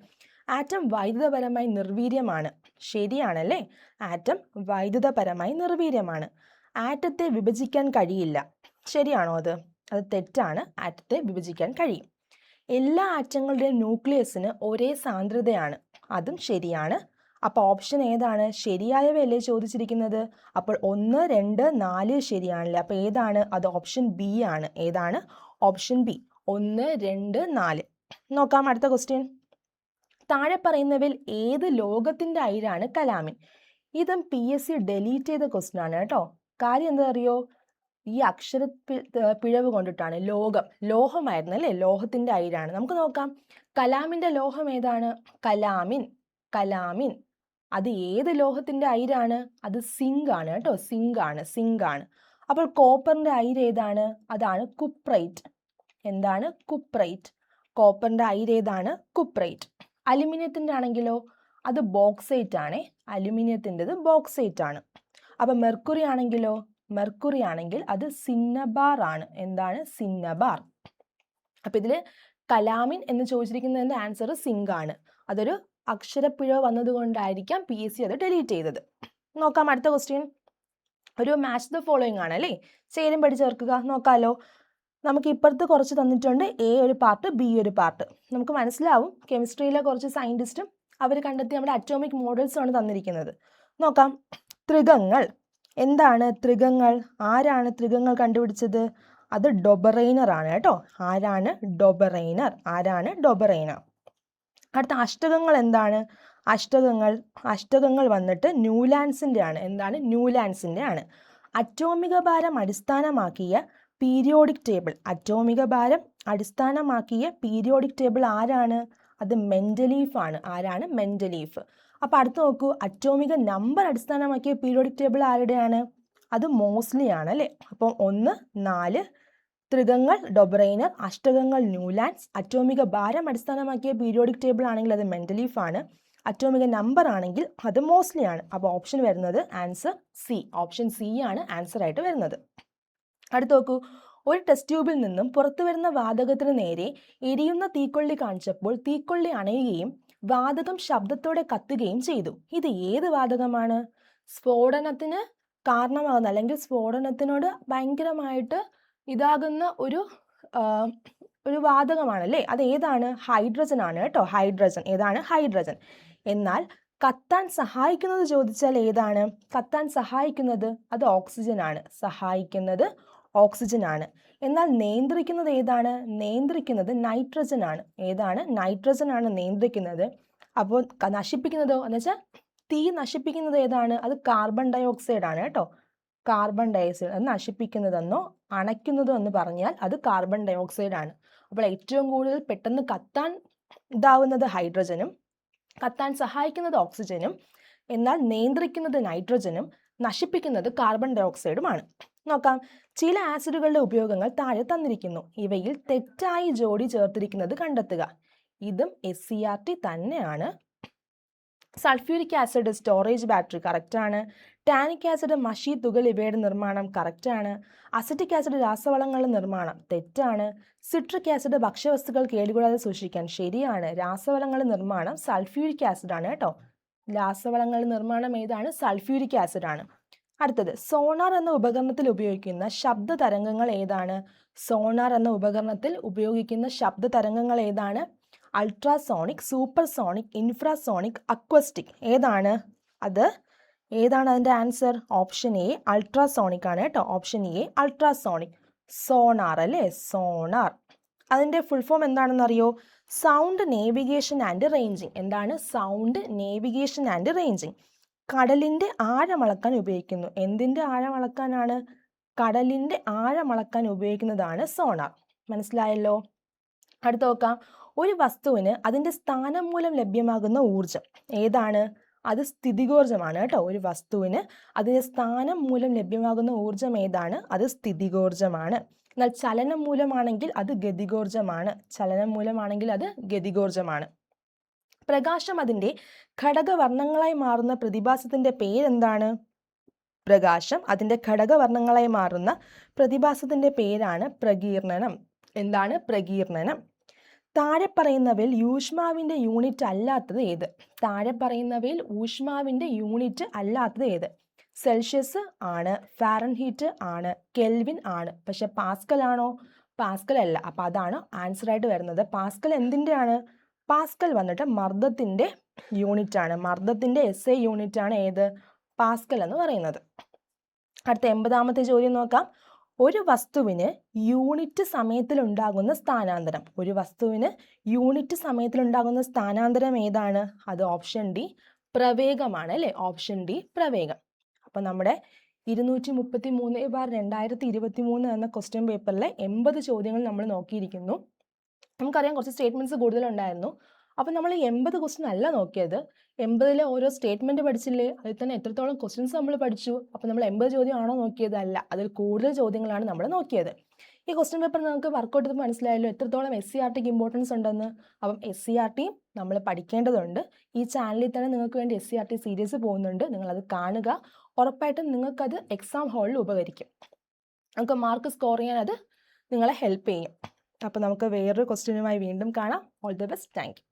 ആറ്റം വൈദ്യുതപരമായി നിർവീര്യമാണ്. ശരിയാണല്ലേ. ആറ്റം വൈദ്യുതപരമായി നിർവീര്യമാണ്. ആറ്റത്തെ വിഭജിക്കാൻ കഴിയില്ല. ശരിയാണോ അത്? അത് തെറ്റാണ്. ആറ്റത്തെ വിഭജിക്കാൻ കഴിയും. എല്ലാ ആറ്റങ്ങളുടെയും ന്യൂക്ലിയസിന് ഒരേ സാന്ദ്രതയാണ്. അതും ശരിയാണ്. അപ്പോൾ ഓപ്ഷൻ ഏതാണ്? ശരിയായവയല്ലേ ചോദിച്ചിരിക്കുന്നത്. അപ്പോൾ 1, 2, 4 ശരിയാണല്ലേ. അപ്പോൾ ഏതാണ്? അത് ഓപ്ഷൻ ബി ആണ്. ഏതാണ്? Option B. 1, 2, 4. നോക്കാം അടുത്ത ക്വസ്റ്റ്യൻ. താഴെ പറയുന്നവയിൽ ഏത് ലോകത്തിന്റെ അയിരാണ് കലാമിൻ? ഇതും PSC ഡെലീറ്റ് ചെയ്ത ക്വസ്റ്റ്യൻ ആണ് കേട്ടോ. കാര്യം എന്താ അറിയോ? ഈ അക്ഷര പിഴവ് കൊണ്ടിട്ടാണ്. ലോകം ലോഹമായിരുന്നു അല്ലേ. ലോഹത്തിന്റെ അയിരാണ്. നമുക്ക് നോക്കാം. കലാമിന്റെ ലോഹം ഏതാണ്? കലാമിൻ. കലാമിൻ അത് ഏത് ലോഹത്തിന്റെ അയിരാണ്? അത് സിങ്ക് ആണ് കേട്ടോ. സിങ്ക് ആണ്. സിങ്ക് ആണ്. അപ്പോൾ കോപ്പറിന്റെ അയിര് ഏതാണ്? അതാണ് കുപ്രൈറ്റ്. എന്താണ്? കുപ്രൈറ്റ്. കോപ്പറിന്റെ അയിര് ഏതാണ്? കുപ്രൈറ്റ്. അലുമിനിയത്തിന്റെ ആണെങ്കിലോ അത് ബോക്സൈറ്റ് ആണ്. അലുമിനിയത്തിൻ്റെത് ബോക്സൈറ്റ് ആണ്. അപ്പൊ മെർക്കുറി ആണെങ്കിലോ മെർക്കുറി ആണെങ്കിൽ അത് സിന്നബാർ ആണ്. എന്താണ്? സിന്നബാർ. അപ്പൊ ഇതില് കലാമിൻ എന്ന് ചോദിച്ചിരിക്കുന്നതിന്റെ ആൻസർ സിങ്ക് ആണ്. അതൊരു അക്ഷരപ്പിഴവ് വന്നതുകൊണ്ടായിരിക്കാം PSC അത് ഡെലീറ്റ് ചെയ്തത്. നോക്കാം അടുത്ത ക്വസ്റ്റ്യൻ. ഒരു മാച്ച് ദ ഫോളോയിങ് ആണ് അല്ലേ. ചേരും പഠിച്ച് ചേർക്കുക. നോക്കാലോ. നമുക്ക് ഇപ്പുറത്ത് കുറച്ച് തന്നിട്ടുണ്ട്. A ഒരു പാർട്ട്, B ഒരു പാർട്ട്. നമുക്ക് മനസ്സിലാവും. കെമിസ്ട്രിയിലെ കുറച്ച് സയന്റിസ്റ്റും അവർ കണ്ടെത്തി നമ്മുടെ അറ്റോമിക് മോഡൽസും ആണ് തന്നിരിക്കുന്നത്. നോക്കാം. ത്രികങ്ങൾ എന്താണ്? ത്രികങ്ങൾ ആരാണ് ത്രികങ്ങൾ കണ്ടുപിടിച്ചത്? അത് ഡൊബറൈനർ ആണ് കേട്ടോ. ആരാണ്? ഡൊബറൈനർ. ആരാണ്? ഡൊബറൈനർ. അടുത്ത അഷ്ടകങ്ങൾ എന്താണ്? അഷ്ടകങ്ങൾ വന്നിട്ട് ന്യൂലാൻസിന്റെ ആണ്. എന്താണ്? ന്യൂലാൻസിന്റെ ആണ്. അറ്റോമിക ഭാരം അടിസ്ഥാനമാക്കിയ പീരിയോഡിക് ടേബിൾ. അറ്റോമിക ഭാരം അടിസ്ഥാനമാക്കിയ പീരിയോഡിക് ടേബിൾ ആരാണ്? അത് മെൻഡലീഫ് ആണ്. ആരാണ്? മെൻഡലീഫ്. അപ്പൊ അടുത്ത് നോക്കൂ. അറ്റോമിക നമ്പർ അടിസ്ഥാനമാക്കിയ പീരിയോഡിക് ടേബിൾ ആരുടെയാണ്? അത് മോസ്ലി ആണ് അല്ലേ. അപ്പം 1, 4 ത്രികങ്ങൾ ഡൊബറൈനർ, അഷ്ടകങ്ങൾ ന്യൂലാൻഡ്സ്. അറ്റോമിക ഭാരം അടിസ്ഥാനമാക്കിയ പീരിയോഡിക് ടേബിൾ ആണെങ്കിൽ അത് മെൻഡലീഫ് ആണ്. അറ്റോമിക നമ്പർ ആണെങ്കിൽ അത് മോസ്ലി ആണ്. അപ്പോൾ ഓപ്ഷൻ വരുന്നത് ആൻസർ സി. ഓപ്ഷൻ സി ആണ് ആൻസർ ആയിട്ട് വരുന്നത്. അടുത്ത് നോക്കൂ. ഒരു ടെസ്റ്റ് ട്യൂബിൽ നിന്നും പുറത്തു വരുന്ന വാതകത്തിന് നേരെ എരിയുന്ന തീക്കൊള്ളി കാണിച്ചപ്പോൾ തീക്കൊള്ളി അണയുകയും വാതകം ശബ്ദത്തോടെ കത്തുകയും ചെയ്തു. ഇത് ഏത് വാതകമാണ്? സ്ഫോടനത്തിന് കാരണമാകുന്ന അല്ലെങ്കിൽ സ്ഫോടനത്തിനോട് ഭയങ്കരമായിട്ട് ഇതാകുന്ന ഒരു വാതകമാണല്ലേ. അത് ഏതാണ്? ഹൈഡ്രജൻ ആണ് കേട്ടോ. ഹൈഡ്രജൻ. ഏതാണ്? ഹൈഡ്രജൻ. എന്നാൽ കത്താൻ സഹായിക്കുന്നത് ചോദിച്ചാൽ ഏതാണ്? കത്താൻ സഹായിക്കുന്നത് അത് ഓക്സിജൻ ആണ്. സഹായിക്കുന്നത് ഓക്സിജൻ ആണ്. എന്നാൽ നിയന്ത്രിക്കുന്നത് ഏതാണ്? നിയന്ത്രിക്കുന്നത് നൈട്രജൻ ആണ്. ഏതാണ്? നൈട്രജൻ ആണ് നിയന്ത്രിക്കുന്നത്. അപ്പോൾ നശിപ്പിക്കുന്നതോ എന്ന് വെച്ചാൽ തീ നശിപ്പിക്കുന്നത് ഏതാണ്? അത് കാർബൺ ഡൈ ഓക്സൈഡ് ആണ് കേട്ടോ. Carbon dioxide. അത് നശിപ്പിക്കുന്നതെന്നോ അണയ്ക്കുന്നതോ എന്ന് പറഞ്ഞാൽ അത് കാർബൺ ഡൈ ഓക്സൈഡ് ആണ്. അപ്പോൾ ഏറ്റവും കൂടുതൽ പെട്ടെന്ന് കത്താൻ ഇതാവുന്നത് ഹൈഡ്രജനും കത്താൻ സഹായിക്കുന്നത് ഓക്സിജനും എന്നാൽ നിയന്ത്രിക്കുന്നത് നൈട്രജനും നശിപ്പിക്കുന്നത് കാർബൺ ഡൈ ഓക്സൈഡുമാണ്. നോക്കാം. ചില ആസിഡുകളുടെ ഉപയോഗങ്ങൾ താഴെ തന്നിരിക്കുന്നു. ഇവയിൽ തെറ്റായി ജോഡി ചേർത്തിരിക്കുന്നത് കണ്ടെത്തുക. ഇതും SCRT തന്നെയാണ്. Sulphuric acid storage battery correct ആണ്. ടാനിക് ആസിഡ് മഷി തുകൽ ഇവയുടെ നിർമ്മാണം കറക്റ്റ് ആണ്. അസറ്റിക് ആസിഡ് രാസവളങ്ങളുടെ നിർമ്മാണം തെറ്റാണ്. സിട്രിക് ആസിഡ് ഭക്ഷ്യവസ്തുക്കൾ കേടുകൂടാതെ സൂക്ഷിക്കാൻ ശരിയാണ്. രാസവളങ്ങളുടെ നിർമ്മാണം സൾഫ്യൂരിക് ആസിഡ് ആണ് കേട്ടോ. രാസവളങ്ങളുടെ നിർമ്മാണം ഏതാണ്? സൾഫ്യൂരിക് ആസിഡ് ആണ്. അടുത്തത് സോണാർ എന്ന ഉപകരണത്തിൽ ഉപയോഗിക്കുന്ന ശബ്ദ തരംഗങ്ങൾ ഏതാണ്? സോണാർ എന്ന ഉപകരണത്തിൽ ഉപയോഗിക്കുന്ന ശബ്ദ തരംഗങ്ങൾ ഏതാണ്? Ultrasonic, supersonic, infrasonic, acoustic. ഏതാണ് അതിൻ്റെ ആൻസർ? ഓപ്ഷൻ എ അൾട്രാസോണിക് ആണ് കേട്ടോ. Option A ultrasonic. സോണാർ അല്ലേ, സോണാർ. അതിൻ്റെ ഫുൾ ഫോം എന്താണെന്ന് അറിയോ? Sound navigation and ranging. എന്താണ് സൗണ്ട് നേവിഗേഷൻ ആൻഡ് റേഞ്ചിങ്? കടലിൻ്റെ ആഴമളക്കാൻ ഉപയോഗിക്കുന്നു. എന്തിൻ്റെ ആഴമളക്കാനാണ്? കടലിൻ്റെ ആഴമളക്കാൻ ഉപയോഗിക്കുന്നതാണ് സോണാർ. മനസ്സിലായല്ലോ? അടുത്ത നോക്കാം. ഒരു വസ്തുവിന് അതിൻ്റെ സ്ഥാനം മൂലം ലഭ്യമാകുന്ന ഊർജം ഏതാണ്? അത് സ്ഥിതികോർജമാണ് കേട്ടോ. ഒരു വസ്തുവിന് അതിൻ്റെ സ്ഥാനം മൂലം ലഭ്യമാകുന്ന ഊർജം ഏതാണ്? അത് സ്ഥിതികോർജമാണ്. എന്നാൽ ചലനം മൂലമാണെങ്കിൽ അത് ഗതികോർജമാണ്. പ്രകാശം അതിൻ്റെ ഘടകവർണ്ണങ്ങളായി മാറുന്ന പ്രതിഭാസത്തിന്റെ പേരെന്താണ്? പ്രകാശം അതിൻ്റെ ഘടകവർണ്ണങ്ങളായി മാറുന്ന പ്രതിഭാസത്തിന്റെ പേരാണ് പ്രകീർണനം. എന്താണ് പ്രകീർണനം? താഴെ പറയുന്നവയിൽ ഊഷ്മാവിന്റെ യൂണിറ്റ് അല്ലാത്തത് ഏത്? സെൽഷ്യസ് ആണ്, ഫാരൻഹീറ്റ് ആണ്, കെൽവിൻ ആണ്. പക്ഷെ പാസ്കൽ ആണോ? പാസ്കൽ അല്ല. അപ്പൊ അതാണ് ആൻസർ ആയിട്ട് വരുന്നത്. പാസ്കൽ എന്തിൻ്റെയാണ്? പാസ്കൽ വന്നിട്ട് മർദ്ദത്തിന്റെ യൂണിറ്റ് ആണ്. മർദ്ദത്തിന്റെ SI യൂണിറ്റ് ആണ് ഏത്? പാസ്കൽ എന്ന് പറയുന്നത്. അടുത്ത 80ാമത്തെ ചോദ്യം നോക്കാം. ഒരു വസ്തുവിന് യൂണിറ്റ് സമയത്തിലുണ്ടാകുന്ന സ്ഥാനാന്തരം ഏതാണ്? അത് ഓപ്ഷൻ ഡി പ്രവേഗമാണ് അല്ലേ. ഓപ്ഷൻ ഡി പ്രവേഗം. അപ്പം നമ്മുടെ 233/2023 എന്ന ക്വസ്റ്റ്യൻ പേപ്പറിലെ 80 ചോദ്യങ്ങൾ നമ്മൾ നോക്കിയിരിക്കുന്നു. നമുക്കറിയാം കുറച്ച് സ്റ്റേറ്റ്മെന്റ്സ് കൂടുതലുണ്ടായിരുന്നു. അപ്പം നമ്മൾ 80 ക്വസ്റ്റ്യൻ അല്ല നോക്കിയത്. 80-ലെ ഓരോ സ്റ്റേറ്റ്മെന്റ് പഠിച്ചില്ലേ? അതിൽ തന്നെ എത്രത്തോളം ക്വസ്റ്റ്യൻസ് നമ്മൾ പഠിച്ചു? അപ്പം നമ്മൾ 80 ചോദ്യമാണോ നോക്കിയത്? അല്ല, അതിൽ കൂടുതൽ ചോദ്യങ്ങളാണ് നമ്മൾ നോക്കിയത്. ഈ ക്വസ്റ്റ്യൻ പേപ്പർ നമുക്ക് വർക്കൗട്ട് ചെയ്തപ്പോൾ മനസ്സിലായല്ലോ എത്രത്തോളം SCRTക്ക് ഇമ്പോർട്ടൻസ് ഉണ്ടെന്ന്. അപ്പം SCRTയും നമ്മൾ പഠിക്കേണ്ടതുണ്ട്. ഈ ചാനലിൽ തന്നെ നിങ്ങൾക്ക് വേണ്ടി SCRT സീരീസ് പോകുന്നുണ്ട്. നിങ്ങളത് കാണുക. ഉറപ്പായിട്ടും നിങ്ങൾക്കത് എക്സാം ഹാളിൽ ഉപകരിക്കും. നമുക്ക് മാർക്ക് സ്കോർ ചെയ്യാൻ അത് നിങ്ങളെ ഹെൽപ്പ് ചെയ്യും. അപ്പോൾ നമുക്ക് വേറൊരു ക്വസ്റ്റ്യനുമായി വീണ്ടും കാണാം. All the best. Thank you.